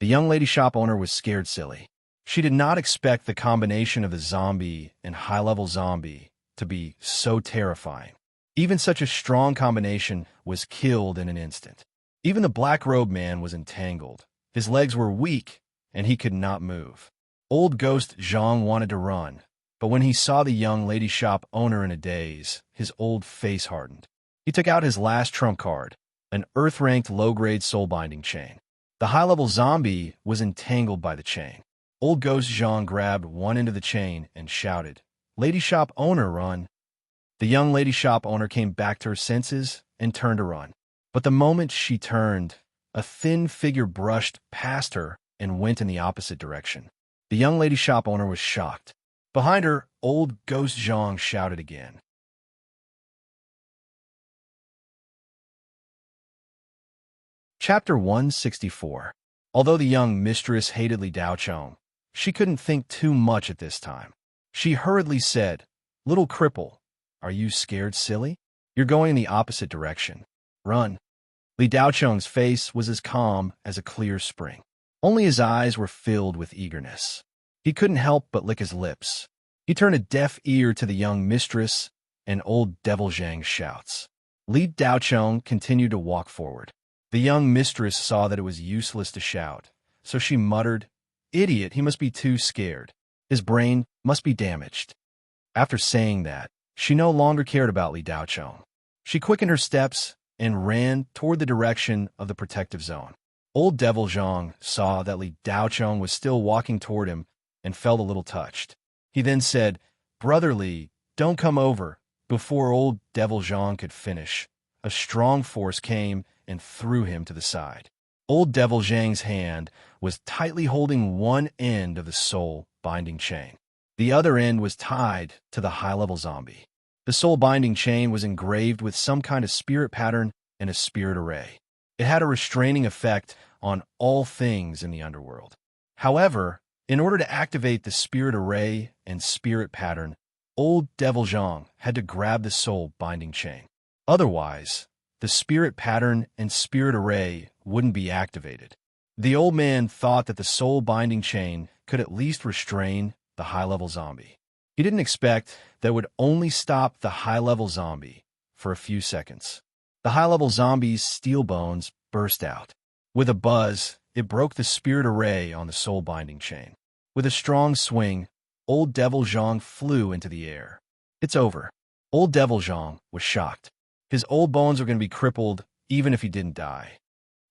The young lady shop owner was scared silly. She did not expect the combination of the zombie and high-level zombie to be so terrifying. Even such a strong combination was killed in an instant. Even the black-robed man was entangled. His legs were weak, and he could not move. Old Ghost Zhang wanted to run, but when he saw the young lady shop owner in a daze, his old face hardened. He took out his last trump card, an earth-ranked low-grade soul-binding chain. The high-level zombie was entangled by the chain. Old Ghost Zhang grabbed one end of the chain and shouted, "Lady shop owner, run!" The young lady shop owner came back to her senses and turned to run. But the moment she turned, a thin figure brushed past her and went in the opposite direction. The young lady shop owner was shocked. Behind her, Old Ghost Zhang shouted again. Chapter 164. Although the young mistress hated Li Daochong, she couldn't think too much at this time. She hurriedly said, "Little cripple, are you scared, silly? You're going in the opposite direction. Run." Li Daochong's face was as calm as a clear spring. Only his eyes were filled with eagerness. He couldn't help but lick his lips. He turned a deaf ear to the young mistress and old Devil Zhang's shouts. Li Daochong continued to walk forward. The young mistress saw that it was useless to shout, so she muttered, "Idiot, he must be too scared. His brain must be damaged." After saying that, she no longer cared about Li Daochong. She quickened her steps and ran toward the direction of the protective zone. Old Devil Zhang saw that Li Daochong was still walking toward him and felt a little touched. He then said, "Brother Li, don't come over." Before old Devil Zhang could finish, a strong force came and threw him to the side. Old Devil Zhang's hand was tightly holding one end of the soul-binding chain. The other end was tied to the high-level zombie. The soul-binding chain was engraved with some kind of spirit pattern and a spirit array. It had a restraining effect on all things in the underworld. However, in order to activate the spirit array and spirit pattern, old Devil Zhang had to grab the soul-binding chain. Otherwise, the spirit pattern and spirit array wouldn't be activated. The old man thought that the soul-binding chain could at least restrain the high-level zombie. He didn't expect that it would only stop the high-level zombie for a few seconds. The high-level zombie's steel bones burst out. With a buzz, it broke the spirit array on the soul-binding chain. With a strong swing, old Devil Zhang flew into the air. "It's over." Old Devil Zhang was shocked. His old bones were going to be crippled even if he didn't die.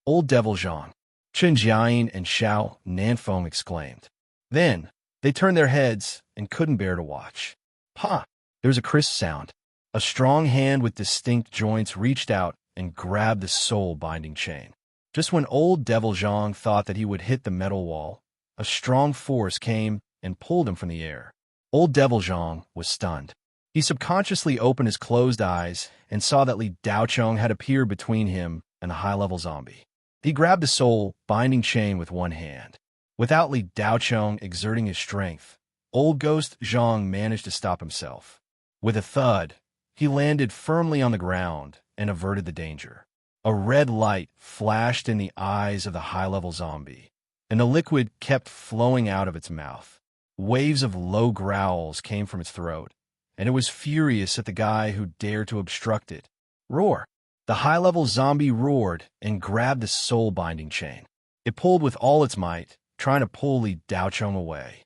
"Old Devil Zhang," Chen Jiayin and Xiao Nanfeng exclaimed. Then, they turned their heads and couldn't bear to watch. "Ha!" There was a crisp sound. A strong hand with distinct joints reached out and grabbed the soul-binding chain. Just when old Devil Zhang thought that he would hit the metal wall, a strong force came and pulled him from the air. Old Devil Zhang was stunned. He subconsciously opened his closed eyes and saw that Li Daochong had appeared between him and the high-level zombie. He grabbed the soul-binding chain with one hand. Without Li Daochong exerting his strength, old Ghost Zhang managed to stop himself. With a thud, he landed firmly on the ground and averted the danger. A red light flashed in the eyes of the high-level zombie, and the liquid kept flowing out of its mouth. Waves of low growls came from its throat, and it was furious at the guy who dared to obstruct it. "Roar!" The high-level zombie roared and grabbed the soul-binding chain. It pulled with all its might, trying to pull Li Daochong away.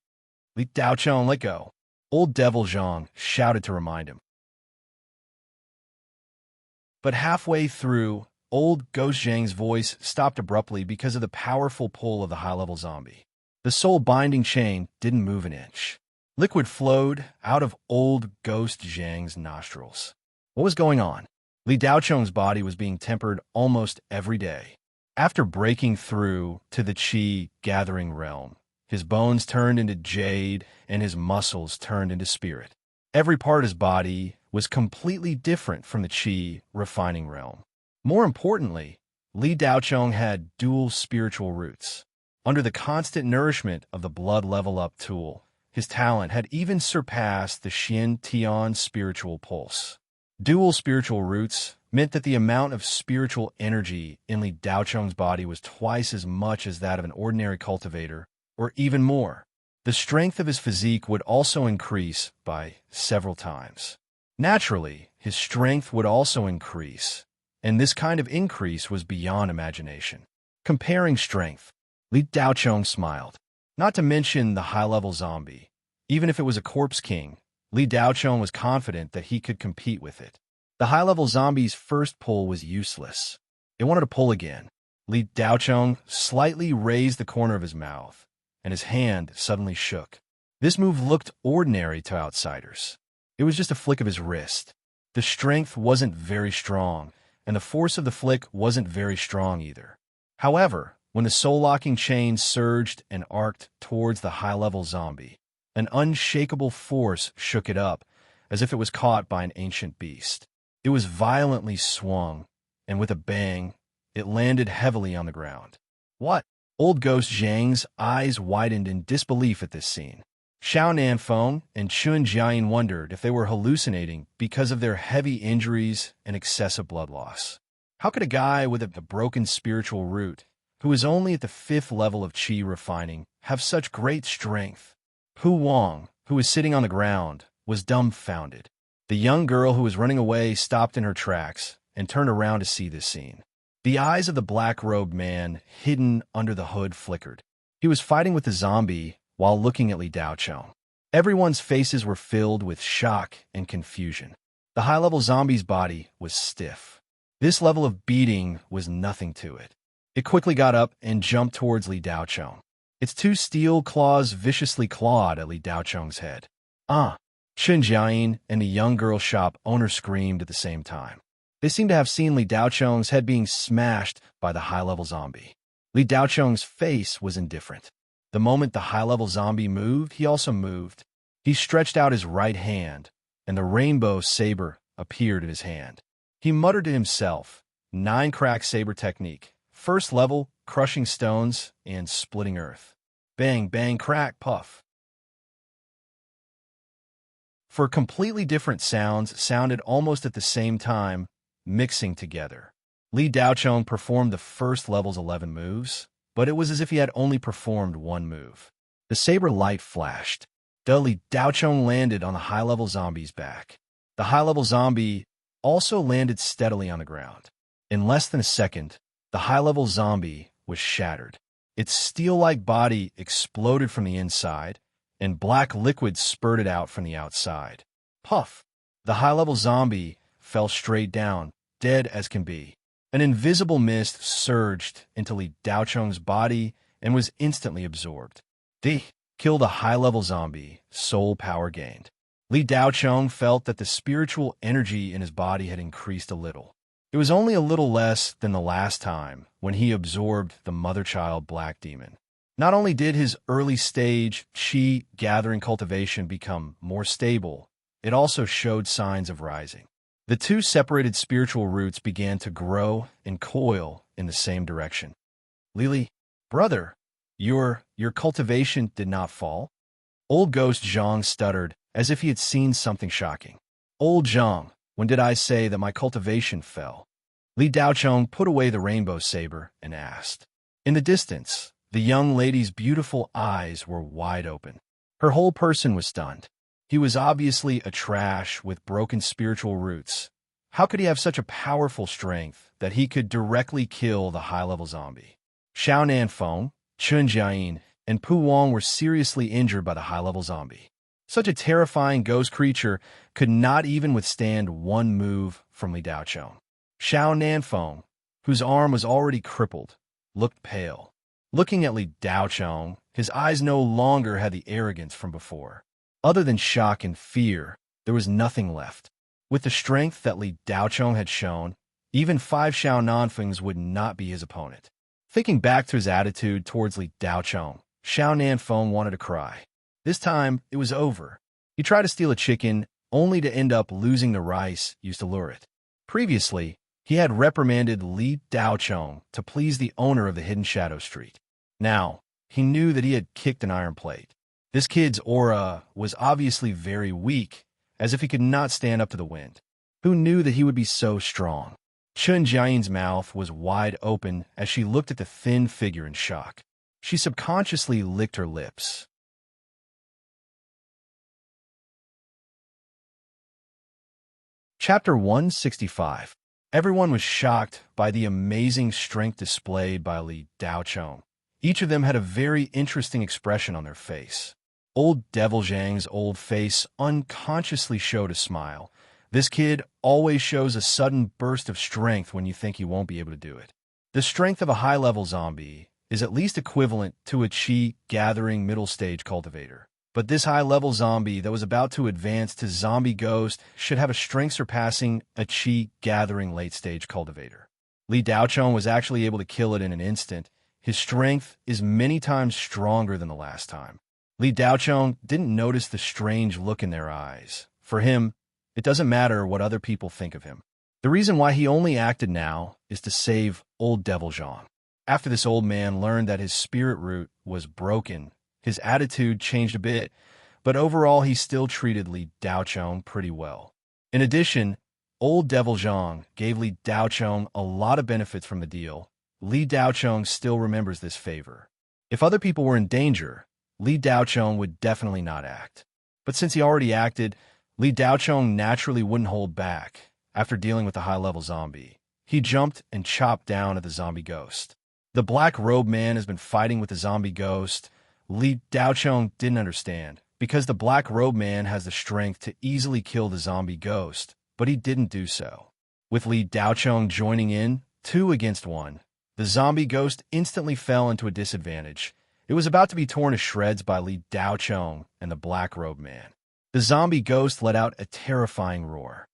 "Li Daochong, let go!" Old Devil Zhang shouted to remind him. But halfway through, old Ghost Zhang's voice stopped abruptly because of the powerful pull of the high-level zombie. The soul-binding chain didn't move an inch. Liquid flowed out of old Ghost Zhang's nostrils. What was going on? Li Daochong's body was being tempered almost every day. After breaking through to the Qi gathering realm, his bones turned into jade and his muscles turned into spirit. Every part of his body was completely different from the Qi refining realm. More importantly, Li Daochong had dual spiritual roots. Under the constant nourishment of the blood level-up tool, his talent had even surpassed the Xian Tian spiritual pulse. Dual spiritual roots meant that the amount of spiritual energy in Li Daochong's body was twice as much as that of an ordinary cultivator, or even more. The strength of his physique would also increase by several times. Naturally, his strength would also increase, and this kind of increase was beyond imagination. Comparing strength, Li Daocheng smiled. Not to mention the high-level zombie. Even if it was a corpse king, Li Daocheng was confident that he could compete with it. The high-level zombie's first pull was useless. It wanted to pull again. Li Daocheng slightly raised the corner of his mouth, and his hand suddenly shook. This move looked ordinary to outsiders. It was just a flick of his wrist. The strength wasn't very strong, and the force of the flick wasn't very strong either. However, when the soul-locking chain surged and arced towards the high-level zombie, an unshakable force shook it up, as if it was caught by an ancient beast. It was violently swung, and with a bang, it landed heavily on the ground. What? Old Ghost Zhang's eyes widened in disbelief at this scene. Xiao Nanfeng and Chun Jiayin wondered if they were hallucinating because of their heavy injuries and excessive blood loss. How could a guy with a broken spiritual root, who is only at the 5th level of qi refining, have such great strength? Pu Wang, who was sitting on the ground, was dumbfounded. The young girl who was running away stopped in her tracks and turned around to see this scene. The eyes of the black-robed man hidden under the hood flickered. He was fighting with the zombie while looking at Li Daocheng. Everyone's faces were filled with shock and confusion. The high-level zombie's body was stiff. This level of beating was nothing to it. It quickly got up and jumped towards Li Daocheng. Its 2 steel claws viciously clawed at Li Daocheng's head. Ah! Chun Jiayin and the young girl shop owner screamed at the same time. They seemed to have seen Li Daocheng's head being smashed by the high-level zombie. Li Daocheng's face was indifferent. The moment the high-level zombie moved, he also moved. He stretched out his right hand, and the rainbow saber appeared in his hand. He muttered to himself, 9-crack saber technique. First level, crushing stones and splitting earth. Bang, bang, crack, puff. For completely different sounds sounded almost at the same time, mixing together. Li Daocheng performed the first level's 11 moves, but it was as if he had only performed 1 move. The saber light flashed. Li Daocheng landed on the high-level zombie's back. The high-level zombie also landed steadily on the ground. In less than a second, the high-level zombie was shattered. Its steel-like body exploded from the inside, and black liquid spurted out from the outside. Puff! The high-level zombie fell straight down, dead as can be. An invisible mist surged into Li Daocheng's body and was instantly absorbed. Kill the high-level zombie, soul power gained. Li Daocheng felt that the spiritual energy in his body had increased a little. It was only a little less than the last time when he absorbed the mother-child black demon. Not only did his early-stage qi gathering cultivation become more stable, it also showed signs of rising. The 2 separated spiritual roots began to grow and coil in the same direction. Lili, brother, your cultivation did not fall? Old Ghost Zhang stuttered, as if he had seen something shocking. Old Zhang, when did I say that my cultivation fell? Li Daocheng put away the rainbow saber and asked. In the distance, the young lady's beautiful eyes were wide open. Her whole person was stunned. He was obviously a trash with broken spiritual roots. How could he have such a powerful strength that he could directly kill the high-level zombie? Xiao Nanfeng, Chun Jiayin, and Pu Wang were seriously injured by the high-level zombie. Such a terrifying ghost creature could not even withstand 1 move from Li Daocheng. Xiao Nanfeng, whose arm was already crippled, looked pale. Looking at Li Daocheng, his eyes no longer had the arrogance from before. Other than shock and fear, there was nothing left. With the strength that Li Daocheng had shown, even 5 Xiao Nanfengs would not be his opponent. Thinking back to his attitude towards Li Daocheng, Xiao Nanfeng wanted to cry. This time, it was over. He tried to steal a chicken, only to end up losing the rice used to lure it. Previously, he had reprimanded Li Daocheng to please the owner of the Hidden Shadow Street. Now, he knew that he had kicked an iron plate. This kid's aura was obviously very weak, as if he could not stand up to the wind. Who knew that he would be so strong? Chun Jiayin's mouth was wide open as she looked at the thin figure in shock. She subconsciously licked her lips. Chapter 165. Everyone was shocked by the amazing strength displayed by Li Daochong. Each of them had a very interesting expression on their face. Old Devil Zhang's old face unconsciously showed a smile. This kid always shows a sudden burst of strength when you think he won't be able to do it. The strength of a high-level zombie is at least equivalent to a chi-gathering middle-stage cultivator. But this high-level zombie that was about to advance to zombie ghost should have a strength surpassing a chi-gathering late-stage cultivator. Li Daochong was actually able to kill it in an instant. His strength is many times stronger than the last time. Li Daochong didn't notice the strange look in their eyes. For him, it doesn't matter what other people think of him. The reason why he only acted now is to save old Devil Zhang. After this old man learned that his spirit root was broken, his attitude changed a bit, but overall he still treated Li Daochong pretty well. In addition, old Devil Zhang gave Li Daochong a lot of benefits from the deal. Li Daochong still remembers this favor. If other people were in danger, Li Daochong would definitely not act. But since he already acted, Li Daochong naturally wouldn't hold back. After dealing with the high-level zombie, he jumped and chopped down at the zombie ghost. The black-robed man has been fighting with the zombie ghost. Li Daochong didn't understand, because the black-robed man has the strength to easily kill the zombie ghost, but he didn't do so. With Li Daochong joining in, 2 against 1, the zombie ghost instantly fell into a disadvantage. It was about to be torn to shreds by Li Daochong and the black-robed man. The zombie ghost let out a terrifying roar.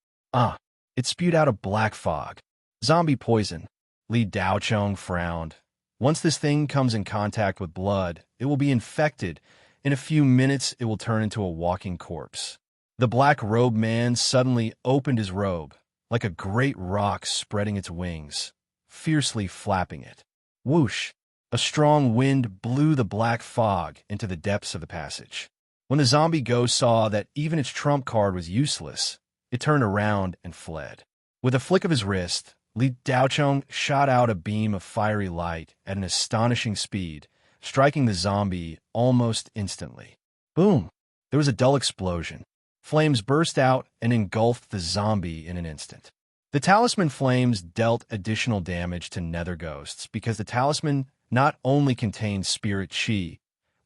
It spewed out a black fog. Zombie poison. Li Daochong frowned. Once this thing comes in contact with blood, it will be infected. In a few minutes, it will turn into a walking corpse. The black-robed man suddenly opened his robe, like a great rock spreading its wings, fiercely flapping it. Whoosh! A strong wind blew the black fog into the depths of the passage. When the zombie ghost saw that even its trump card was useless, it turned around and fled. With a flick of his wrist, Li Daochong shot out a beam of fiery light at an astonishing speed, striking the zombie almost instantly. Boom! There was a dull explosion. Flames burst out and engulfed the zombie in an instant. The talisman flames dealt additional damage to nether ghosts because the talisman not only contained spirit chi,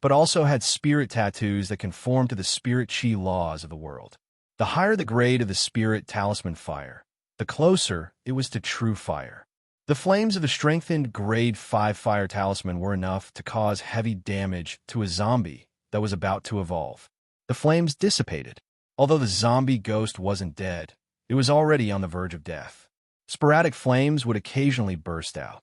but also had spirit tattoos that conform to the spirit chi laws of the world. The higher the grade of the spirit talisman fire, the closer it was to true fire. The flames of the strengthened grade 5 fire talisman were enough to cause heavy damage to a zombie that was about to evolve. The flames dissipated. Although the zombie ghost wasn't dead, it was already on the verge of death. Sporadic flames would occasionally burst out.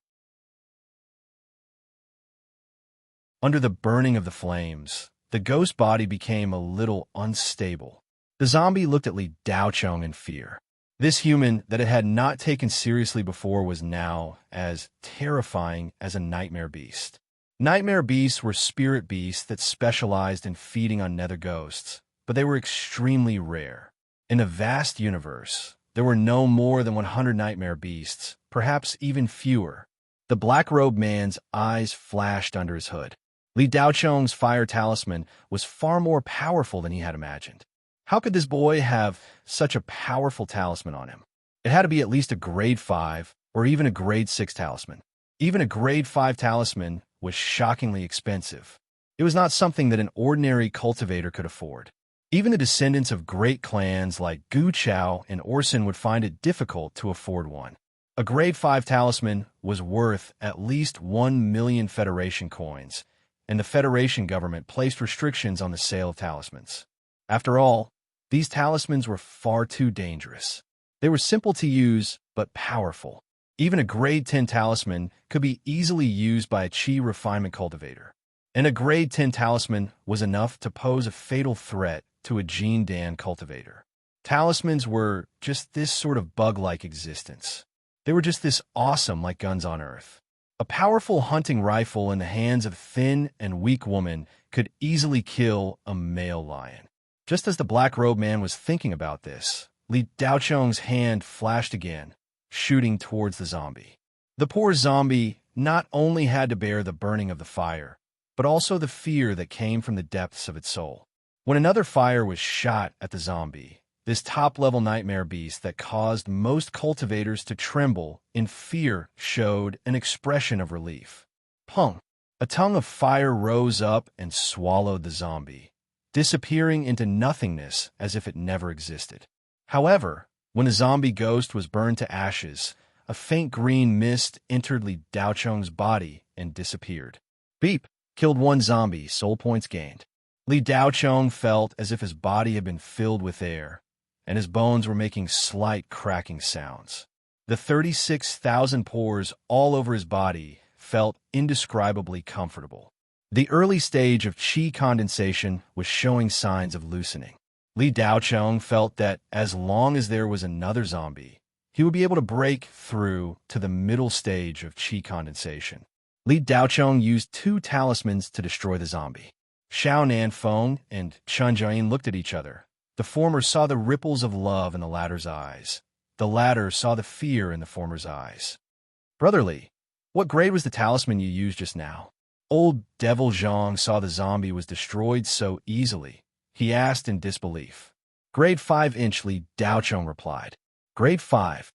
Under the burning of the flames, the ghost body became a little unstable. The zombie looked at Li Daochong in fear. This human that it had not taken seriously before was now as terrifying as a nightmare beast. Nightmare beasts were spirit beasts that specialized in feeding on nether ghosts, but they were extremely rare. In a vast universe, there were no more than 100 nightmare beasts, perhaps even fewer. The black-robed man's eyes flashed under his hood. Li Daochong's fire talisman was far more powerful than he had imagined. How could this boy have such a powerful talisman on him? It had to be at least a grade 5 or even a grade 6 talisman. Even a grade 5 talisman was shockingly expensive. It was not something that an ordinary cultivator could afford. Even the descendants of great clans like Gu Chao and Orson would find it difficult to afford one. A grade 5 talisman was worth at least 1 million Federation coins, and the Federation government placed restrictions on the sale of talismans. After all, these talismans were far too dangerous. They were simple to use, but powerful. Even a grade 10 talisman could be easily used by a chi refinement cultivator. And a grade 10 talisman was enough to pose a fatal threat to a Gene Dan cultivator. Talismans were just this sort of bug-like existence. They were just this awesome like guns on Earth. A powerful hunting rifle in the hands of a thin and weak woman could easily kill a male lion. Just as the black-robed man was thinking about this, Li Daochong's hand flashed again, shooting towards the zombie. The poor zombie not only had to bear the burning of the fire, but also the fear that came from the depths of its soul. When another fire was shot at the zombie, this top-level nightmare beast that caused most cultivators to tremble in fear showed an expression of relief. Pung! A tongue of fire rose up and swallowed the zombie, disappearing into nothingness as if it never existed. However, when the zombie ghost was burned to ashes, a faint green mist entered Li Daocheng's body and disappeared. Beep! Killed one zombie, soul points gained. Li Daocheng felt as if his body had been filled with air, and his bones were making slight cracking sounds. The 36,000 pores all over his body felt indescribably comfortable. The early stage of qi condensation was showing signs of loosening. Li Daocheng felt that as long as there was another zombie, he would be able to break through to the middle stage of qi condensation. Li Daocheng used 2 talismans to destroy the zombie. Xiao Nanfeng and Chen Jiayin looked at each other. The former saw the ripples of love in the latter's eyes. The latter saw the fear in the former's eyes. Brother Li, what grade was the talisman you used just now? Old Devil Zhang saw the zombie was destroyed so easily. He asked in disbelief. Grade 5-inch, Li Daocheng replied. Grade 5.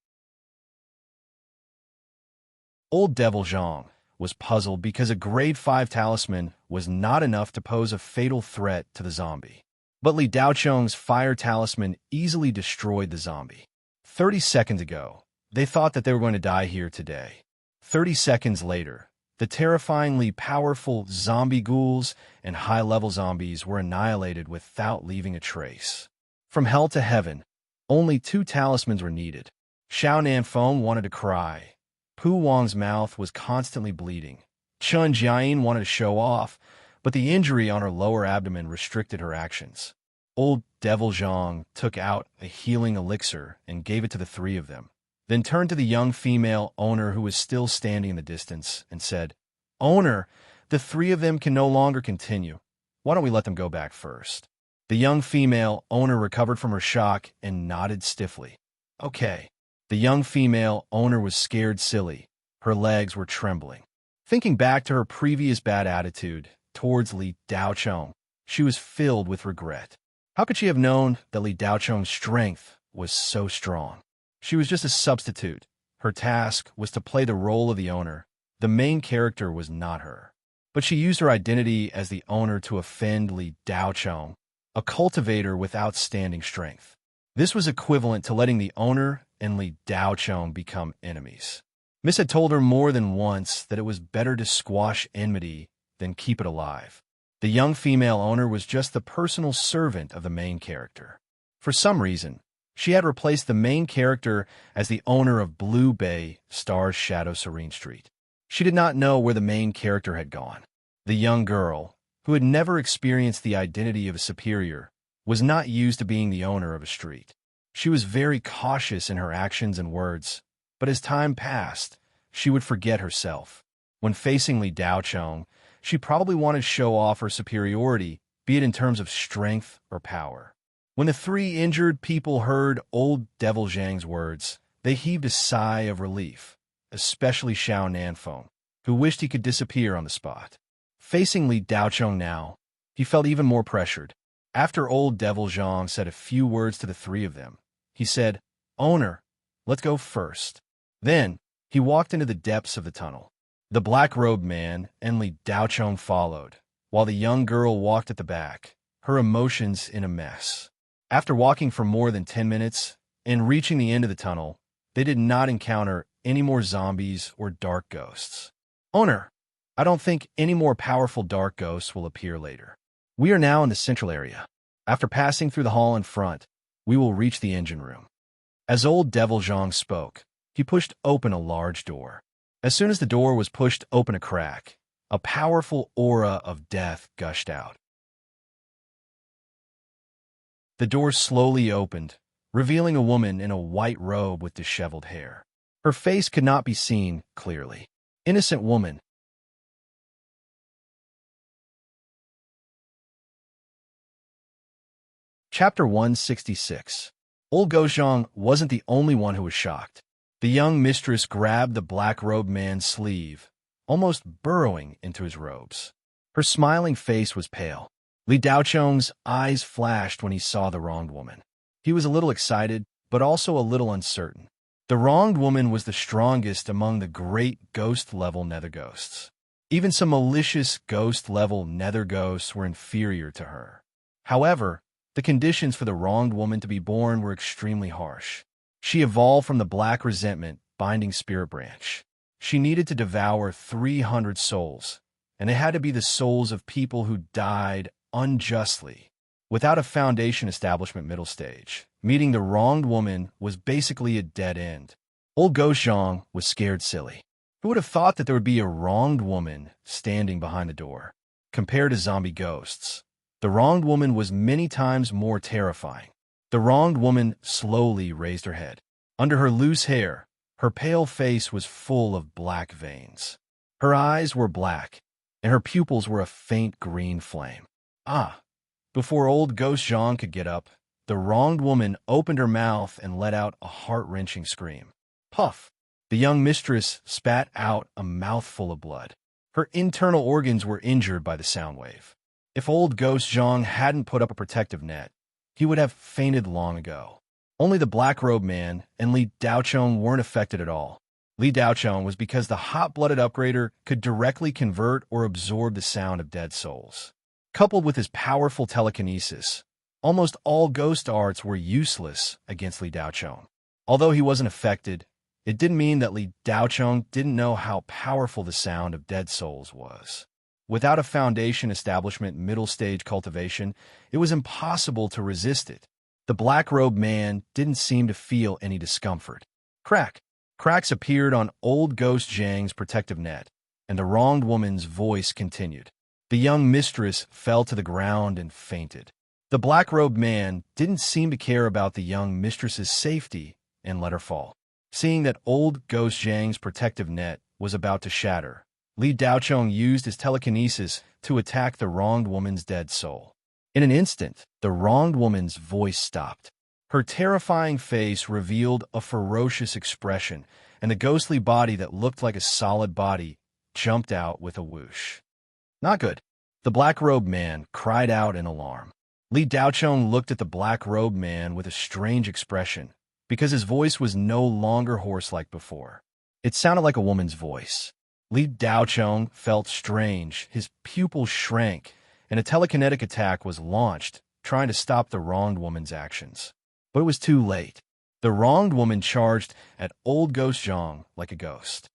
Old Devil Zhang was puzzled because a grade 5 talisman was not enough to pose a fatal threat to the zombie. But Li Daocheng's fire talisman easily destroyed the zombie. 30 seconds ago, they thought that they were going to die here today. 30 seconds later, the terrifyingly powerful zombie ghouls and high-level zombies were annihilated without leaving a trace. From hell to heaven, only 2 talismans were needed. Xiao Nanfeng wanted to cry. Pu Wang's mouth was constantly bleeding. Chen Jiayin wanted to show off, but the injury on her lower abdomen restricted her actions. Old Devil Zhang took out a healing elixir and gave it to the 3 of them, then turned to the young female owner who was still standing in the distance and said, Owner, the 3 of them can no longer continue. Why don't we let them go back first? The young female owner recovered from her shock and nodded stiffly. Okay. The young female owner was scared silly. Her legs were trembling. Thinking back to her previous bad attitude towards Li Daocheng, she was filled with regret. How could she have known that Li Daocheng's strength was so strong? She was just a substitute. Her task was to play the role of the owner. The main character was not her. But she used her identity as the owner to offend Li Daocheng, a cultivator with outstanding strength. This was equivalent to letting the owner and Li Daocheng become enemies. Miss had told her more than once that it was better to squash enmity than keep it alive. The young female owner was just the personal servant of the main character. For some reason, she had replaced the main character as the owner of Blue Bay, Star's Shadow Serene Street. She did not know where the main character had gone. The young girl, who had never experienced the identity of a superior, was not used to being the owner of a street. She was very cautious in her actions and words, but as time passed, she would forget herself. When facing Li Daocheng, she probably wanted to show off her superiority, be it in terms of strength or power. When the 3 injured people heard old Devil Zhang's words, they heaved a sigh of relief, especially Xiao Nanfeng, who wished he could disappear on the spot. Facing Li Daocheng now, he felt even more pressured. After old Devil Zhang said a few words to the 3 of them, he said, Owner, let's go first. Then, he walked into the depths of the tunnel. The black-robed man and Li Daocheng followed, while the young girl walked at the back, her emotions in a mess. After walking for more than 10 minutes and reaching the end of the tunnel, they did not encounter any more zombies or dark ghosts. Owner, I don't think any more powerful dark ghosts will appear later. We are now in the central area. After passing through the hall in front, we will reach the engine room. As old Devil Zhang spoke, he pushed open a large door. As soon as the door was pushed open a crack, a powerful aura of death gushed out. The door slowly opened, revealing a woman in a white robe with disheveled hair. Her face could not be seen clearly. Innocent woman. Chapter 166. Old Gozhang wasn't the only one who was shocked. The young mistress grabbed the black-robed man's sleeve, almost burrowing into his robes. Her smiling face was pale. Li Daocheng's eyes flashed when he saw the wronged woman. He was a little excited, but also a little uncertain. The wronged woman was the strongest among the great ghost-level nether ghosts. Even some malicious ghost-level nether ghosts were inferior to her. However, the conditions for the wronged woman to be born were extremely harsh. She evolved from the black resentment binding spirit branch. She needed to devour 300 souls, and it had to be the souls of people who died unjustly. Without a foundation establishment middle stage, meeting the wronged woman was basically a dead end. Old Ghost Zhang was scared silly. Who would have thought that there would be a wronged woman standing behind the door? Compared to zombie ghosts, the wronged woman was many times more terrifying. The wronged woman slowly raised her head. Under her loose hair, her pale face was full of black veins. Her eyes were black, and her pupils were a faint green flame. Ah! Before old Ghost Zhang could get up, the wronged woman opened her mouth and let out a heart-wrenching scream. Puff! The young mistress spat out a mouthful of blood. Her internal organs were injured by the sound wave. If old Ghost Zhang hadn't put up a protective net, he would have fainted long ago. Only the black-robed man and Li Daochong weren't affected at all. Li Daochong was because the hot-blooded upgrader could directly convert or absorb the sound of dead souls. Coupled with his powerful telekinesis, almost all ghost arts were useless against Li Daochong. Although he wasn't affected, it didn't mean that Li Daochong didn't know how powerful the sound of dead souls was. Without a foundation establishment middle stage cultivation, it was impossible to resist it. The black-robed man didn't seem to feel any discomfort. Cracks appeared on old Ghost Zhang's protective net, and the wronged woman's voice continued. The young mistress fell to the ground and fainted. The black-robed man didn't seem to care about the young mistress's safety and let her fall. Seeing that old Ghost Zhang's protective net was about to shatter, Li Daochong used his telekinesis to attack the wronged woman's dead soul. In an instant, the wronged woman's voice stopped. Her terrifying face revealed a ferocious expression, and the ghostly body that looked like a solid body jumped out with a whoosh. Not good. The black-robed man cried out in alarm. Li Daochong looked at the black-robed man with a strange expression, because his voice was no longer hoarse like before. It sounded like a woman's voice. Li Daochong felt strange, his pupils shrank, and a telekinetic attack was launched, trying to stop the wronged woman's actions. But it was too late. The wronged woman charged at old Ghost Zhang like a ghost.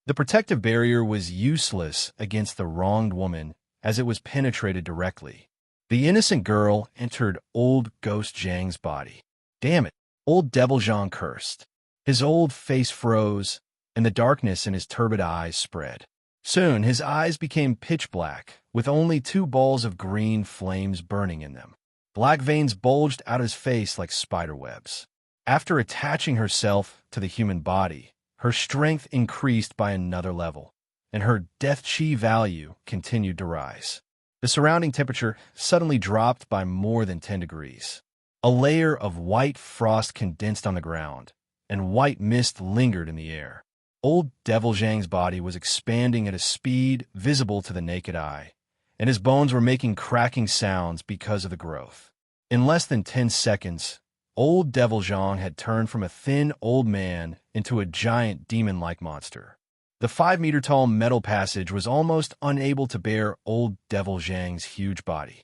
The protective barrier was useless against the wronged woman as it was penetrated directly. The innocent girl entered old Ghost Zhang's body. Damn it, old Devil Zhang cursed. His old face froze, and the darkness in his turbid eyes spread. Soon his eyes became pitch black, with only 2 balls of green flames burning in them. Black veins bulged out of his face like spider webs. After attaching herself to the human body, her strength increased by another level, and her death chi value continued to rise. The surrounding temperature suddenly dropped by more than 10 degrees. A layer of white frost condensed on the ground, and white mist lingered in the air. Old Devil Zhang's body was expanding at a speed visible to the naked eye, and his bones were making cracking sounds because of the growth. In less than 10 seconds, old Devil Zhang had turned from a thin old man into a giant demon-like monster. The 5-meter-tall metal passage was almost unable to bear old Devil Zhang's huge body.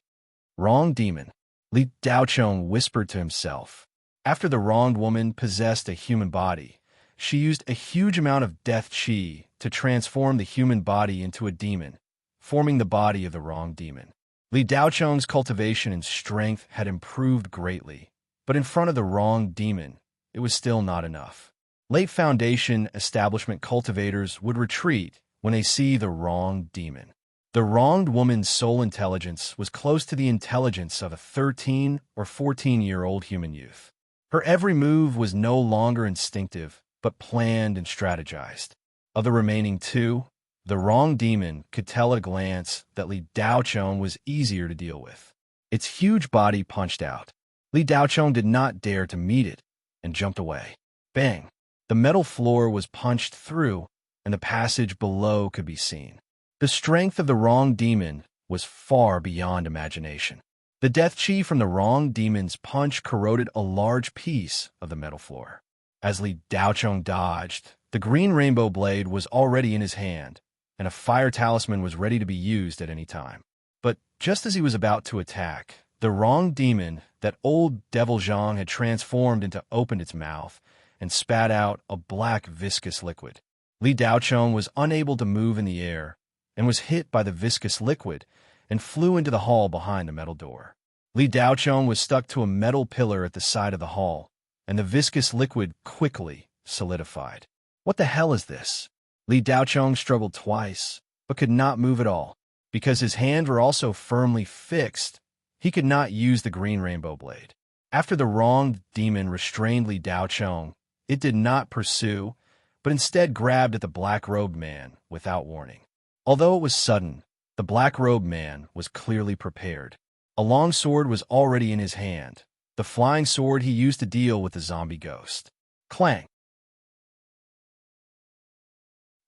Wrong demon, Li Daochong whispered to himself. After the wronged woman possessed a human body, she used a huge amount of death chi to transform the human body into a demon, forming the body of the wrong demon. Li Daochong's cultivation and strength had improved greatly, but in front of the wrong demon, it was still not enough. Late Foundation establishment cultivators would retreat when they see the wrong demon. The wronged woman's soul intelligence was close to the intelligence of a 13 or 14-year-old human youth. Her every move was no longer instinctive, but planned and strategized. Of the remaining 2, the wrong demon could tell at a glance that Li Daochong was easier to deal with. Its huge body punched out. Li Daochong did not dare to meet it and jumped away. Bang! The metal floor was punched through, and the passage below could be seen. The strength of the wrong demon was far beyond imagination. The death chi from the wrong demon's punch corroded a large piece of the metal floor. As Li Daocheng dodged, the green rainbow blade was already in his hand, and a fire talisman was ready to be used at any time. But just as he was about to attack, the wrong demon, that old devil Zhang, had transformed into opened its mouth and spat out a black viscous liquid. Li Daocheng was unable to move in the air and was hit by the viscous liquid and flew into the hall behind the metal door. Li Daocheng was stuck to a metal pillar at the side of the hall, and the viscous liquid quickly solidified. What the hell is this? Li Daocheng struggled twice, but could not move at all. Because his hands were also firmly fixed, he could not use the green rainbow blade. After the wrong demon restrained Li Daocheng, it did not pursue, but instead grabbed at the black-robed man without warning. Although it was sudden, the black-robed man was clearly prepared. A long sword was already in his hand, the flying sword he used to deal with the zombie ghost. Clang!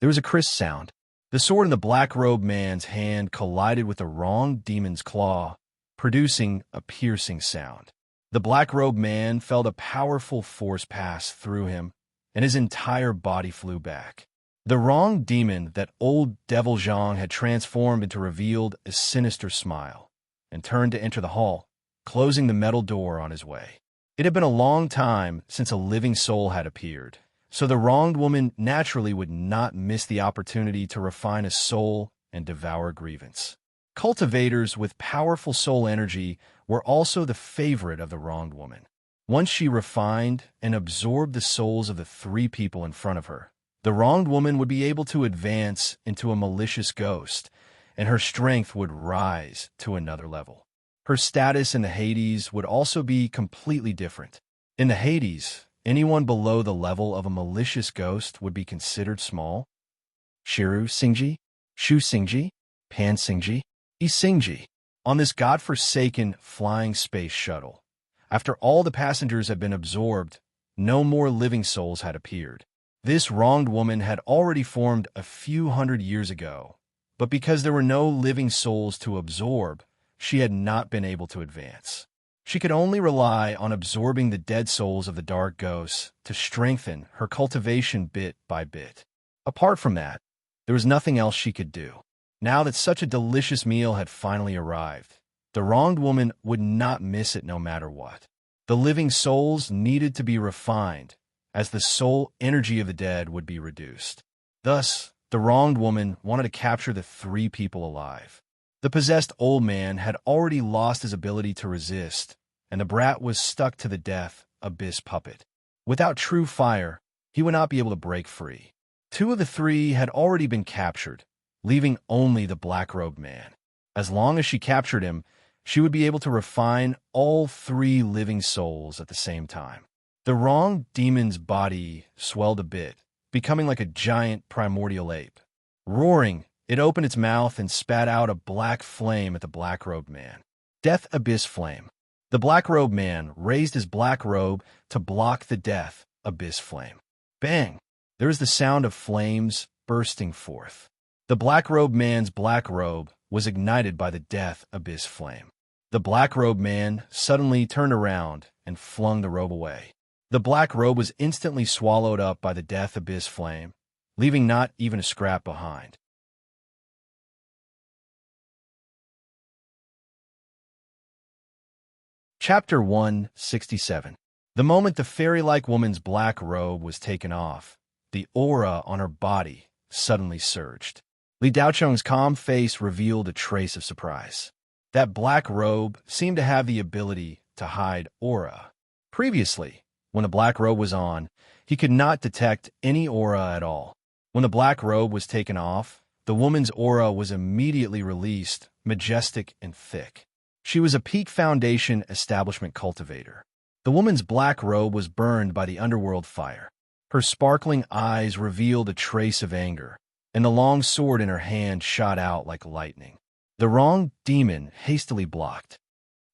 There was a crisp sound. The sword in the black-robed man's hand collided with the wrong demon's claw, producing a piercing sound. The black-robed man felt a powerful force pass through him, and his entire body flew back. The wrong demon that old devil Zhang had transformed into revealed a sinister smile and turned to enter the hall, closing the metal door on his way. It had been a long time since a living soul had appeared, so the wronged woman naturally would not miss the opportunity to refine a soul and devour grievance. Cultivators with powerful soul energy were also the favorite of the wronged woman. Once she refined and absorbed the souls of the three people in front of her, the wronged woman would be able to advance into a malicious ghost, and her strength would rise to another level. Her status in the Hades would also be completely different. In the Hades, anyone below the level of a malicious ghost would be considered small. Shiru Xingji, Shu Xingji, Pan Xingji, Yi Xingji. On this godforsaken flying space shuttle, after all the passengers had been absorbed, no more living souls had appeared. This wronged woman had already formed a few hundred years ago, but because there were no living souls to absorb, she had not been able to advance. She could only rely on absorbing the dead souls of the dark ghosts to strengthen her cultivation bit by bit. Apart from that, there was nothing else she could do. Now that such a delicious meal had finally arrived, the wronged woman would not miss it no matter what. The living souls needed to be refined, as the soul energy of the dead would be reduced. Thus, the wronged woman wanted to capture the three people alive. The possessed old man had already lost his ability to resist, and the brat was stuck to the death abyss puppet. Without true fire, he would not be able to break free. Two of the three had already been captured, leaving only the black-robed man. As long as she captured him, she would be able to refine all three living souls at the same time. The wrong demon's body swelled a bit, becoming like a giant primordial ape. Roaring, it opened its mouth and spat out a black flame at the black-robed man. Death Abyss Flame. The black-robed man raised his black robe to block the death abyss flame. Bang! There was the sound of flames bursting forth. The black-robed man's black robe was ignited by the death abyss flame. The black-robed man suddenly turned around and flung the robe away. The black robe was instantly swallowed up by the death abyss flame, leaving not even a scrap behind. Chapter 167. The moment the fairy-like woman's black robe was taken off, the aura on her body suddenly surged. Li Daocheng's calm face revealed a trace of surprise. That black robe seemed to have the ability to hide aura. Previously, when the black robe was on, he could not detect any aura at all. When the black robe was taken off, the woman's aura was immediately released, majestic and thick. She was a Peak Foundation establishment cultivator. The woman's black robe was burned by the underworld fire. Her sparkling eyes revealed a trace of anger, and the long sword in her hand shot out like lightning. The wrong demon hastily blocked.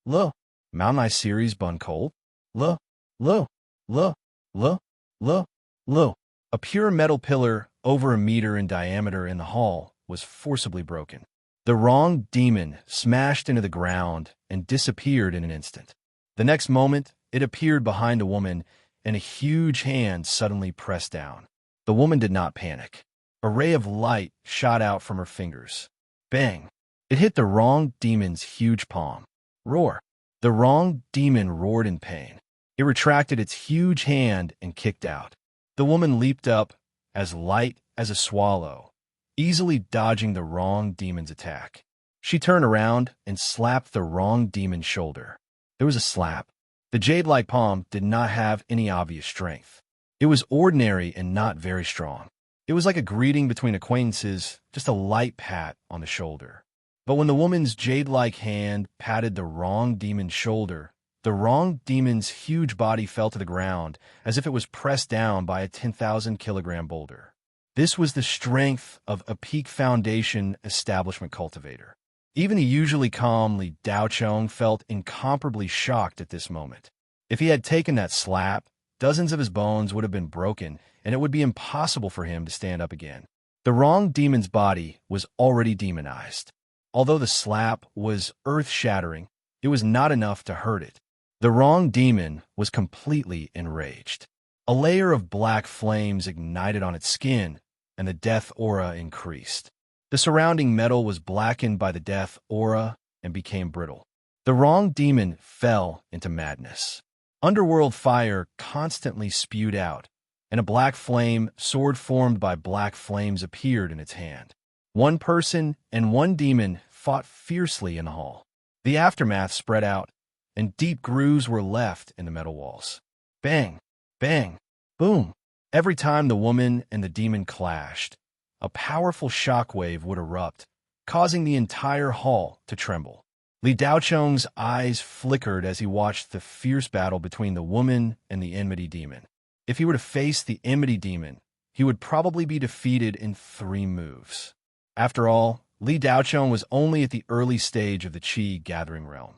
Lo, Mount I series bun cold. Lo, lo, lo, lo, lo, lo. A pure metal pillar over a meter in diameter in the hall was forcibly broken. The The wrong demon smashed into the ground and disappeared in an instant. The next moment, it appeared behind a woman, and a huge hand suddenly pressed down. The woman did not panic. A ray of light shot out from her fingers. Bang! It hit the wrong demon's huge palm. Roar! The wrong demon roared in pain. It retracted its huge hand and kicked out. The woman leaped up, as light as a swallow, easily dodging the wrong demon's attack. She turned around and slapped the wrong demon's shoulder. There was a slap. The jade-like palm did not have any obvious strength. It was ordinary and not very strong. It was like a greeting between acquaintances, just a light pat on the shoulder. But when the woman's jade-like hand patted the wrong demon's shoulder, the wrong demon's huge body fell to the ground as if it was pressed down by a 10,000-kilogram boulder. This was the strength of a peak foundation establishment cultivator. Even the usually calm Li Daocheng felt incomparably shocked at this moment. If he had taken that slap, dozens of his bones would have been broken, and it would be impossible for him to stand up again. The wrong demon's body was already demonized. Although the slap was earth-shattering, it was not enough to hurt it. The wrong demon was completely enraged. A layer of black flames ignited on its skin, and the death aura increased. The surrounding metal was blackened by the death aura and became brittle. The wrong demon fell into madness. Underworld fire constantly spewed out, and a black flame, sword formed by black flames, appeared in its hand. One person and one demon fought fiercely in the hall. The aftermath spread out, and deep grooves were left in the metal walls. Bang, bang, boom. Every time the woman and the demon clashed, a powerful shockwave would erupt, causing the entire hall to tremble. Li Daocheng's eyes flickered as he watched the fierce battle between the woman and the enmity demon. If he were to face the enmity demon, he would probably be defeated in 3 moves. After all, Li Daocheng was only at the early stage of the Qi gathering realm.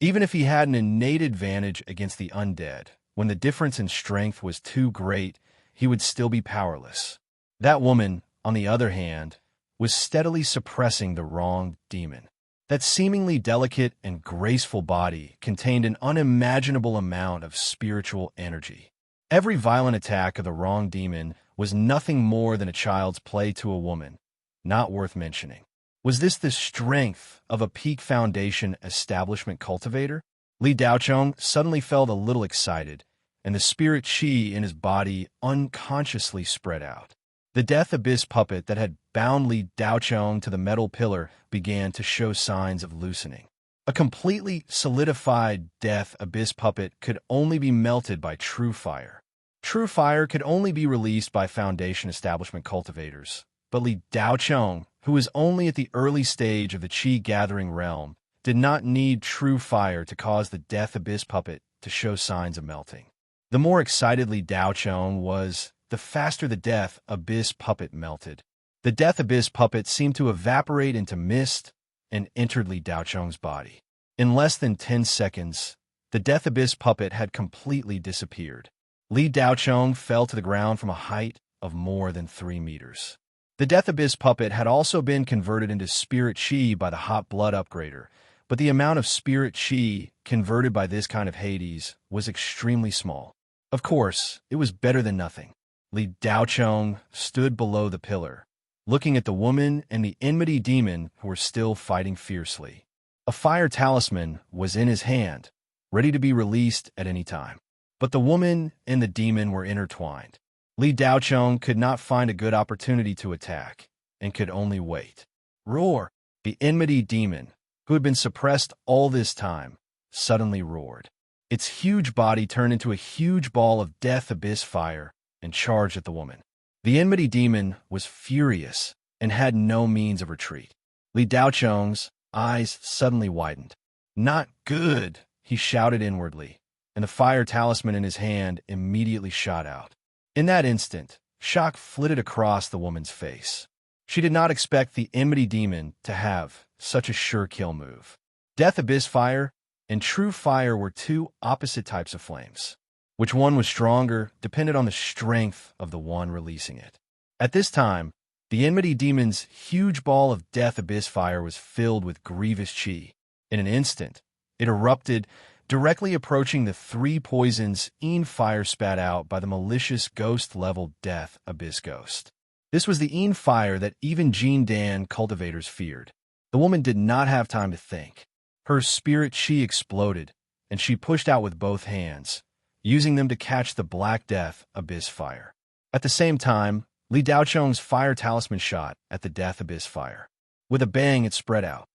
Even if he had an innate advantage against the undead, when the difference in strength was too great, he would still be powerless. That woman, on the other hand, was steadily suppressing the wrong demon. That seemingly delicate and graceful body contained an unimaginable amount of spiritual energy. Every violent attack of the wrong demon was nothing more than a child's play to a woman, not worth mentioning. Was this the strength of a peak foundation establishment cultivator? Li Daocheng suddenly felt a little excited, and the spirit Qi in his body unconsciously spread out. The death abyss puppet that had bound Li Daocheng to the metal pillar began to show signs of loosening. A completely solidified death abyss puppet could only be melted by true fire. True fire could only be released by foundation establishment cultivators. But Li Daocheng, who was only at the early stage of the Qi gathering realm, did not need true fire to cause the death abyss puppet to show signs of melting. The more excited Li Daocheng was, the faster the death abyss puppet melted. The death abyss puppet seemed to evaporate into mist and entered Li Daocheng's body. In less than 10 seconds, the death abyss puppet had completely disappeared. Li Daocheng fell to the ground from a height of more than 3 meters. The death abyss puppet had also been converted into spirit Qi by the hot blood upgrader, but the amount of spirit Qi converted by this kind of Hades was extremely small. Of course, it was better than nothing. Li Daocheng stood below the pillar, looking at the woman and the enmity demon who were still fighting fiercely. A fire talisman was in his hand, ready to be released at any time. But the woman and the demon were intertwined. Li Daocheng could not find a good opportunity to attack, and could only wait. Roar! The enmity demon, who had been suppressed all this time, suddenly roared. Its huge body turned into a huge ball of death abyss fire and charged at the woman. The enmity demon was furious and had no means of retreat. Li Daocheng's eyes suddenly widened. "Not good," he shouted inwardly, and the fire talisman in his hand immediately shot out. In that instant, shock flitted across the woman's face. She did not expect the enmity demon to have such a sure kill move. Death abyss fire and true fire were 2 opposite types of flames. Which one was stronger depended on the strength of the one releasing it. At this time, The enmity demon's huge ball of death abyss fire was filled with grievous chi. In an instant, it erupted, directly approaching the three poisons fire spat out by the malicious ghost-level death abyss ghost. This was the fire that even Jean Dan cultivators feared. The woman did not have time to think. Her spirit chi exploded, and she pushed out with both hands, using them to catch the black death abyss fire. At the same time, Li Daocheng's fire talisman shot at the death abyss fire. With a bang, it spread out.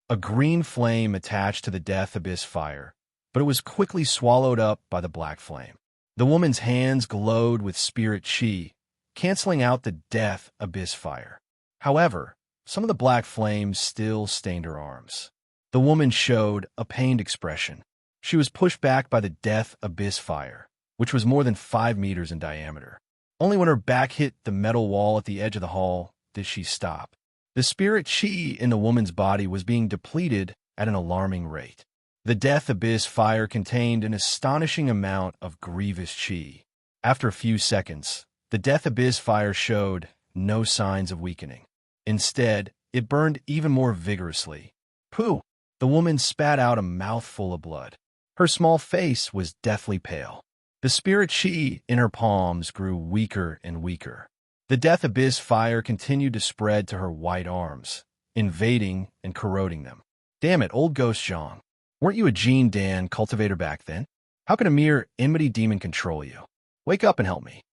A green flame attached to the death abyss fire, but it was quickly swallowed up by the black flame. The woman's hands glowed with spirit chi, canceling out the death abyss fire. However, some of the black flames still stained her arms. The woman showed a pained expression. She was pushed back by the death abyss fire, which was more than 5 meters in diameter. Only when her back hit the metal wall at the edge of the hall did she stop. The spirit chi in the woman's body was being depleted at an alarming rate. The death abyss fire contained an astonishing amount of grievous chi. After a few seconds, the death abyss fire showed no signs of weakening. Instead, it burned even more vigorously. Pooh! The woman spat out a mouthful of blood. Her small face was deathly pale. The spirit chi in her palms grew weaker and weaker. The death abyss fire continued to spread to her white arms, invading and corroding them. Damn it, old Ghost Zhang. Weren't you a Jean Dan cultivator back then? How can a mere enmity demon control you? Wake up and help me.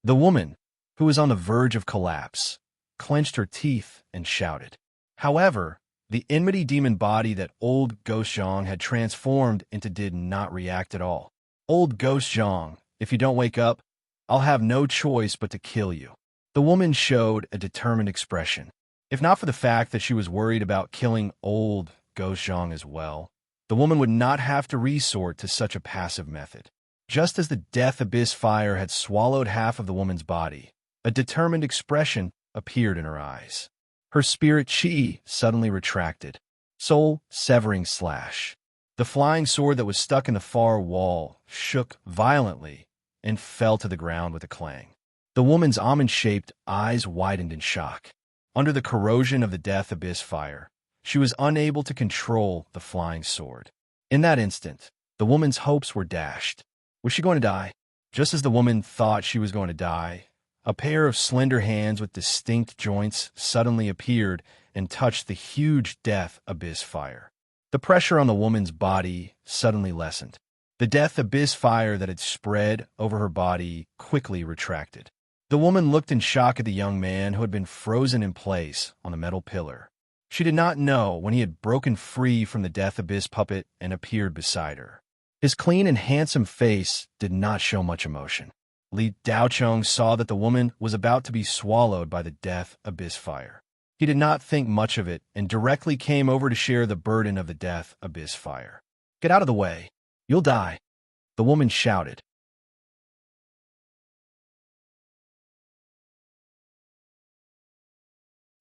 The woman, who was on the verge of collapse, clenched her teeth and shouted. However, the enmity demon body that old Ghost Zhang had transformed into did not react at all. Old Ghost Zhang, if you don't wake up, I'll have no choice but to kill you. The woman showed a determined expression. If not for the fact that she was worried about killing old Ghost Zhang as well, the woman would not have to resort to such a passive method. Just as the death abyss fire had swallowed half of the woman's body, a determined expression appeared in her eyes. Her spirit chi suddenly retracted. Soul-severing slash. The flying sword that was stuck in the far wall shook violently and fell to the ground with a clang. The woman's almond-shaped eyes widened in shock. Under the corrosion of the death abyss fire, she was unable to control the flying sword. In that instant, the woman's hopes were dashed. Was she going to die? Just as the woman thought she was going to die, a pair of slender hands with distinct joints suddenly appeared and touched the huge death abyss fire. The pressure on the woman's body suddenly lessened. The death abyss fire that had spread over her body quickly retracted. The woman looked in shock at the young man who had been frozen in place on the metal pillar. She did not know when he had broken free from the death abyss puppet and appeared beside her. His clean and handsome face did not show much emotion. Li Daocheng saw that the woman was about to be swallowed by the death abyss fire. He did not think much of it and directly came over to share the burden of the death abyss fire. Get out of the way. You'll die, the woman shouted.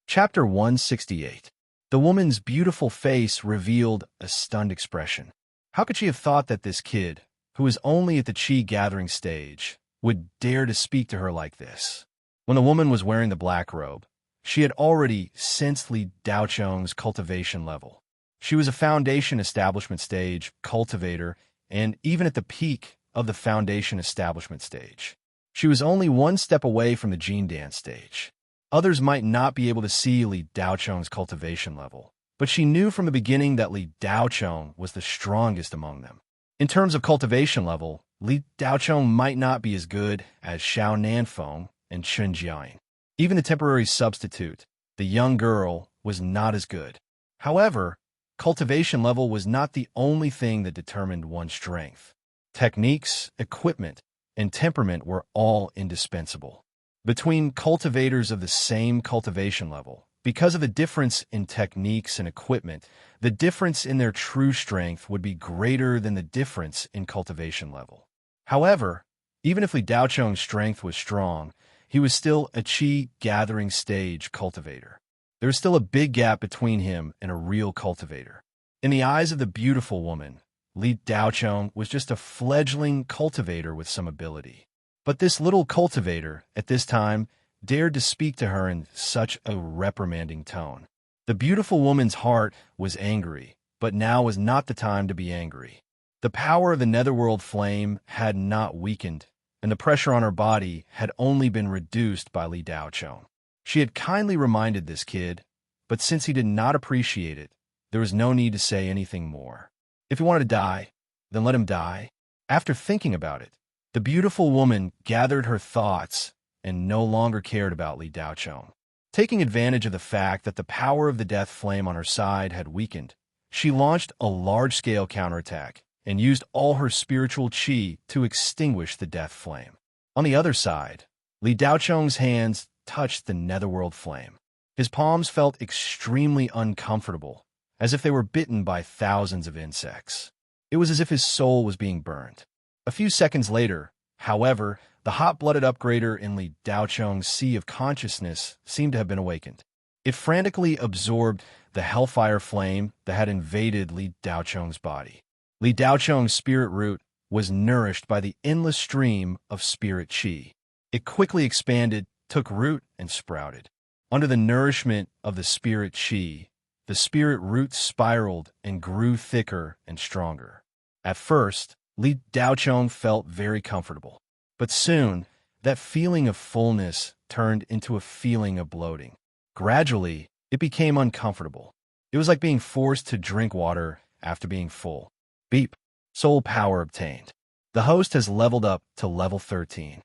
Chapter 168. The woman's beautiful face revealed a stunned expression. How could she have thought that this kid, who was only at the chi gathering stage, would dare to speak to her like this? When the woman was wearing the black robe, she had already sensed Li Daocheng's cultivation level. She was a foundation establishment stage cultivator, and even at the peak of the foundation establishment stage, she was only one step away from the Jean Dan stage. Others might not be able to see Li Daocheng's cultivation level, but she knew from the beginning that Li Daocheng was the strongest among them. In terms of cultivation level, Li Daocheng might not be as good as Xiao Nanfeng and Chun Jiayin. Even the temporary substitute, the young girl, was not as good. However, cultivation level was not the only thing that determined one's strength. Techniques, equipment, and temperament were all indispensable. Between cultivators of the same cultivation level, because of the difference in techniques and equipment, the difference in their true strength would be greater than the difference in cultivation level. However, even if Li Daocheng's strength was strong, he was still a chi gathering stage cultivator. There was still a big gap between him and a real cultivator. In the eyes of the beautiful woman, Li Daocheng was just a fledgling cultivator with some ability. But this little cultivator, at this time, dared to speak to her in such a reprimanding tone. The beautiful woman's heart was angry, but now was not the time to be angry. The power of the netherworld flame had not weakened, and the pressure on her body had only been reduced by Li Daochong. She had kindly reminded this kid, but since he did not appreciate it, there was no need to say anything more. If he wanted to die, then let him die. After thinking about it, the beautiful woman gathered her thoughts and no longer cared about Li Daochong. Taking advantage of the fact that the power of the death flame on her side had weakened, she launched a large-scale counterattack and used all her spiritual qi to extinguish the death flame. On the other side, Li Daochong's hands touched the netherworld flame. His palms felt extremely uncomfortable, as if they were bitten by thousands of insects. It was as if his soul was being burned. A few seconds later, however, the hot-blooded upgrader in Li Daochong's sea of consciousness seemed to have been awakened. It frantically absorbed the hellfire flame that had invaded Li Daochong's body. Li Daochong's spirit root was nourished by the endless stream of spirit qi. It quickly expanded, took root, and sprouted. Under the nourishment of the spirit qi, the spirit root spiraled and grew thicker and stronger. At first, Li Daochong felt very comfortable, but soon, that feeling of fullness turned into a feeling of bloating. Gradually, it became uncomfortable. It was like being forced to drink water after being full. Beep. Soul power obtained. The host has leveled up to level 13.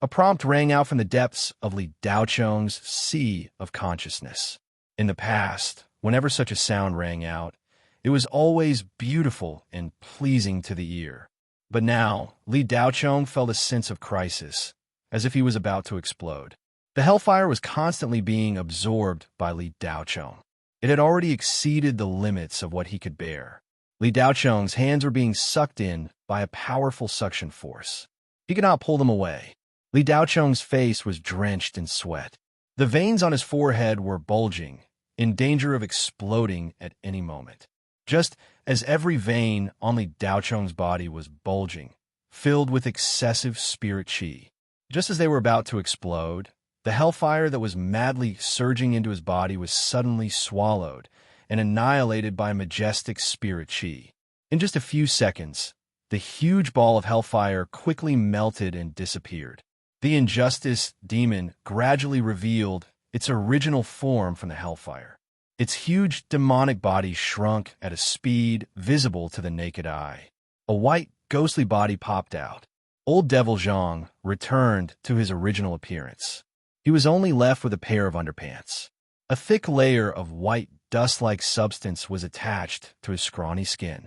A prompt rang out from the depths of Li Daochong's sea of consciousness. In the past, whenever such a sound rang out, it was always beautiful and pleasing to the ear. But now, Li Daochong felt a sense of crisis, as if he was about to explode. The hellfire was constantly being absorbed by Li Daochong. It had already exceeded the limits of what he could bear. Li Daochong's hands were being sucked in by a powerful suction force. He could not pull them away. Li Daochong's face was drenched in sweat. The veins on his forehead were bulging, in danger of exploding at any moment. Just as every vein on Li Daochong's body was bulging, filled with excessive spirit qi. Just as they were about to explode, the hellfire that was madly surging into his body was suddenly swallowed and annihilated by majestic spirit qi. In just a few seconds, the huge ball of hellfire quickly melted and disappeared. The injustice demon gradually revealed its original form from the hellfire. Its huge demonic body shrunk at a speed visible to the naked eye. A white, ghostly body popped out. Old Devil Zhang returned to his original appearance. He was only left with a pair of underpants. A thick layer of white, dust-like substance was attached to his scrawny skin.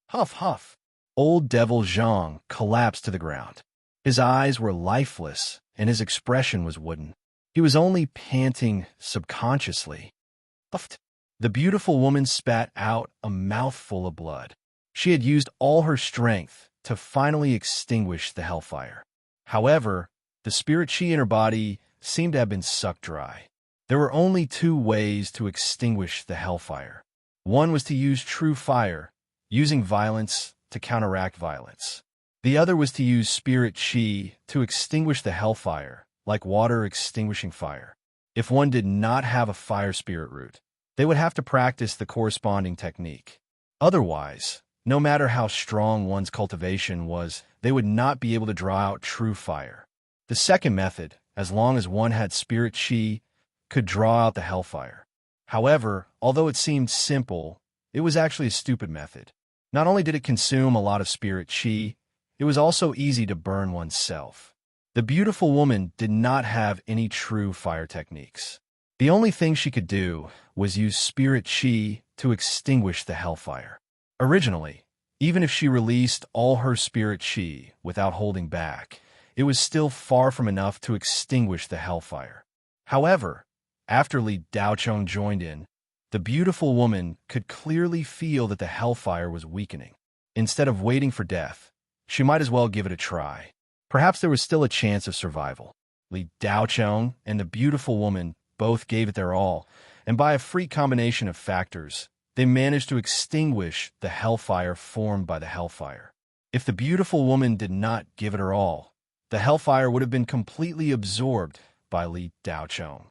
Huff, huff. Old Devil Zhang collapsed to the ground. His eyes were lifeless, and his expression was wooden. He was only panting subconsciously. Puffed. The beautiful woman spat out a mouthful of blood. She had used all her strength to finally extinguish the hellfire. However, the spirit qi in her body seemed to have been sucked dry. There were only two ways to extinguish the hellfire. One was to use true fire, using violence to counteract violence. The other was to use spirit qi to extinguish the hellfire, like water extinguishing fire. If one did not have a fire spirit root, they would have to practice the corresponding technique. Otherwise, no matter how strong one's cultivation was, they would not be able to draw out true fire. The second method, as long as one had spirit qi, could draw out the hellfire. However, although it seemed simple, it was actually a stupid method. Not only did it consume a lot of spirit qi, it was also easy to burn oneself. The beautiful woman did not have any true fire techniques. The only thing she could do was use spirit qi to extinguish the hellfire. Originally, even if she released all her spirit qi without holding back, it was still far from enough to extinguish the hellfire. However, after Li Daochong joined in, the beautiful woman could clearly feel that the hellfire was weakening. Instead of waiting for death, she might as well give it a try. Perhaps there was still a chance of survival. Li Daochong and the beautiful woman both gave it their all, and by a freak combination of factors, they managed to extinguish the hellfire formed by the hellfire. If the beautiful woman did not give it her all, the hellfire would have been completely absorbed by Li Daocheng.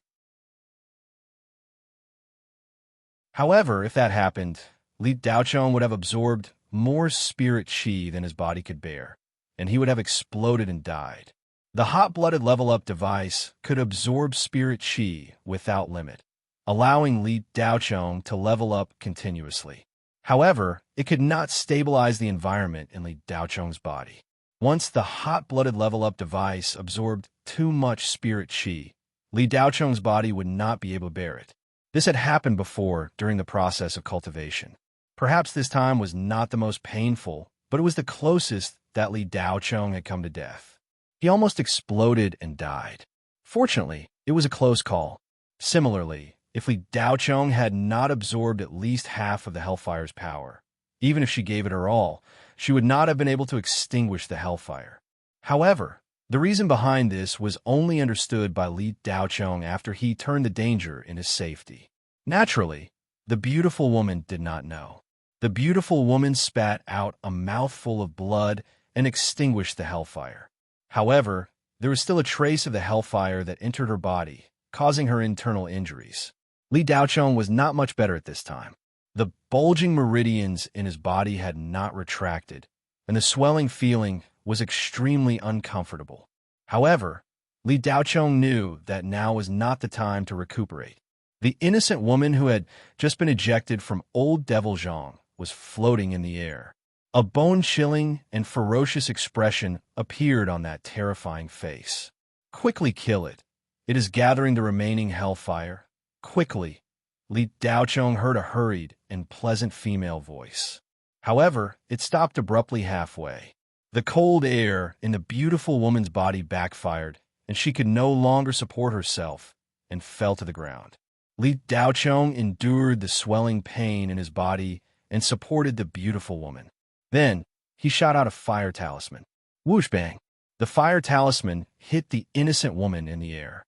However, if that happened, Li Daocheng would have absorbed more spirit chi than his body could bear, and he would have exploded and died. The hot-blooded level-up device could absorb spirit chi without limit, allowing Li Daocheng to level up continuously. However, it could not stabilize the environment in Li Daocheng's body. Once the hot-blooded level-up device absorbed too much spirit chi, Li Daocheng's body would not be able to bear it. This had happened before during the process of cultivation. Perhaps this time was not the most painful, but it was the closest that Li Daocheng had come to death. He almost exploded and died. Fortunately, it was a close call. Similarly, if Li Daocheng had not absorbed at least half of the hellfire's power, even if she gave it her all, she would not have been able to extinguish the hellfire. However, the reason behind this was only understood by Li Daocheng after he turned the danger in his safety. Naturally, the beautiful woman did not know. The beautiful woman spat out a mouthful of blood and extinguished the hellfire. However, there was still a trace of the hellfire that entered her body, causing her internal injuries. Li Daocheng was not much better at this time. The bulging meridians in his body had not retracted, and the swelling feeling was extremely uncomfortable. However, Li Daocheng knew that now was not the time to recuperate. The innocent woman who had just been ejected from Old Devil Zhang was floating in the air. A bone-chilling and ferocious expression appeared on that terrifying face. Quickly kill it. It is gathering the remaining hellfire. Quickly. Li Daocheng heard a hurried and pleasant female voice. However, it stopped abruptly halfway. The cold air in the beautiful woman's body backfired, and she could no longer support herself and fell to the ground. Li Daocheng endured the swelling pain in his body and supported the beautiful woman. Then, he shot out a fire talisman. Whoosh bang! The fire talisman hit the innocent woman in the air.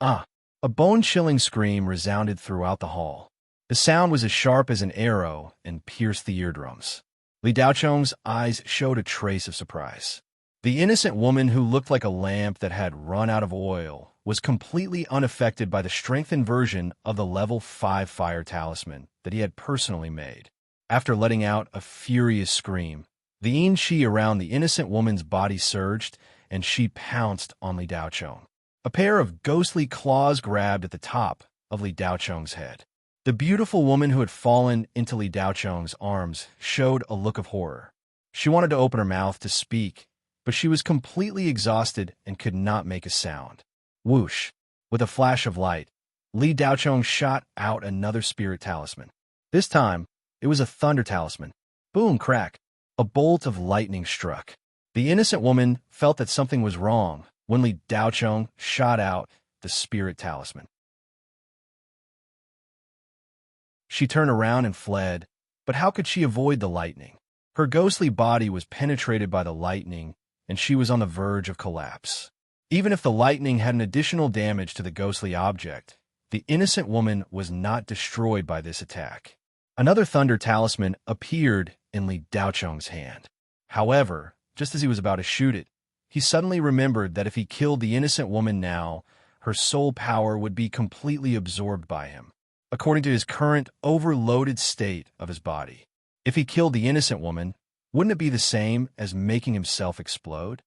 Ah! A bone-chilling scream resounded throughout the hall. The sound was as sharp as an arrow and pierced the eardrums. Li Daocheng's eyes showed a trace of surprise. The innocent woman who looked like a lamp that had run out of oil was completely unaffected by the strengthened version of the level 5 fire talisman that he had personally made. After letting out a furious scream, the yin qi around the innocent woman's body surged, and she pounced on Li Daocheng. A pair of ghostly claws grabbed at the top of Li Daocheng's head. The beautiful woman who had fallen into Li Daocheng's arms showed a look of horror. She wanted to open her mouth to speak, but she was completely exhausted and could not make a sound. Whoosh! With a flash of light, Li Daocheng shot out another spirit talisman. This time, it was a thunder talisman. Boom, crack! A bolt of lightning struck. The innocent woman felt that something was wrong when Li Daocheng shot out the spirit talisman. She turned around and fled, but how could she avoid the lightning? Her ghostly body was penetrated by the lightning, and she was on the verge of collapse. Even if the lightning had an additional damage to the ghostly object, the innocent woman was not destroyed by this attack. Another thunder talisman appeared in Li Daocheng's hand. However, just as he was about to shoot it, he suddenly remembered that if he killed the innocent woman now, her soul power would be completely absorbed by him, according to his current overloaded state of his body. If he killed the innocent woman, wouldn't it be the same as making himself explode?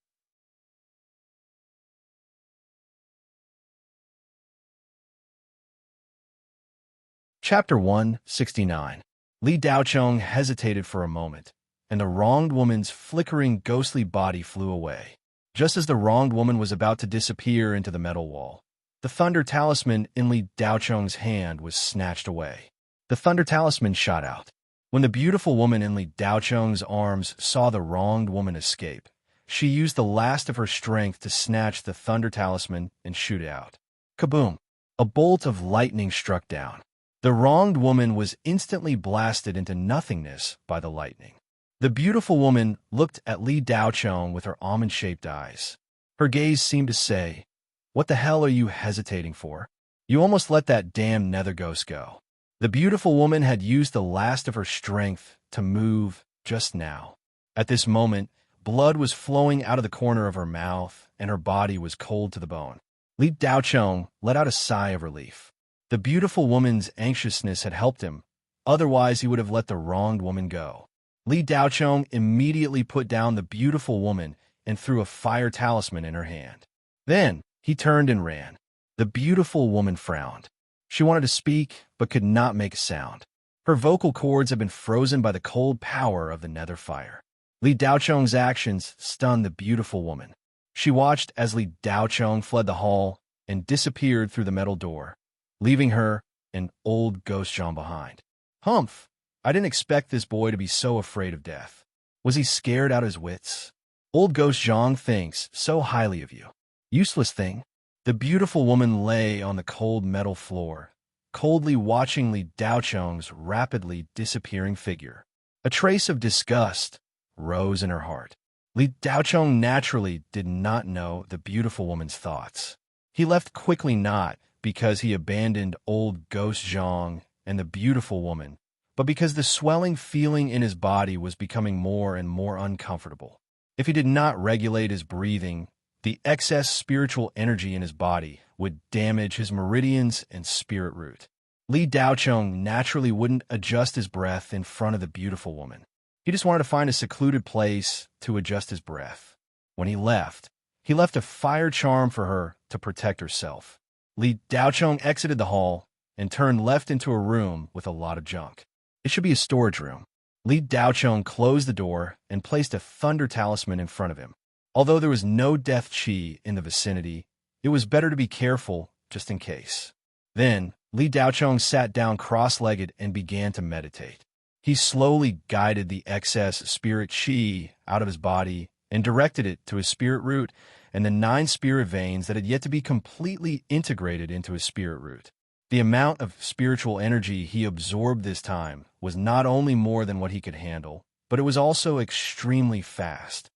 Chapter 169. Li Daocheng hesitated for a moment, and the wronged woman's flickering ghostly body flew away. Just as the wronged woman was about to disappear into the metal wall, the thunder talisman in Li Daocheng's hand was snatched away. The thunder talisman shot out. When the beautiful woman in Li Daocheng's arms saw the wronged woman escape, she used the last of her strength to snatch the thunder talisman and shoot it out. Kaboom! A bolt of lightning struck down. The wronged woman was instantly blasted into nothingness by the lightning. The beautiful woman looked at Li Daocheng with her almond-shaped eyes. Her gaze seemed to say, "What the hell are you hesitating for? You almost let that damn nether ghost go." The beautiful woman had used the last of her strength to move just now. At this moment, blood was flowing out of the corner of her mouth, and her body was cold to the bone. Li Daocheng let out a sigh of relief. The beautiful woman's anxiousness had helped him, otherwise he would have let the wronged woman go. Li Daocheng immediately put down the beautiful woman and threw a fire talisman in her hand. Then he turned and ran. The beautiful woman frowned. She wanted to speak, but could not make a sound. Her vocal cords had been frozen by the cold power of the nether fire. Li Daocheng's actions stunned the beautiful woman. She watched as Li Daocheng fled the hall and disappeared through the metal door, leaving her and old Ghost Zhang behind. Humph! I didn't expect this boy to be so afraid of death. Was he scared out of his wits? Old Ghost Zhang thinks so highly of you. Useless thing. The beautiful woman lay on the cold metal floor, coldly watching Li Daocheng's rapidly disappearing figure. A trace of disgust rose in her heart. Li Daocheng naturally did not know the beautiful woman's thoughts. He left quickly not because he abandoned old Ghost Zhang and the beautiful woman, but because the swelling feeling in his body was becoming more and more uncomfortable. If he did not regulate his breathing, the excess spiritual energy in his body would damage his meridians and spirit root. Li Daocheng naturally wouldn't adjust his breath in front of the beautiful woman. He just wanted to find a secluded place to adjust his breath. When he left a fire charm for her to protect herself. Li Daocheng exited the hall and turned left into a room with a lot of junk. It should be a storage room. Li Daocheng closed the door and placed a thunder talisman in front of him. Although there was no death chi in the vicinity, it was better to be careful just in case. Then, Li Daocheng sat down cross-legged and began to meditate. He slowly guided the excess spirit chi out of his body and directed it to his spirit root and the 9 spirit veins that had yet to be completely integrated into his spirit root. The amount of spiritual energy he absorbed this time was not only more than what he could handle, but it was also extremely fast.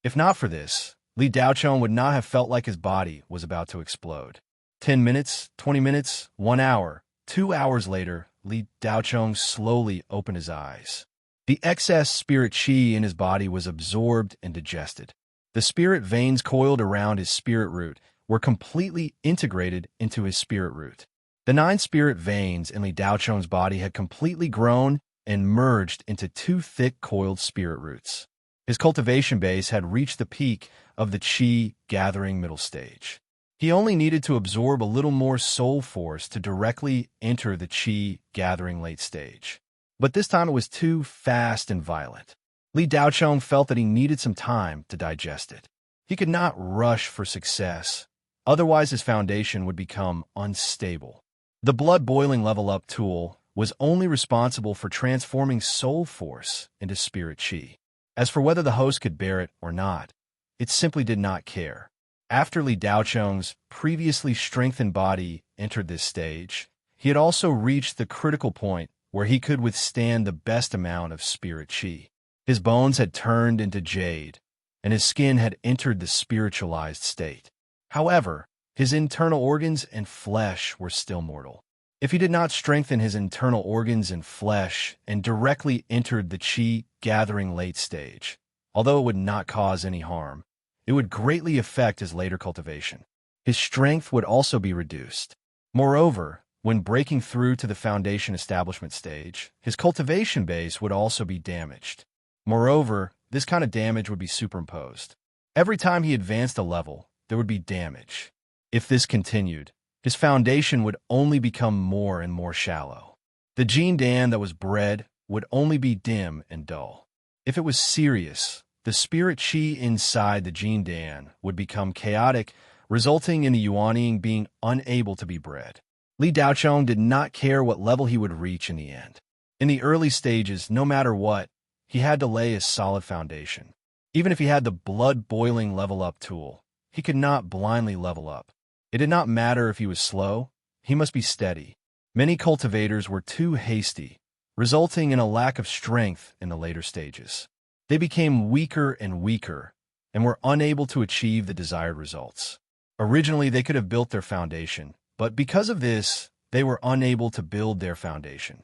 If not for this, Li Daocheng would not have felt like his body was about to explode. 10 minutes, 20 minutes, 1 hour, 2 hours later, Li Daocheng slowly opened his eyes. The excess spirit chi in his body was absorbed and digested. The spirit veins coiled around his spirit root were completely integrated into his spirit root. The 9 spirit veins in Li Daocheng's body had completely grown and merged into 2 thick coiled spirit roots. His cultivation base had reached the peak of the chi gathering middle stage. He only needed to absorb a little more soul force to directly enter the chi gathering late stage. But this time it was too fast and violent. Li Daocheng felt that he needed some time to digest it. He could not rush for success, otherwise his foundation would become unstable. The blood-boiling level-up tool was only responsible for transforming soul force into spirit chi. As for whether the host could bear it or not, it simply did not care. After Li Daocheng's previously strengthened body entered this stage, he had also reached the critical point where he could withstand the best amount of spirit chi. His bones had turned into jade, and his skin had entered the spiritualized state. However, his internal organs and flesh were still mortal. If he did not strengthen his internal organs and flesh and directly entered the chi gathering late stage, although it would not cause any harm, it would greatly affect his later cultivation. His strength would also be reduced. Moreover, when breaking through to the foundation establishment stage, his cultivation base would also be damaged. Moreover, this kind of damage would be superimposed. Every time he advanced a level, there would be damage. If this continued, his foundation would only become more and more shallow. The Jin Dan that was bred would only be dim and dull. If it was serious, the spirit chi inside the Jin Dan would become chaotic, resulting in the Yuanying being unable to be bred. Li Daocheng did not care what level he would reach in the end. In the early stages, no matter what, he had to lay a solid foundation. Even if he had the blood-boiling level-up tool, he could not blindly level up. It did not matter if he was slow, he must be steady. Many cultivators were too hasty, resulting in a lack of strength in the later stages. They became weaker and weaker, and were unable to achieve the desired results. Originally, they could have built their foundation, but because of this, they were unable to build their foundation.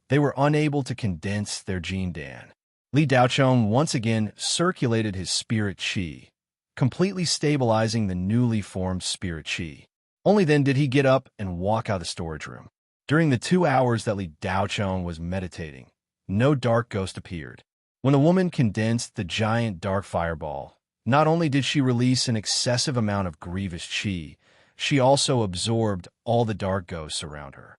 They were unable to condense their Jin Dan. Li Daochong once again circulated his spirit qi, completely stabilizing the newly formed spirit qi. Only then did he get up and walk out of the storage room. During the 2 hours that Li Daochong was meditating, no dark ghost appeared. When the woman condensed the giant dark fireball, not only did she release an excessive amount of grievous qi, she also absorbed all the dark ghosts around her.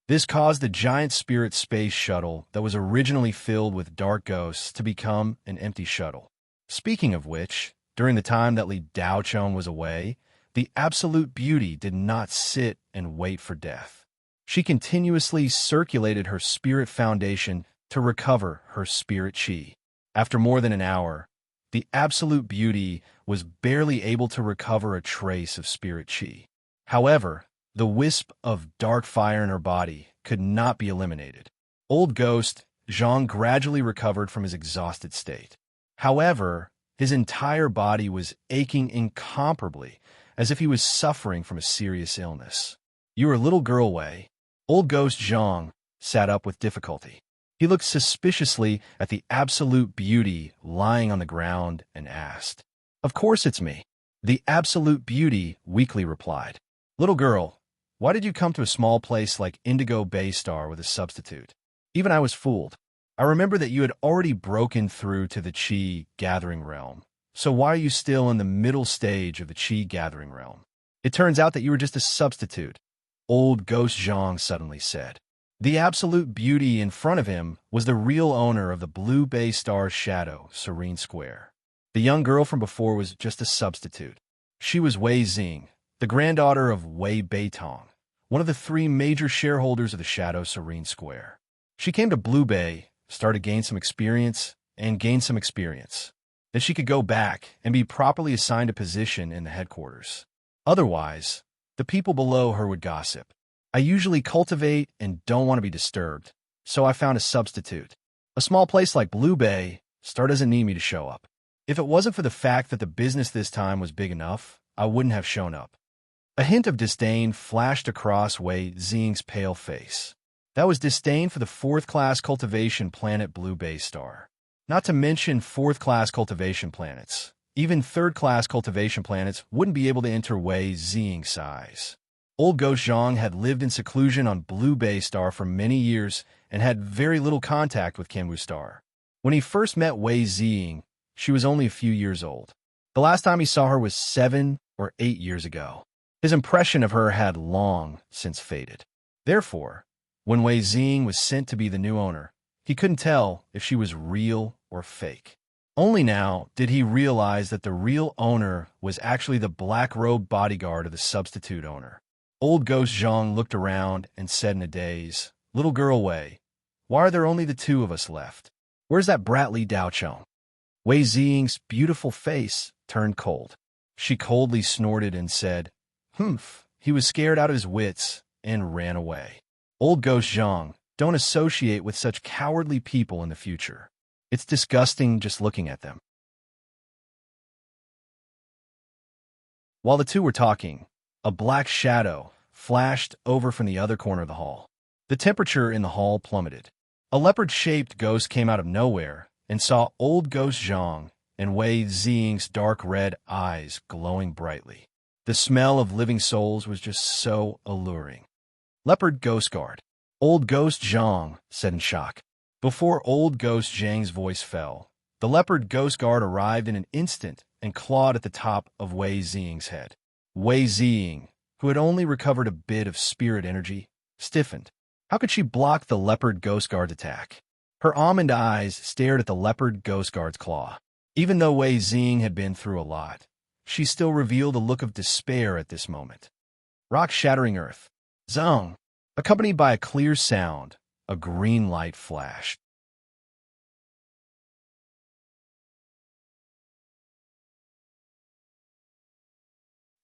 This caused the giant spirit space shuttle that was originally filled with dark ghosts to become an empty shuttle. Speaking of which, during the time that Li Daochong was away, the absolute beauty did not sit and wait for death. She continuously circulated her spirit foundation to recover her spirit qi. After more than an hour, the absolute beauty was barely able to recover a trace of spirit qi. However, the wisp of dark fire in her body could not be eliminated. Old Ghost Zhang gradually recovered from his exhausted state. However, his entire body was aching incomparably, as if he was suffering from a serious illness. "You are a little girl, Wei." Old Ghost Zhang sat up with difficulty. He looked suspiciously at the absolute beauty lying on the ground and asked, "Of course it's me." The absolute beauty weakly replied, "Little girl, why did you come to a small place like Indigo Bay Star with a substitute? Even I was fooled. I remember that you had already broken through to the Qi gathering realm. So why are you still in the middle stage of the Qi gathering realm? It turns out that you were just a substitute," Old Ghost Zhang suddenly said. The absolute beauty in front of him was the real owner of the Blue Bay Star's shadow, Serene Square. The young girl from before was just a substitute. She was Wei Xing, the granddaughter of Wei Beitong, one of the 3 major shareholders of the Shadow Serene Square. She came to Blue Bay, started to gain some experience, Then she could go back and be properly assigned a position in the headquarters. Otherwise, the people below her would gossip. "I usually cultivate and don't want to be disturbed, so I found a substitute. A small place like Blue Bay Star doesn't need me to show up. If it wasn't for the fact that the business this time was big enough, I wouldn't have shown up." A hint of disdain flashed across Wei Xing's pale face. That was disdain for the 4th-class cultivation planet Blue Bay Star. Not to mention 4th-class cultivation planets. Even 3rd-class cultivation planets wouldn't be able to enter Wei Xing's size. Old Ghost Zhang had lived in seclusion on Blue Bay Star for many years and had very little contact with Kenwu Star. When he first met Wei Xing, she was only a few years old. The last time he saw her was 7 or 8 years ago. His impression of her had long since faded. Therefore, when Wei Xing was sent to be the new owner, he couldn't tell if she was real or fake. Only now did he realize that the real owner was actually the black-robed bodyguard of the substitute owner. Old Ghost Zhang looked around and said in a daze, "Little girl Wei, why are there only the 2 of us left? Where's that brat Li Daochong?" Wei Xing's beautiful face turned cold. She coldly snorted and said, "Humph." He was scared out of his wits and ran away. Old Ghost Zhang, don't associate with such cowardly people in the future. It's disgusting just looking at them. While the 2 were talking, a black shadow flashed over from the other corner of the hall. The temperature in the hall plummeted. A leopard-shaped ghost came out of nowhere and saw Old Ghost Zhang and Wei Xing's dark red eyes glowing brightly. The smell of living souls was just so alluring. "Leopard Ghost Guard," Old Ghost Zhang said in shock. Before Old Ghost Zhang's voice fell, the Leopard Ghost Guard arrived in an instant and clawed at the top of Wei Xing's head. Wei Xing, who had only recovered a bit of spirit energy, stiffened. How could she block the Leopard Ghost Guard's attack? Her almond eyes stared at the Leopard Ghost Guard's claw. Even though Wei Xing had been through a lot, she still revealed a look of despair at this moment. Rock-shattering earth. Zong. Accompanied by a clear sound, a green light flashed.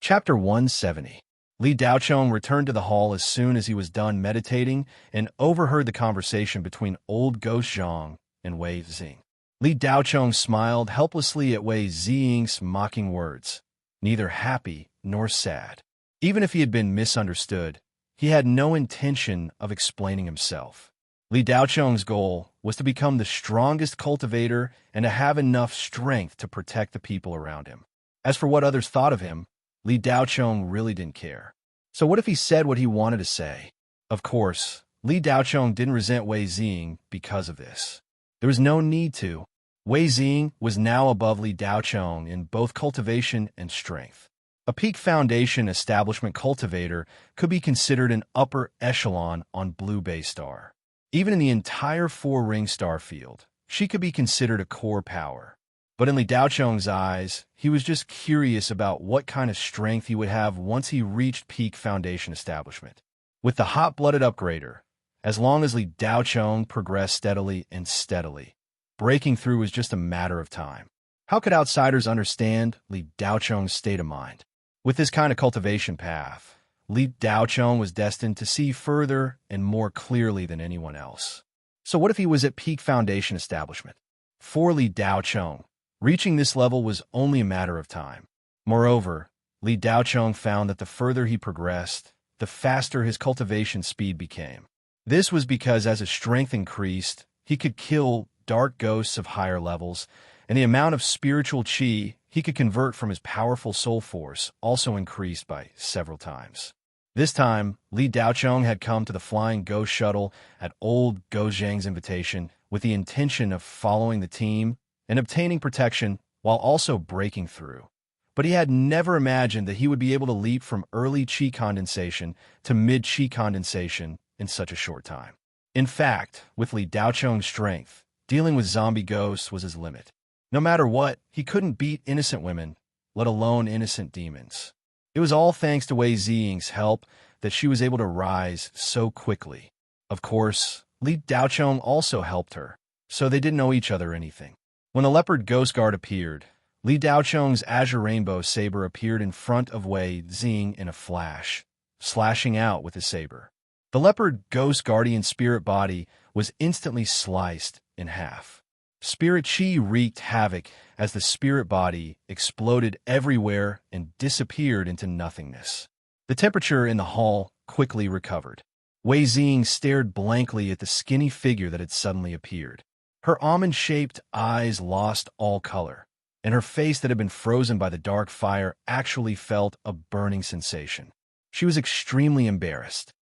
Chapter 170. Li Daochong returned to the hall as soon as he was done meditating and overheard the conversation between Old Ghost Zhang and Wei Xing. Li Daochong smiled helplessly at Wei Xing's mocking words, neither happy nor sad. Even if he had been misunderstood, he had no intention of explaining himself. Li Daocheng's goal was to become the strongest cultivator and to have enough strength to protect the people around him. As for what others thought of him, Li Daocheng really didn't care. So what if he said what he wanted to say? Of course, Li Daocheng didn't resent Wei Xing because of this. There was no need to. Wei Xing was now above Li Daocheng in both cultivation and strength. A peak foundation establishment cultivator could be considered an upper echelon on Blue Bay Star. Even in the entire four-ring star field, she could be considered a core power. But in Li Daocheng's eyes, he was just curious about what kind of strength he would have once he reached peak foundation establishment. With the hot-blooded upgrader, as long as Li Daocheng progressed steadily and steadily, breaking through was just a matter of time. How could outsiders understand Li Daocheng's state of mind? With this kind of cultivation path, Li Daocheng was destined to see further and more clearly than anyone else. So what if he was at peak foundation establishment? For Li Daocheng, reaching this level was only a matter of time. Moreover, Li Daocheng found that the further he progressed, the faster his cultivation speed became. This was because as his strength increased, he could kill dark ghosts of higher levels, and the amount of spiritual qi he could convert from his powerful soul force also increased by several times. This time, Li Daocheng had come to the flying ghost shuttle at old Gou Zhang's invitation with the intention of following the team and obtaining protection while also breaking through. But he had never imagined that he would be able to leap from early qi condensation to mid-qi condensation in such a short time. In fact, with Li Daocheng's strength, dealing with zombie ghosts was his limit. No matter what, he couldn't beat innocent women, let alone innocent demons. It was all thanks to Wei Xing's help that she was able to rise so quickly. Of course, Li Daocheng also helped her, so they didn't owe each other anything. When the leopard ghost guard appeared, Li Daocheng's azure rainbow saber appeared in front of Wei Xing in a flash, slashing out with his saber. The leopard ghost guardian spirit body was instantly sliced in half. Spirit chi wreaked havoc as the spirit body exploded everywhere and disappeared into nothingness. The temperature in the hall quickly recovered. Wei Xing stared blankly at the skinny figure that had suddenly appeared. Her almond-shaped eyes lost all color, and her face that had been frozen by the dark fire actually felt a burning sensation. She was extremely embarrassed.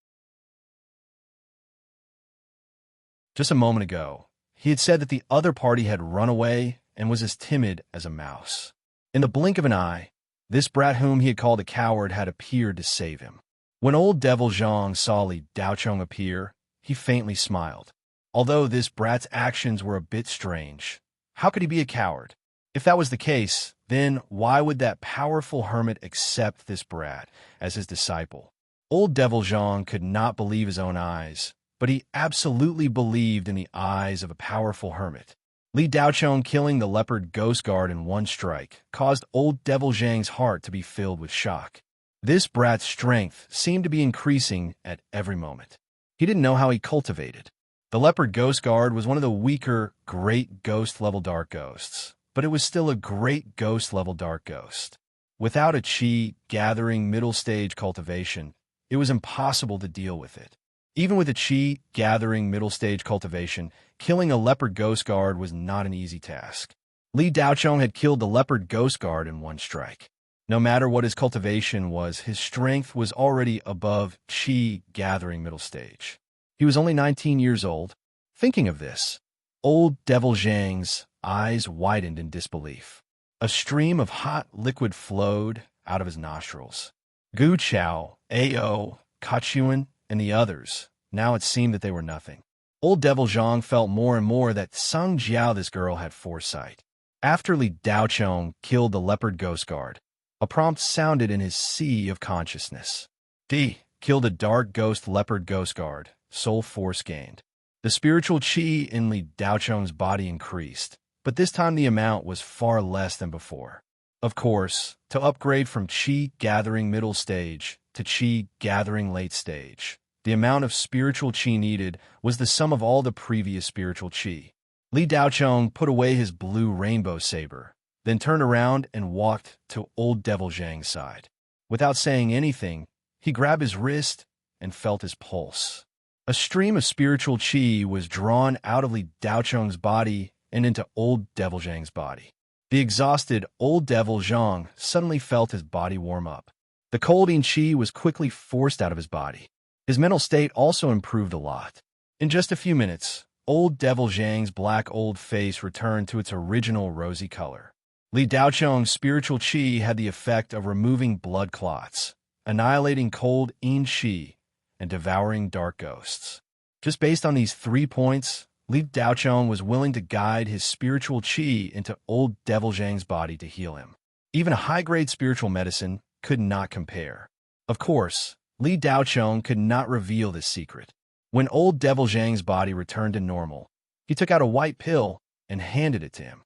Just a moment ago, he had said that the other party had run away and was as timid as a mouse. In the blink of an eye, this brat whom he had called a coward had appeared to save him. When old Devil Zhang saw Li Daocheng appear, he faintly smiled. Although this brat's actions were a bit strange, how could he be a coward? If that was the case, then why would that powerful hermit accept this brat as his disciple? Old Devil Zhang could not believe his own eyes, but he absolutely believed in the eyes of a powerful hermit. Li Daocheng killing the leopard ghost guard in one strike caused old Devil Zhang's heart to be filled with shock. This brat's strength seemed to be increasing at every moment. He didn't know how he cultivated. The leopard ghost guard was one of the weaker, great ghost-level dark ghosts, but it was still a great ghost-level dark ghost. Without a qi gathering middle-stage cultivation, it was impossible to deal with it. Even with a qi gathering middle-stage cultivation, killing a leopard ghost guard was not an easy task. Li Daocheng had killed the leopard ghost guard in one strike. No matter what his cultivation was, his strength was already above qi gathering middle stage. He was only 19 years old. Thinking of this, old Devil Zhang's eyes widened in disbelief. A stream of hot liquid flowed out of his nostrils. Gu Chao, Ao, Kachuan, and the others, now it seemed that they were nothing. Old Devil Zhang felt more and more that Sung Jiao, this girl, had foresight. After Li Daocheng killed the leopard ghost guard, a prompt sounded in his sea of consciousness. D. Killed a dark ghost leopard ghost guard. Soul force gained. The spiritual qi in Li Daocheng's body increased, but this time the amount was far less than before. Of course, to upgrade from qi gathering middle stage to qi gathering late stage, the amount of spiritual qi needed was the sum of all the previous spiritual qi. Li Daocheng put away his blue rainbow saber, then turned around and walked to old Devil Zhang's side. Without saying anything, he grabbed his wrist and felt his pulse. A stream of spiritual qi was drawn out of Li Daocheng's body and into old Devil Zhang's body. The exhausted old Devil Zhang suddenly felt his body warm up. The colding qi was quickly forced out of his body. His mental state also improved a lot. In just a few minutes, old Devil Zhang's black old face returned to its original rosy color. Li Daocheng's spiritual qi had the effect of removing blood clots, annihilating cold yin qi, and devouring dark ghosts. Just based on these 3 points, Li Daocheng was willing to guide his spiritual qi into old Devil Zhang's body to heal him. Even a high-grade spiritual medicine could not compare. Of course, Li Daocheng could not reveal this secret. When old Devil Zhang's body returned to normal, he took out a white pill and handed it to him.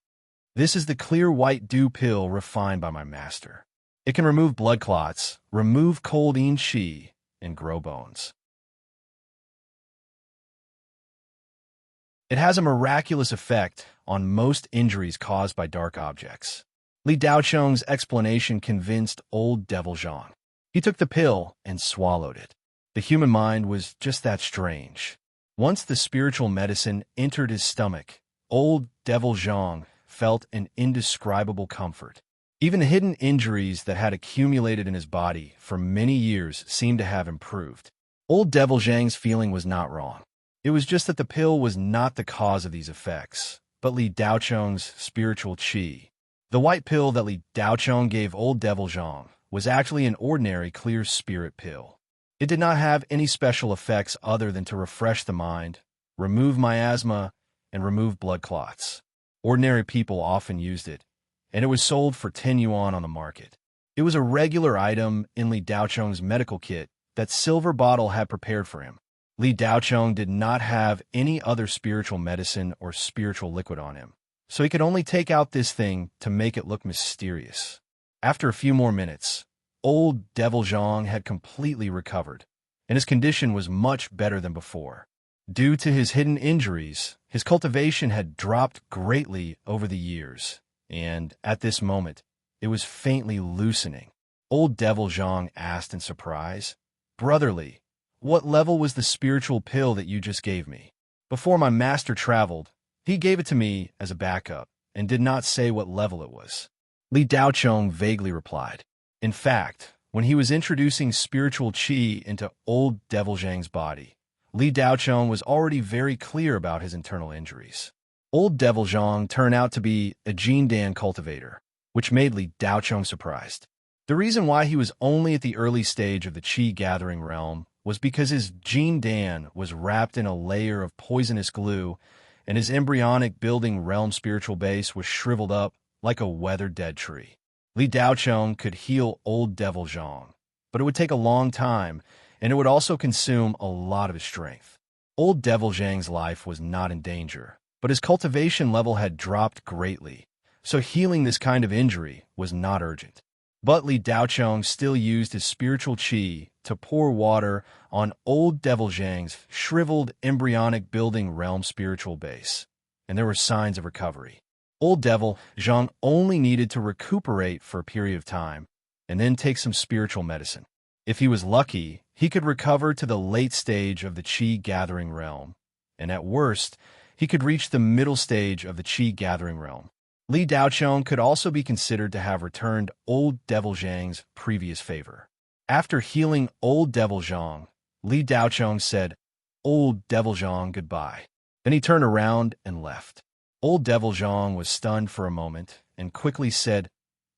This is the clear white dew pill refined by my master. It can remove blood clots, remove cold yin qi, and grow bones. It has a miraculous effect on most injuries caused by dark objects. Li Daocheng's explanation convinced old Devil Zhang. He took the pill and swallowed it. The human mind was just that strange. Once the spiritual medicine entered his stomach, old Devil Zhang felt an indescribable comfort. Even the hidden injuries that had accumulated in his body for many years seemed to have improved. Old Devil Zhang's feeling was not wrong. It was just that the pill was not the cause of these effects, but Li Daocheng's spiritual qi. The white pill that Li Daocheng gave old Devil Zhang was actually an ordinary clear spirit pill. It did not have any special effects other than to refresh the mind, remove miasma, and remove blood clots. Ordinary people often used it, and it was sold for 10 yuan on the market. It was a regular item in Li Daocheng's medical kit that Silver Bottle had prepared for him. Li Daocheng did not have any other spiritual medicine or spiritual liquid on him, so he could only take out this thing to make it look mysterious. After a few more minutes, old Devil Zhang had completely recovered, and his condition was much better than before. Due to his hidden injuries, his cultivation had dropped greatly over the years, and at this moment, it was faintly loosening. Old Devil Zhang asked in surprise, "Brotherly, what level was the spiritual pill that you just gave me?" Before my master traveled, he gave it to me as a backup and did not say what level it was. Li Daocheng vaguely replied. In fact, when he was introducing spiritual qi into old Devil Zhang's body, Li Daocheng was already very clear about his internal injuries. Old Devil Zhang turned out to be a Jindan cultivator, which made Li Daocheng surprised. The reason why he was only at the early stage of the qi gathering realm was because his Jindan was wrapped in a layer of poisonous glue, and his embryonic building realm spiritual base was shriveled up like a weathered dead tree. Li Daocheng could heal old Devil Zhang, but it would take a long time, and it would also consume a lot of his strength. Old Devil Zhang's life was not in danger, but his cultivation level had dropped greatly, so healing this kind of injury was not urgent. But Li Daocheng still used his spiritual qi to pour water on old Devil Zhang's shriveled embryonic building realm spiritual base, and there were signs of recovery. Old Devil Zhang only needed to recuperate for a period of time, and then take some spiritual medicine. If he was lucky, he could recover to the late stage of the qi gathering realm, and at worst, he could reach the middle stage of the qi gathering realm. Li Daocheng could also be considered to have returned old Devil Zhang's previous favor. After healing old Devil Zhang, Li Daocheng said, "Old Devil Zhang, goodbye." Then he turned around and left. Old Devil Zhang was stunned for a moment and quickly said,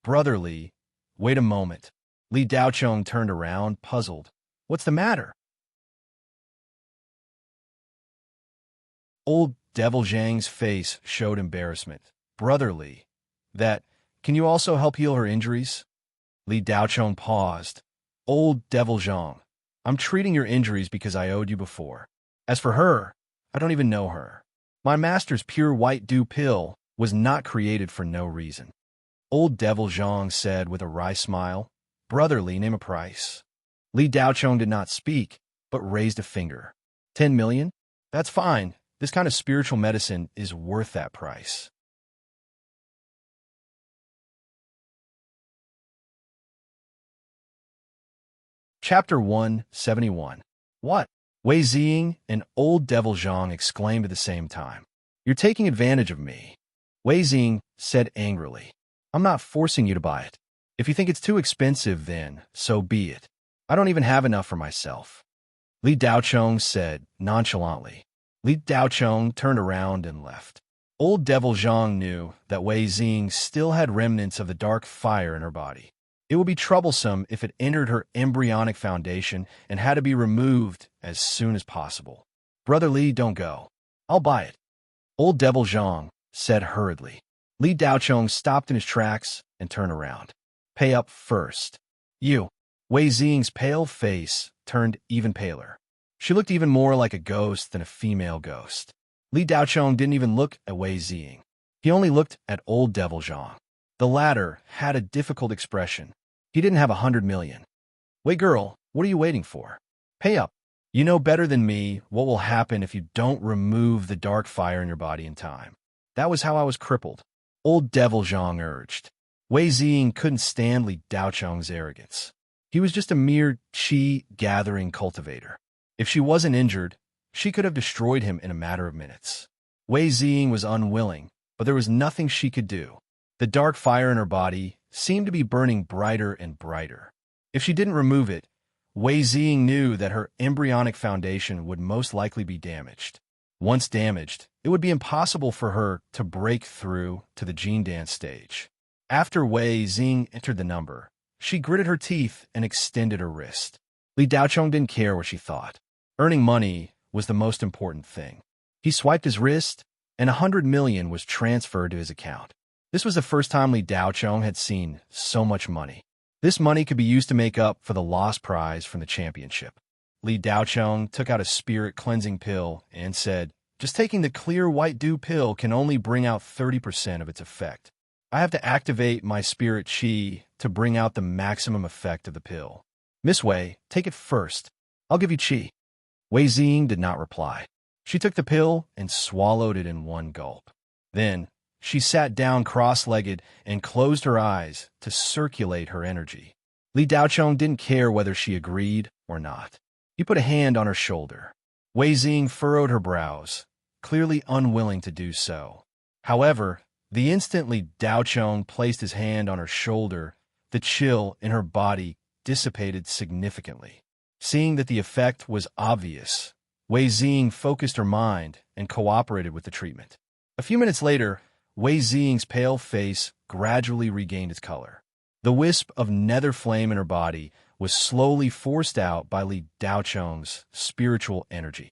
"Brother Li, wait a moment." Li Daocheng turned around, puzzled. "What's the matter?" Old Devil Zhang's face showed embarrassment. "Brother Li, can you also help heal her injuries?" Li Daocheng paused. "Old Devil Zhang, I'm treating your injuries because I owed you before. As for her, I don't even know her. My master's pure white dew pill was not created for no reason." Old Devil Zhang said with a wry smile, "Brother Li, name a price." Li Daocheng did not speak, but raised a finger. 10 million? That's fine. This kind of spiritual medicine is worth that price. Chapter 171. What? Wei Ziying and old devil Zhang exclaimed at the same time. You're taking advantage of me. Wei Ziying said angrily. I'm not forcing you to buy it. If you think it's too expensive, then so be it. I don't even have enough for myself. Li Daochong said nonchalantly. Li Daochong turned around and left. Old devil Zhang knew that Wei Ziying still had remnants of the dark fire in her body. It would be troublesome if it entered her embryonic foundation and had to be removed as soon as possible. Brother Li, don't go. I'll buy it. Old devil Zhang said hurriedly. Li Daochong stopped in his tracks and turned around. Pay up first. You. Wei Ziying's pale face turned even paler. She looked even more like a ghost than a female ghost. Li Daochong didn't even look at Wei Ziying. He only looked at old devil Zhang. The latter had a difficult expression. He didn't have 100 million. Wait, girl, what are you waiting for? Pay up. You know better than me what will happen if you don't remove the dark fire in your body in time. That was how I was crippled. Old devil Zhang urged. Wei Ziying couldn't stand Li Daochong's arrogance. He was just a mere qi-gathering cultivator. If she wasn't injured, she could have destroyed him in a matter of minutes. Wei Ziying was unwilling, but there was nothing she could do. The dark fire in her body seemed to be burning brighter and brighter. If she didn't remove it, Wei Ziying knew that her embryonic foundation would most likely be damaged. Once damaged, it would be impossible for her to break through to the gene dance stage. After Wei Ziying entered the number, she gritted her teeth and extended her wrist. Li Daochong didn't care what she thought. Earning money was the most important thing. He swiped his wrist, and 100 million was transferred to his account. This was the first time Li Daochong had seen so much money. This money could be used to make up for the lost prize from the championship. Li Daochong took out a spirit cleansing pill and said, just taking the clear white dew pill can only bring out 30% of its effect. I have to activate my spirit chi to bring out the maximum effect of the pill. Miss Wei, take it first. I'll give you chi. Wei Ziying did not reply. She took the pill and swallowed it in one gulp. Then, she sat down cross-legged and closed her eyes to circulate her energy. Li Daochong didn't care whether she agreed or not. He put a hand on her shoulder. Wei Ziying furrowed her brows, clearly unwilling to do so. However, the instant Li Daochong placed his hand on her shoulder, the chill in her body dissipated significantly. Seeing that the effect was obvious, Wei Ziying focused her mind and cooperated with the treatment. A few minutes later, Wei Ziying's pale face gradually regained its color. The wisp of nether flame in her body was slowly forced out by Li Daochong's spiritual energy.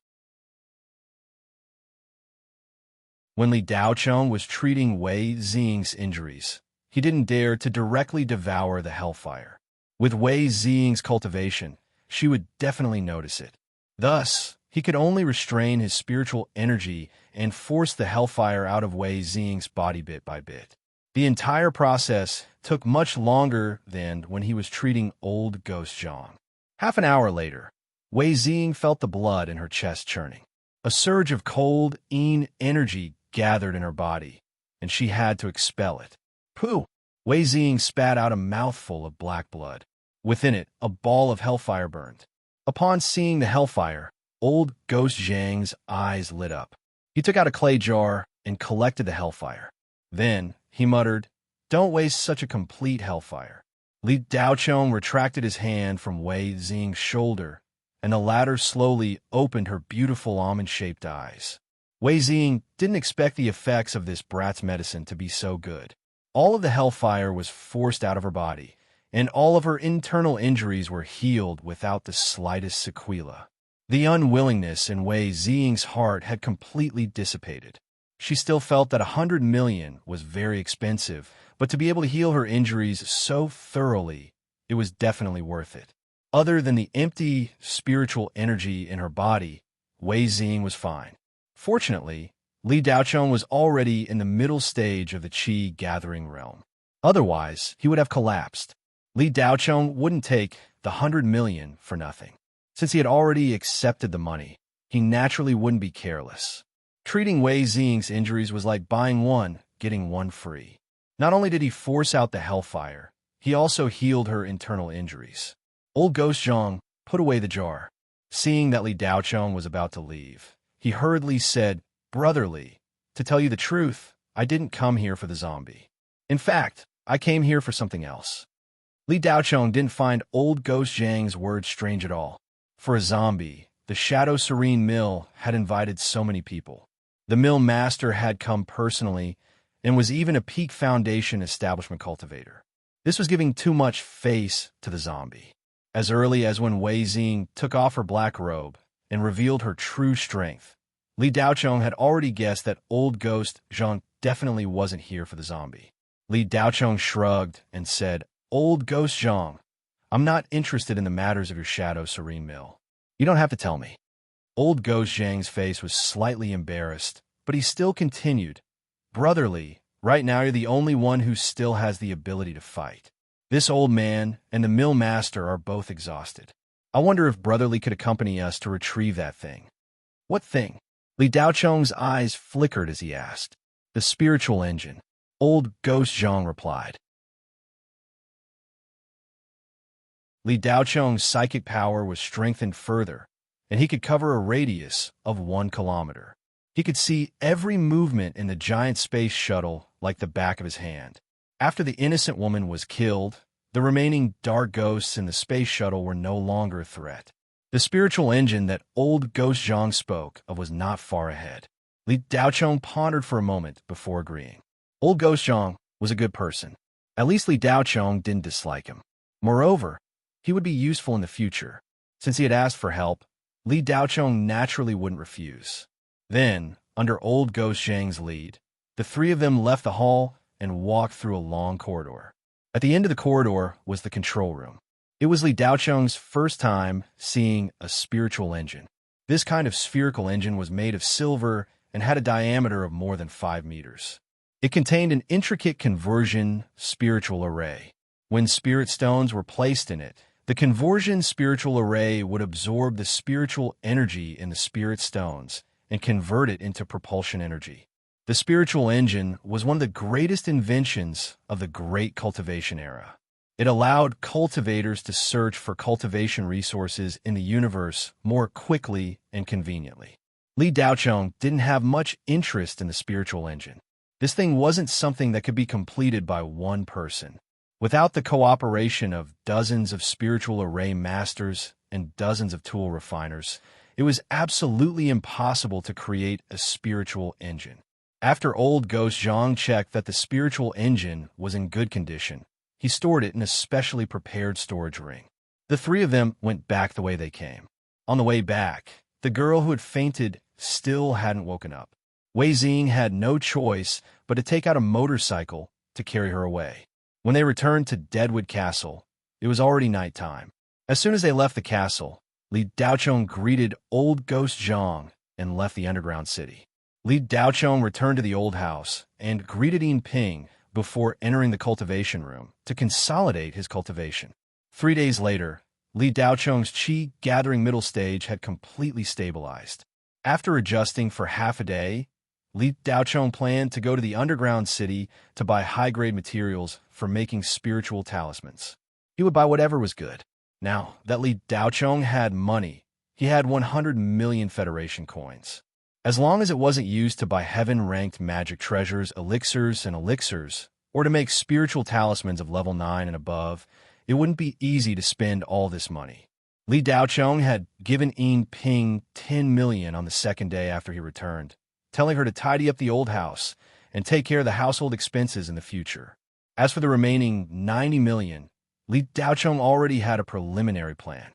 When Li Daochong was treating Wei Ziying's injuries, he didn't dare to directly devour the hellfire. With Wei Ziying's cultivation, she would definitely notice it. Thus, he could only restrain his spiritual energy and force the hellfire out of Wei Ziying's body bit by bit. The entire process took much longer than when he was treating old Ghost Zhang. Half an hour later, Wei Ziying felt the blood in her chest churning. A surge of cold, energy gathered in her body, and she had to expel it. Pooh! Wei Ziying spat out a mouthful of black blood. Within it, a ball of hellfire burned. Upon seeing the hellfire, old Ghost Zhang's eyes lit up. He took out a clay jar and collected the hellfire. Then, he muttered, "Don't waste such a complete hellfire." Li Daochong retracted his hand from Wei Ziying's shoulder, and the latter slowly opened her beautiful almond-shaped eyes. Wei Ziying didn't expect the effects of this brat's medicine to be so good. All of the hellfire was forced out of her body, and all of her internal injuries were healed without the slightest sequelae. The unwillingness in Wei Ziying's heart had completely dissipated. She still felt that 100 million was very expensive, but to be able to heal her injuries so thoroughly, it was definitely worth it. Other than the empty spiritual energy in her body, Wei Ziying was fine. Fortunately, Li Daochong was already in the middle stage of the qi gathering realm. Otherwise, he would have collapsed. Li Daochong wouldn't take the 100 million for nothing. Since he had already accepted the money, he naturally wouldn't be careless. Treating Wei Ziying's injuries was like buying one, getting one free. Not only did he force out the hellfire, he also healed her internal injuries. Old Ghost Zhang put away the jar. Seeing that Li Daocheng was about to leave, he hurriedly said, "Brother Li, to tell you the truth, I didn't come here for the zombie. In fact, I came here for something else." Li Daocheng didn't find old Ghost Zhang's words strange at all. For a zombie, the Shadow Serene mill had invited so many people. The mill master had come personally and was even a Peak Foundation establishment cultivator. This was giving too much face to the zombie. As early as when Wei Xing took off her black robe and revealed her true strength, Li Daocheng had already guessed that old Ghost Zhang definitely wasn't here for the zombie. Li Daocheng shrugged and said, "Old Ghost Zhang, I'm not interested in the matters of your Shadow Serene mill. You don't have to tell me." Old Ghost Zhang's face was slightly embarrassed, but he still continued, "Brother Li, right now you're the only one who still has the ability to fight. This old man and the mill master are both exhausted. I wonder if Brother Li could accompany us to retrieve that thing." "What thing?" Li Daocheng's eyes flickered as he asked. "The spiritual engine," old Ghost Zhang replied. Li Daocheng's psychic power was strengthened further, and he could cover a radius of 1 kilometer. He could see every movement in the giant space shuttle like the back of his hand. After the innocent woman was killed, the remaining dark ghosts in the space shuttle were no longer a threat. The spiritual engine that old Ghost Zhang spoke of was not far ahead. Li Daocheng pondered for a moment before agreeing. Old Ghost Zhang was a good person. At least Li Daocheng didn't dislike him. Moreover, he would be useful in the future. Since he had asked for help, Li Daocheng naturally wouldn't refuse. Then, under old Ghost Zhang's lead, the three of them left the hall and walked through a long corridor. At the end of the corridor was the control room. It was Li Daocheng's first time seeing a spiritual engine. This kind of spherical engine was made of silver and had a diameter of more than 5 meters. It contained an intricate conversion spiritual array. When spirit stones were placed in it, the conversion spiritual array would absorb the spiritual energy in the spirit stones and convert it into propulsion energy. The spiritual engine was one of the greatest inventions of the Great Cultivation Era. It allowed cultivators to search for cultivation resources in the universe more quickly and conveniently. Li Daocheng didn't have much interest in the spiritual engine. This thing wasn't something that could be completed by one person. Without the cooperation of dozens of spiritual array masters and dozens of tool refiners, it was absolutely impossible to create a spiritual engine. After old Ghost Zhang checked that the spiritual engine was in good condition, he stored it in a specially prepared storage ring. The three of them went back the way they came. On the way back, the girl who had fainted still hadn't woken up. Wei Xing had no choice but to take out a motorcycle to carry her away. When they returned to Deadwood Castle, it was already nighttime. As soon as they left the castle, Li Daocheng greeted old Ghost Zhang and left the underground city. Li Daocheng returned to the old house and greeted Yin Ping before entering the cultivation room to consolidate his cultivation. 3 days later, Li Daocheng's qi gathering middle stage had completely stabilized. After adjusting for half a day, Li Daocheng planned to go to the underground city to buy high-grade materials for making spiritual talismans. He would buy whatever was good. Now that Li Daocheng had money, he had 100 million Federation coins. As long as it wasn't used to buy heaven-ranked magic treasures, elixirs, or to make spiritual talismans of level 9 and above, it wouldn't be easy to spend all this money. Li Daocheng had given Yin Ping 10 million on the second day after he returned, telling her to tidy up the old house and take care of the household expenses in the future. As for the remaining 90 million, Li Daocheng already had a preliminary plan.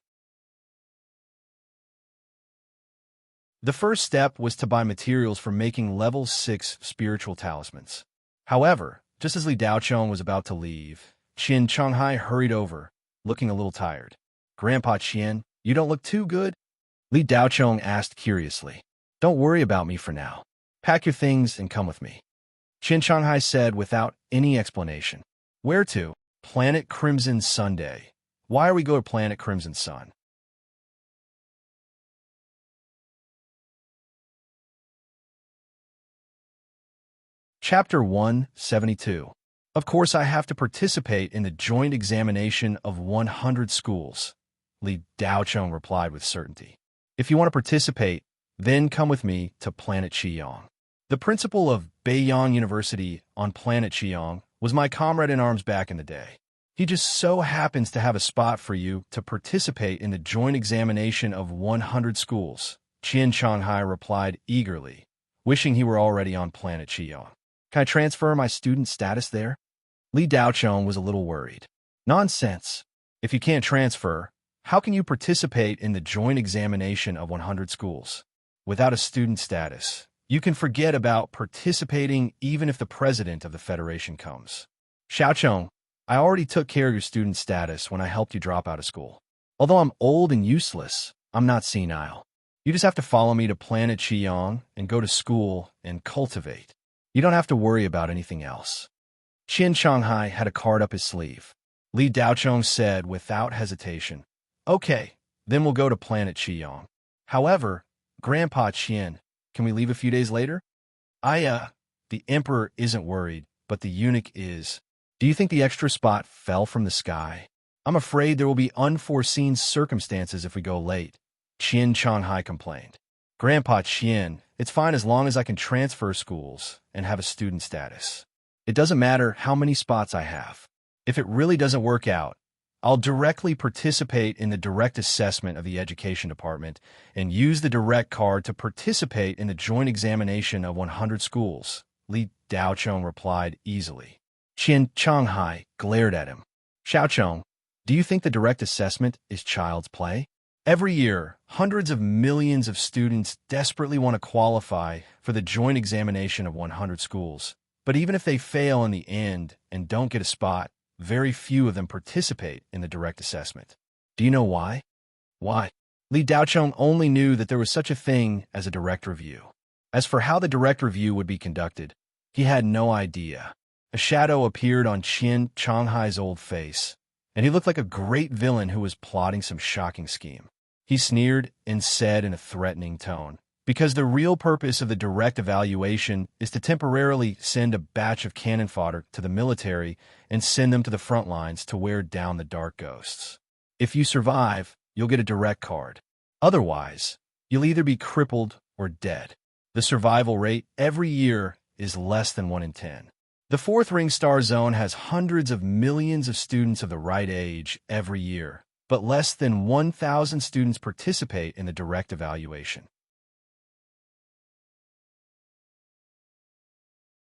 The first step was to buy materials for making level 6 spiritual talismans. However, just as Li Daocheng was about to leave, Qian Changhai hurried over, looking a little tired. "Grandpa Qian, you don't look too good?" Li Daocheng asked curiously. "Don't worry about me for now. Pack your things and come with me," Qian Changhai said without any explanation. "Where to?" "Planet Crimson Sunday." "Why are we going to Planet Crimson Sun?" Chapter 172. Of course I have to participate in the joint examination of 100 schools, Li Daocheng replied with certainty. If you want to participate, then come with me to Planet Qiyong. The principal of Beiyang University on Planet Qiyong was my comrade in arms back in the day. He just so happens to have a spot for you to participate in the joint examination of 100 schools. Qian Shanghai replied eagerly, wishing he were already on Planet Qiyong. Can I transfer my student status there? Li Daochong was a little worried. Nonsense. If you can't transfer, how can you participate in the joint examination of 100 schools? Without a student status, you can forget about participating even if the president of the federation comes. Xiaochong, I already took care of your student status when I helped you drop out of school. Although I'm old and useless, I'm not senile. You just have to follow me to Planet Qiyong and go to school and cultivate. You don't have to worry about anything else. Qian Shanghai had a card up his sleeve. Li Daochong said without hesitation, Okay, then we'll go to Planet Qiyong. However, Grandpa Qian, can we leave a few days later? The emperor isn't worried, but the eunuch is. Do you think the extra spot fell from the sky? I'm afraid there will be unforeseen circumstances if we go late, Qian Shanghai complained. Grandpa Qian, it's fine as long as I can transfer schools and have a student status. It doesn't matter how many spots I have. If it really doesn't work out, I'll directly participate in the direct assessment of the education department and use the direct card to participate in the joint examination of 100 schools, Li Daochong replied easily. Qian Shanghai glared at him. Xiaochong, do you think the direct assessment is child's play? Every year, hundreds of millions of students desperately want to qualify for the joint examination of 100 schools. But even if they fail in the end and don't get a spot, very few of them participate in the direct assessment. Do you know why? Why? Li Daochong only knew that there was such a thing as a direct review. As for how the direct review would be conducted, he had no idea. A shadow appeared on Qian Shanghai's old face, and he looked like a great villain who was plotting some shocking scheme. He sneered and said in a threatening tone, Because the real purpose of the direct evaluation is to temporarily send a batch of cannon fodder to the military and send them to the front lines to wear down the dark ghosts. If you survive, you'll get a direct card. Otherwise, you'll either be crippled or dead. The survival rate every year is less than 1 in 10. The 4th Ring Star Zone has hundreds of millions of students of the right age every year, but less than 1,000 students participate in the direct evaluation.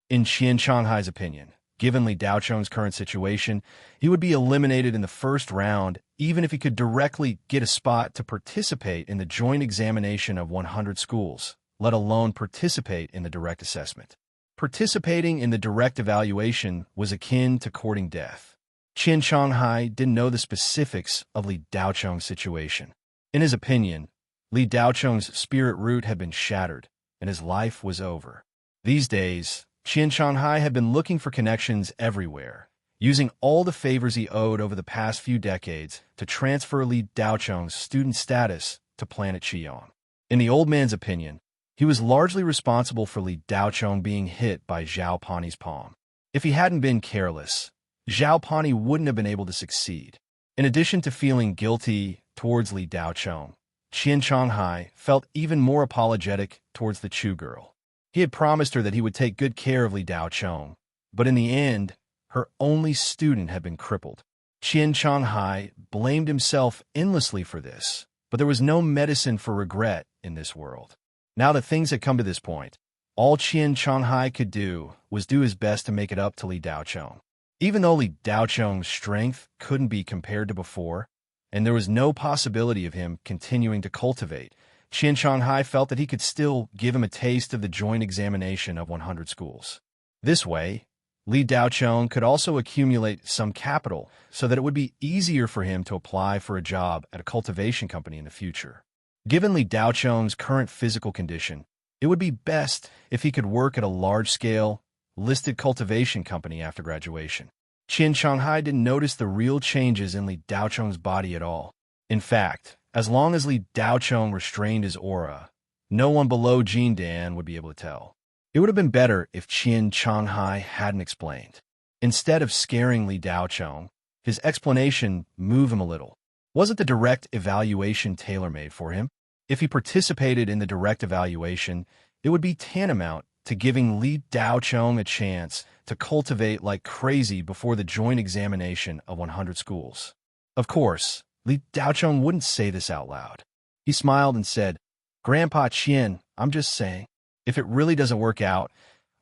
In Qian Shanghai's opinion, given Li Daochong's current situation, he would be eliminated in the first round even if he could directly get a spot to participate in the joint examination of 100 schools, let alone participate in the direct assessment. Participating in the direct evaluation was akin to courting death. Qian Shanghai didn't know the specifics of Li Daochong's situation. In his opinion, Li Daochong's spirit root had been shattered, and his life was over. These days, Qian Shanghai had been looking for connections everywhere, using all the favors he owed over the past few decades to transfer Li Daochong's student status to Planet Qiyong. In the old man's opinion, he was largely responsible for Li Daochong being hit by Zhao Pani's palm. If he hadn't been careless, Zhao Pani wouldn't have been able to succeed. In addition to feeling guilty towards Li Daochong, Qian Shanghai felt even more apologetic towards the Chu girl. He had promised her that he would take good care of Li Daochong, but in the end, her only student had been crippled. Qian Shanghai blamed himself endlessly for this, but there was no medicine for regret in this world. Now that things had come to this point, all Qian Shanghai could do was do his best to make it up to Li Daochong. Even though Li Daochong's strength couldn't be compared to before, and there was no possibility of him continuing to cultivate, Qian Shanghai felt that he could still give him a taste of the joint examination of 100 schools. This way, Li Daochong could also accumulate some capital so that it would be easier for him to apply for a job at a cultivation company in the future. Given Li Daochong's current physical condition, it would be best if he could work at a large-scale, listed cultivation company after graduation. Qian Shanghai didn't notice the real changes in Li Daochong's body at all. In fact, as long as Li Daochong restrained his aura, no one below Jin Dan would be able to tell. It would have been better if Qian Shanghai hadn't explained. Instead of scaring Li Daochong, his explanation moved him a little. Wasn't the direct evaluation tailor-made for him? If he participated in the direct evaluation, it would be tantamount to giving Li Daochong a chance to cultivate like crazy before the joint examination of 100 schools. Of course, Li Daochong wouldn't say this out loud. He smiled and said, "Grandpa Qian, I'm just saying, if it really doesn't work out,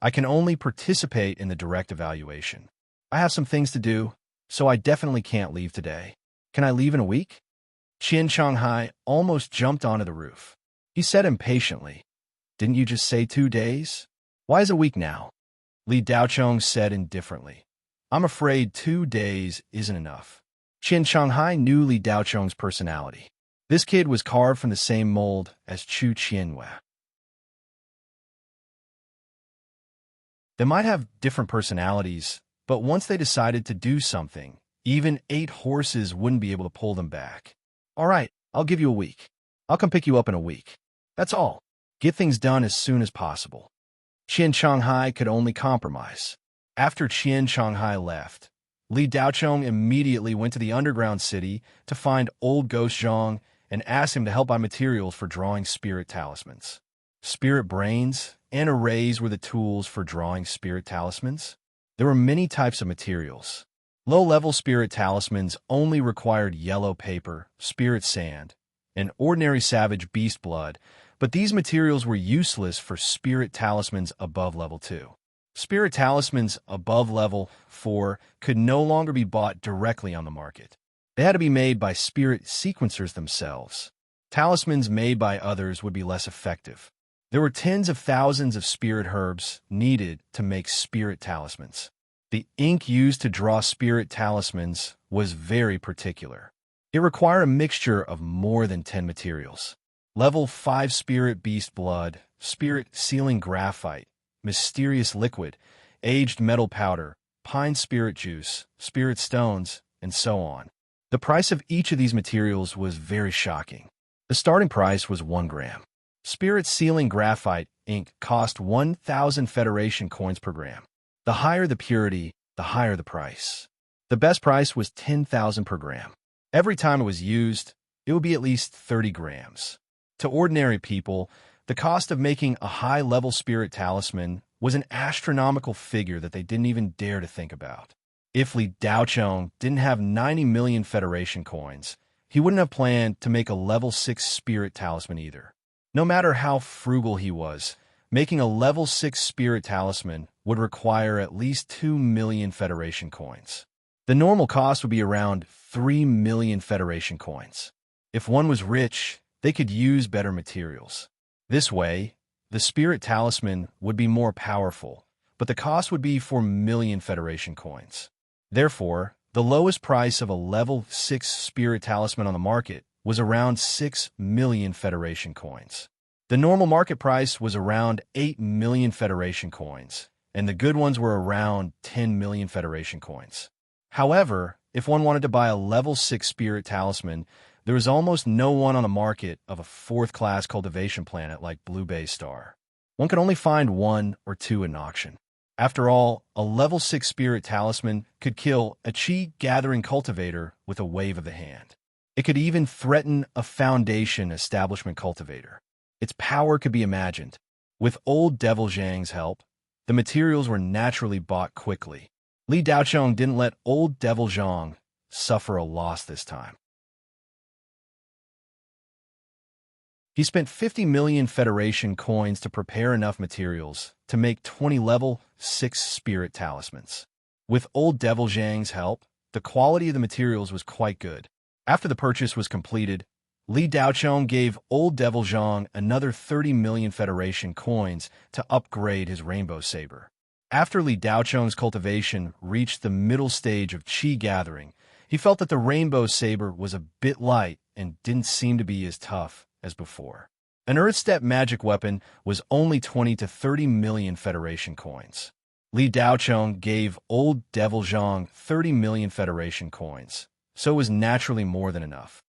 I can only participate in the direct evaluation. I have some things to do, so I definitely can't leave today. Can I leave in a week?" Qian Shanghai almost jumped onto the roof. He said impatiently, "Didn't you just say 2 days? Why is a week now?" Li Daochong said indifferently, "I'm afraid 2 days isn't enough." Qian Shanghai knew Li Daochong's personality. This kid was carved from the same mold as Chu Qianhua. They might have different personalities, but once they decided to do something, even 8 horses wouldn't be able to pull them back. "All right, I'll give you a week. I'll come pick you up in a week. That's all. Get things done as soon as possible." Qian Shanghai could only compromise. After Qian Shanghai left, Li Daochong immediately went to the underground city to find old Ghost Zhang and asked him to help buy materials for drawing spirit talismans. Spirit brains and arrays were the tools for drawing spirit talismans. There were many types of materials. Low-level spirit talismans only required yellow paper, spirit sand, and ordinary savage beast blood, but these materials were useless for spirit talismans above level 2. Spirit talismans above level 4 could no longer be bought directly on the market. They had to be made by spirit sequencers themselves. Talismans made by others would be less effective. There were tens of thousands of spirit herbs needed to make spirit talismans. The ink used to draw spirit talismans was very particular. It required a mixture of more than 10 materials. Level 5 spirit beast blood, spirit sealing graphite, mysterious liquid, aged metal powder, pine spirit juice, spirit stones, and so on. The price of each of these materials was very shocking. The starting price was 1 gram. Spirit sealing graphite ink cost 1,000 Federation coins per gram. The higher the purity, the higher the price. The best price was 10,000 per gram. Every time it was used, it would be at least 30 grams. To ordinary people, the cost of making a high-level spirit talisman was an astronomical figure that they didn't even dare to think about. If Li Daochong didn't have 90 million Federation coins, he wouldn't have planned to make a level 6 spirit talisman either. No matter how frugal he was, making a level 6 spirit talisman would require at least 2 million Federation coins. The normal cost would be around 3 million Federation coins. If one was rich, they could use better materials. This way, the spirit talisman would be more powerful, but the cost would be 4 million Federation coins. Therefore, the lowest price of a level 6 spirit talisman on the market was around 6 million Federation coins. The normal market price was around 8 million Federation coins, and the good ones were around 10 million Federation coins. However, if one wanted to buy a level 6 spirit talisman, there was almost no one on the market of a 4th-class cultivation planet like Blue Bay Star. One could only find 1 or 2 in auction. After all, a level 6 spirit talisman could kill a chi-gathering cultivator with a wave of the hand. It could even threaten a foundation establishment cultivator. Its power could be imagined. With old Devil Zhang's help, the materials were naturally bought quickly. Li Daochong didn't let old Devil Zhang suffer a loss this time. He spent 50 million Federation coins to prepare enough materials to make 20 level 6 spirit talismans. With old Devil Zhang's help, the quality of the materials was quite good. After the purchase was completed, Li Daochong gave old Devil Zhang another 30 million Federation coins to upgrade his rainbow saber. After Li Daochong's cultivation reached the middle stage of chi gathering, he felt that the rainbow saber was a bit light and didn't seem to be as tough as before. An Earth Step magic weapon was only 20 to 30 million Federation coins. Li Daochong gave old Devil Zhang 30 million Federation coins, so it was naturally more than enough.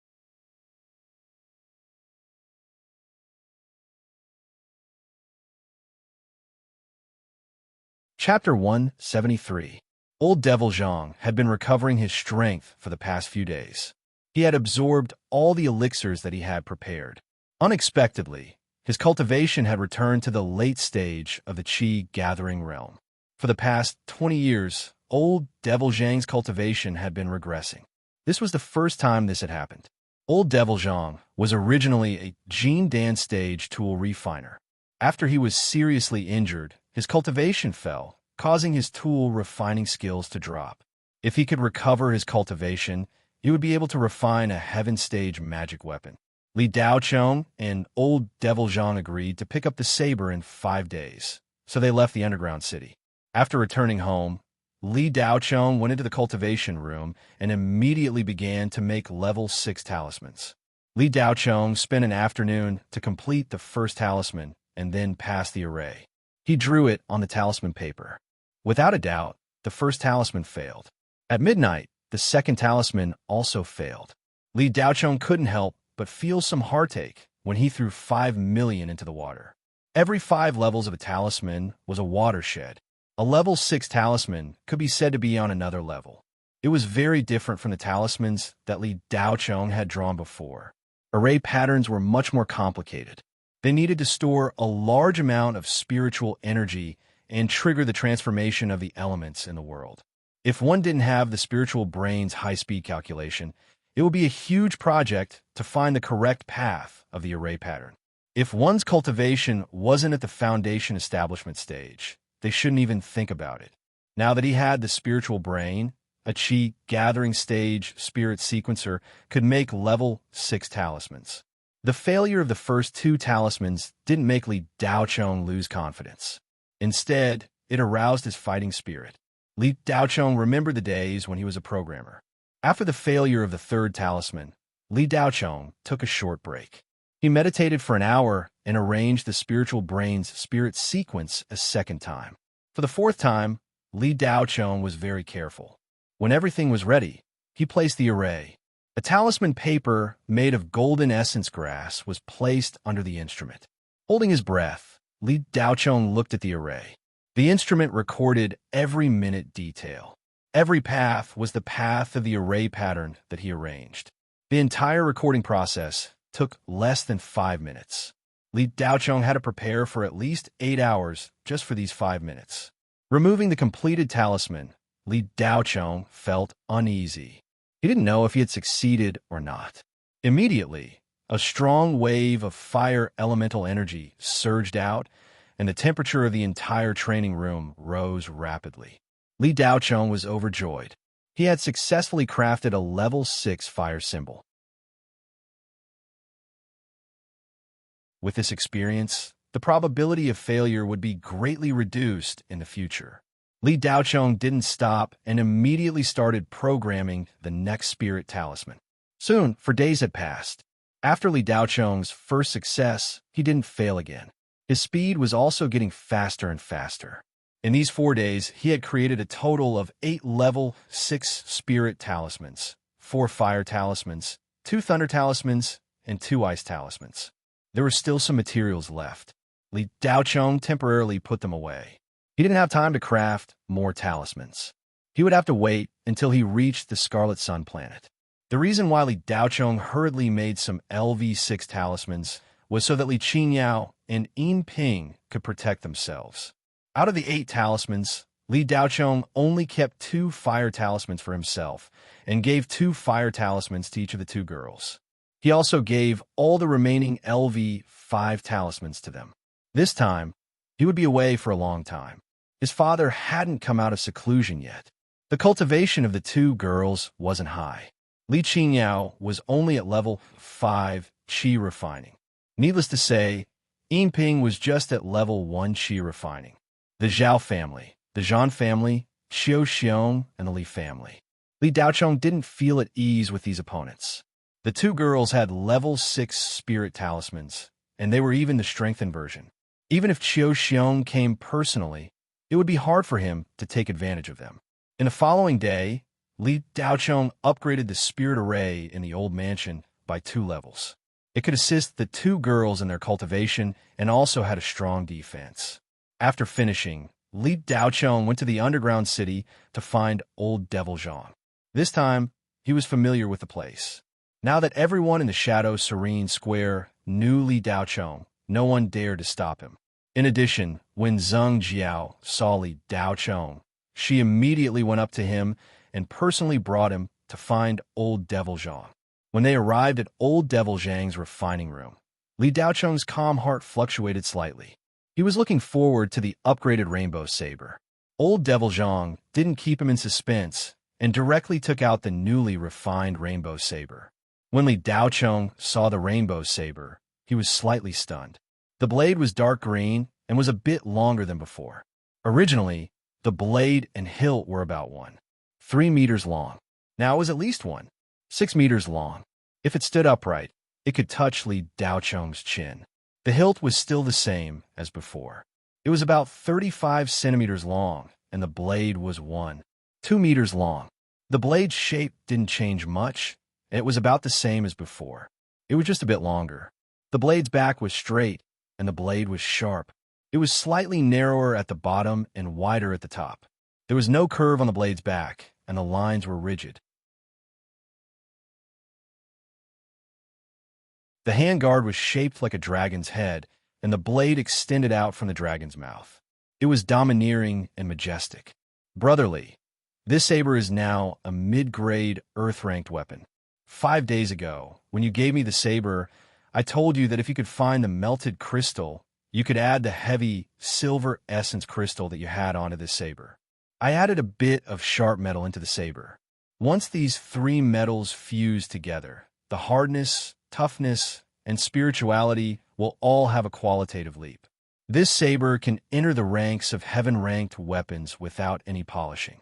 Chapter 173. Old Devil Zhang had been recovering his strength for the past few days. He had absorbed all the elixirs that he had prepared. Unexpectedly, his cultivation had returned to the late stage of the Qi gathering realm. For the past 20 years, old Devil Zhang's cultivation had been regressing. This was the first time this had happened. Old Devil Zhang was originally a Jin Dan stage tool refiner. After he was seriously injured, his cultivation fell, causing his tool refining skills to drop. If he could recover his cultivation, he would be able to refine a heaven stage magic weapon. Li Daocheng and old Devil Zhang agreed to pick up the saber in 5 days, so they left the underground city. After returning home, Li Daocheng went into the cultivation room and immediately began to make level 6 talismans. Li Daocheng spent an afternoon to complete the first talisman and then pass the array. He drew it on the talisman paper. Without a doubt, the first talisman failed. At midnight, the second talisman also failed. Li Daocheng couldn't help but feel some heartache when he threw 5 million into the water. Every 5 levels of a talisman was a watershed. A level 6 talisman could be said to be on another level. It was very different from the talismans that Li Daocheng had drawn before. Array patterns were much more complicated. They needed to store a large amount of spiritual energy and trigger the transformation of the elements in the world. If one didn't have the spiritual brain's high-speed calculation, it would be a huge project to find the correct path of the array pattern. If one's cultivation wasn't at the foundation establishment stage, they shouldn't even think about it. Now that he had the spiritual brain, a Qi gathering stage spirit sequencer could make level 6 talismans. The failure of the first 2 talismans didn't make Li Daocheng lose confidence. Instead, it aroused his fighting spirit. Li Daocheng remembered the days when he was a programmer. After the failure of the 3rd talisman, Li Daocheng took a short break. He meditated for an hour and arranged the spiritual brain's spirit sequence a second time. For the 4th time, Li Daocheng was very careful. When everything was ready, he placed the array. A talisman paper made of golden essence grass was placed under the instrument. Holding his breath, Li Daocheng looked at the array. The instrument recorded every minute detail. Every path was the path of the array pattern that he arranged. The entire recording process took less than 5 minutes. Li Daocheng had to prepare for at least 8 hours just for these 5 minutes. Removing the completed talisman, Li Daocheng felt uneasy. He didn't know if he had succeeded or not. Immediately, a strong wave of fire elemental energy surged out, and the temperature of the entire training room rose rapidly. Li Daocheng was overjoyed. He had successfully crafted a level 6 fire symbol. With this experience, the probability of failure would be greatly reduced in the future. Li Daocheng didn't stop and immediately started programming the next spirit talisman. Soon, for days had passed. After Li Daocheng's first success, he didn't fail again. His speed was also getting faster and faster. In these 4 days, he had created a total of 8 level 6 spirit talismans, 4 fire talismans, 2 thunder talismans, and 2 ice talismans. There were still some materials left. Li Daocheng temporarily put them away. He didn't have time to craft more talismans. He would have to wait until he reached the Scarlet Sun planet. The reason why Li Daocheng hurriedly made some LV6 talismans was so that Li Qingyao and Yin Ping could protect themselves. Out of the 8 talismans, Li Daocheng only kept 2 fire talismans for himself and gave 2 fire talismans to each of the 2 girls. He also gave all the remaining LV5 talismans to them. This time, he would be away for a long time. His father hadn't come out of seclusion yet. The cultivation of the 2 girls wasn't high. Li Qingyao was only at level 5 Qi refining. Needless to say, Yin Ping was just at level 1 Qi refining. The Zhao family, the Zhan family, Xiao Xiong, and the Li family. Li Daocheng didn't feel at ease with these opponents. The 2 girls had level 6 spirit talismans, and they were even the strengthened version. Even if Xiao Xiong came personally, it would be hard for him to take advantage of them. In the following day, Li Daocheng upgraded the spirit array in the old mansion by 2 levels. It could assist the 2 girls in their cultivation and also had a strong defense. After finishing, Li Daocheng went to the underground city to find old Devil Zhang. This time, he was familiar with the place. Now that everyone in the Shadow Serene Square knew Li Daocheng. No one dared to stop him. In addition, when Zheng Jiao saw Li Daocheng, she immediately went up to him and personally brought him to find old Devil Zhang. When they arrived at old Devil Zhang's refining room, Li Daocheng's calm heart fluctuated slightly. He was looking forward to the upgraded rainbow saber. Old Devil Zhang didn't keep him in suspense and directly took out the newly refined rainbow saber. When Li Daocheng saw the rainbow saber, he was slightly stunned. The blade was dark green and was a bit longer than before. Originally, the blade and hilt were about 1.3 meters long. Now it was at least 1.6 meters long. If it stood upright, it could touch Li Daocheng's chin. The hilt was still the same as before. It was about 35 centimeters long, and the blade was 1.2 meters long. The blade's shape didn't change much, and it was about the same as before. It was just a bit longer. The blade's back was straight, and the blade was sharp. It was slightly narrower at the bottom and wider at the top. There was no curve on the blade's back, and the lines were rigid. The handguard was shaped like a dragon's head, and the blade extended out from the dragon's mouth. It was domineering and majestic. Brotherly, this saber is now a mid-grade Earth-ranked weapon. 5 days ago, when you gave me the saber, I told you that if you could find the melted crystal, you could add the heavy silver essence crystal that you had onto this saber. I added a bit of sharp metal into the saber. Once these 3 metals fuse together, the hardness, toughness, and spirituality will all have a qualitative leap. This saber can enter the ranks of heaven-ranked weapons without any polishing.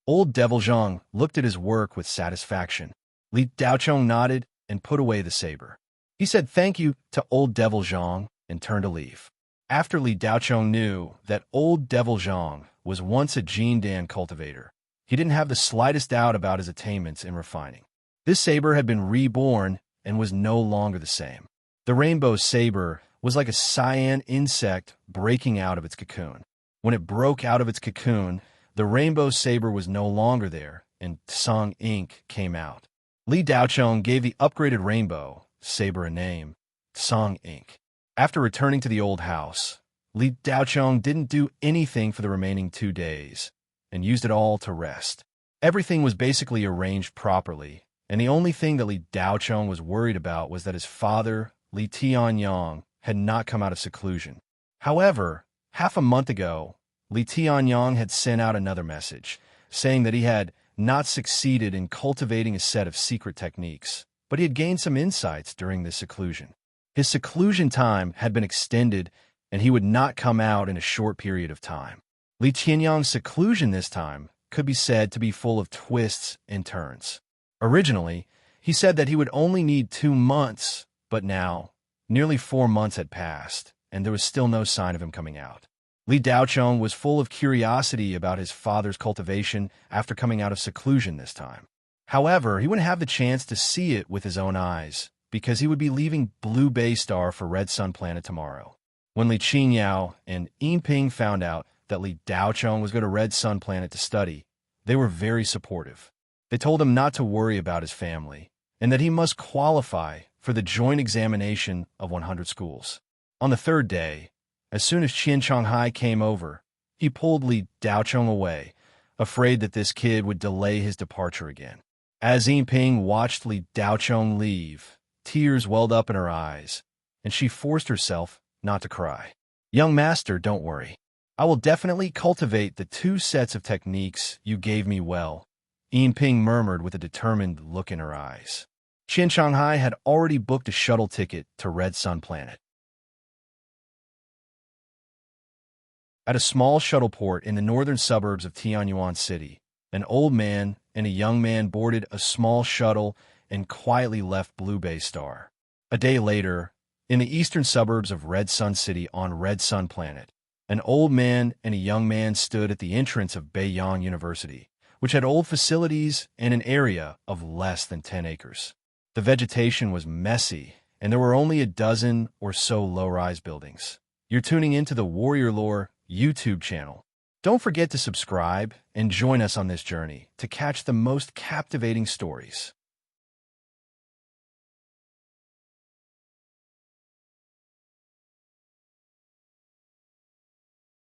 Old Devil Zhang looked at his work with satisfaction. Li Daocheng nodded and put away the saber. He said thank you to Old Devil Zhang and turned to leave. After Li Daocheng knew that Old Devil Zhang was once a Jindan cultivator, he didn't have the slightest doubt about his attainments in refining. This saber had been reborn and was no longer the same. The rainbow saber was like a cyan insect breaking out of its cocoon. When it broke out of its cocoon, the rainbow saber was no longer there, and Tsang ink came out. Li Daocheng gave the upgraded rainbow saber a name, Tsang ink. After returning to the old house, Li Daocheng didn't do anything for the remaining 2 days, and used it all to rest. Everything was basically arranged properly, and the only thing that Li Daocheng was worried about was that his father, Li Tianyang, had not come out of seclusion. However, half a month ago, Li Tianyang had sent out another message, saying that he had not succeeded in cultivating a set of secret techniques, but he had gained some insights during this seclusion. His seclusion time had been extended, and he would not come out in a short period of time. Li Tianyang's seclusion this time could be said to be full of twists and turns. Originally, he said that he would only need 2 months, but now, nearly 4 months had passed, and there was still no sign of him coming out. Li Daocheng was full of curiosity about his father's cultivation after coming out of seclusion this time. However, he wouldn't have the chance to see it with his own eyes, because he would be leaving Blue Bay Star for Red Sun Planet tomorrow. When Li Qinyao and Yinping found out that Li Daocheng was going to Red Sun Planet to study, they were very supportive. They told him not to worry about his family, and that he must qualify for the joint examination of 100 schools. On the 3rd day, as soon as Qian Changhai came over, he pulled Li Daocheng away, afraid that this kid would delay his departure again. As Yinping watched Li Daocheng leave, tears welled up in her eyes, and she forced herself not to cry. "Young master, don't worry. I will definitely cultivate the 2 sets of techniques you gave me well," Yinping murmured with a determined look in her eyes. Qian Changhai had already booked a shuttle ticket to Red Sun Planet. At a small shuttle port in the northern suburbs of Tianyuan City, an old man and a young man boarded a small shuttle and quietly left Blue Bay Star. A day later, in the eastern suburbs of Red Sun City on Red Sun Planet, an old man and a young man stood at the entrance of Beiyang University, which had old facilities and an area of less than 10 acres. The vegetation was messy, and there were only a dozen or so low-rise buildings. You're tuning into the Warrior Lore YouTube channel. Don't forget to subscribe and join us on this journey to catch the most captivating stories.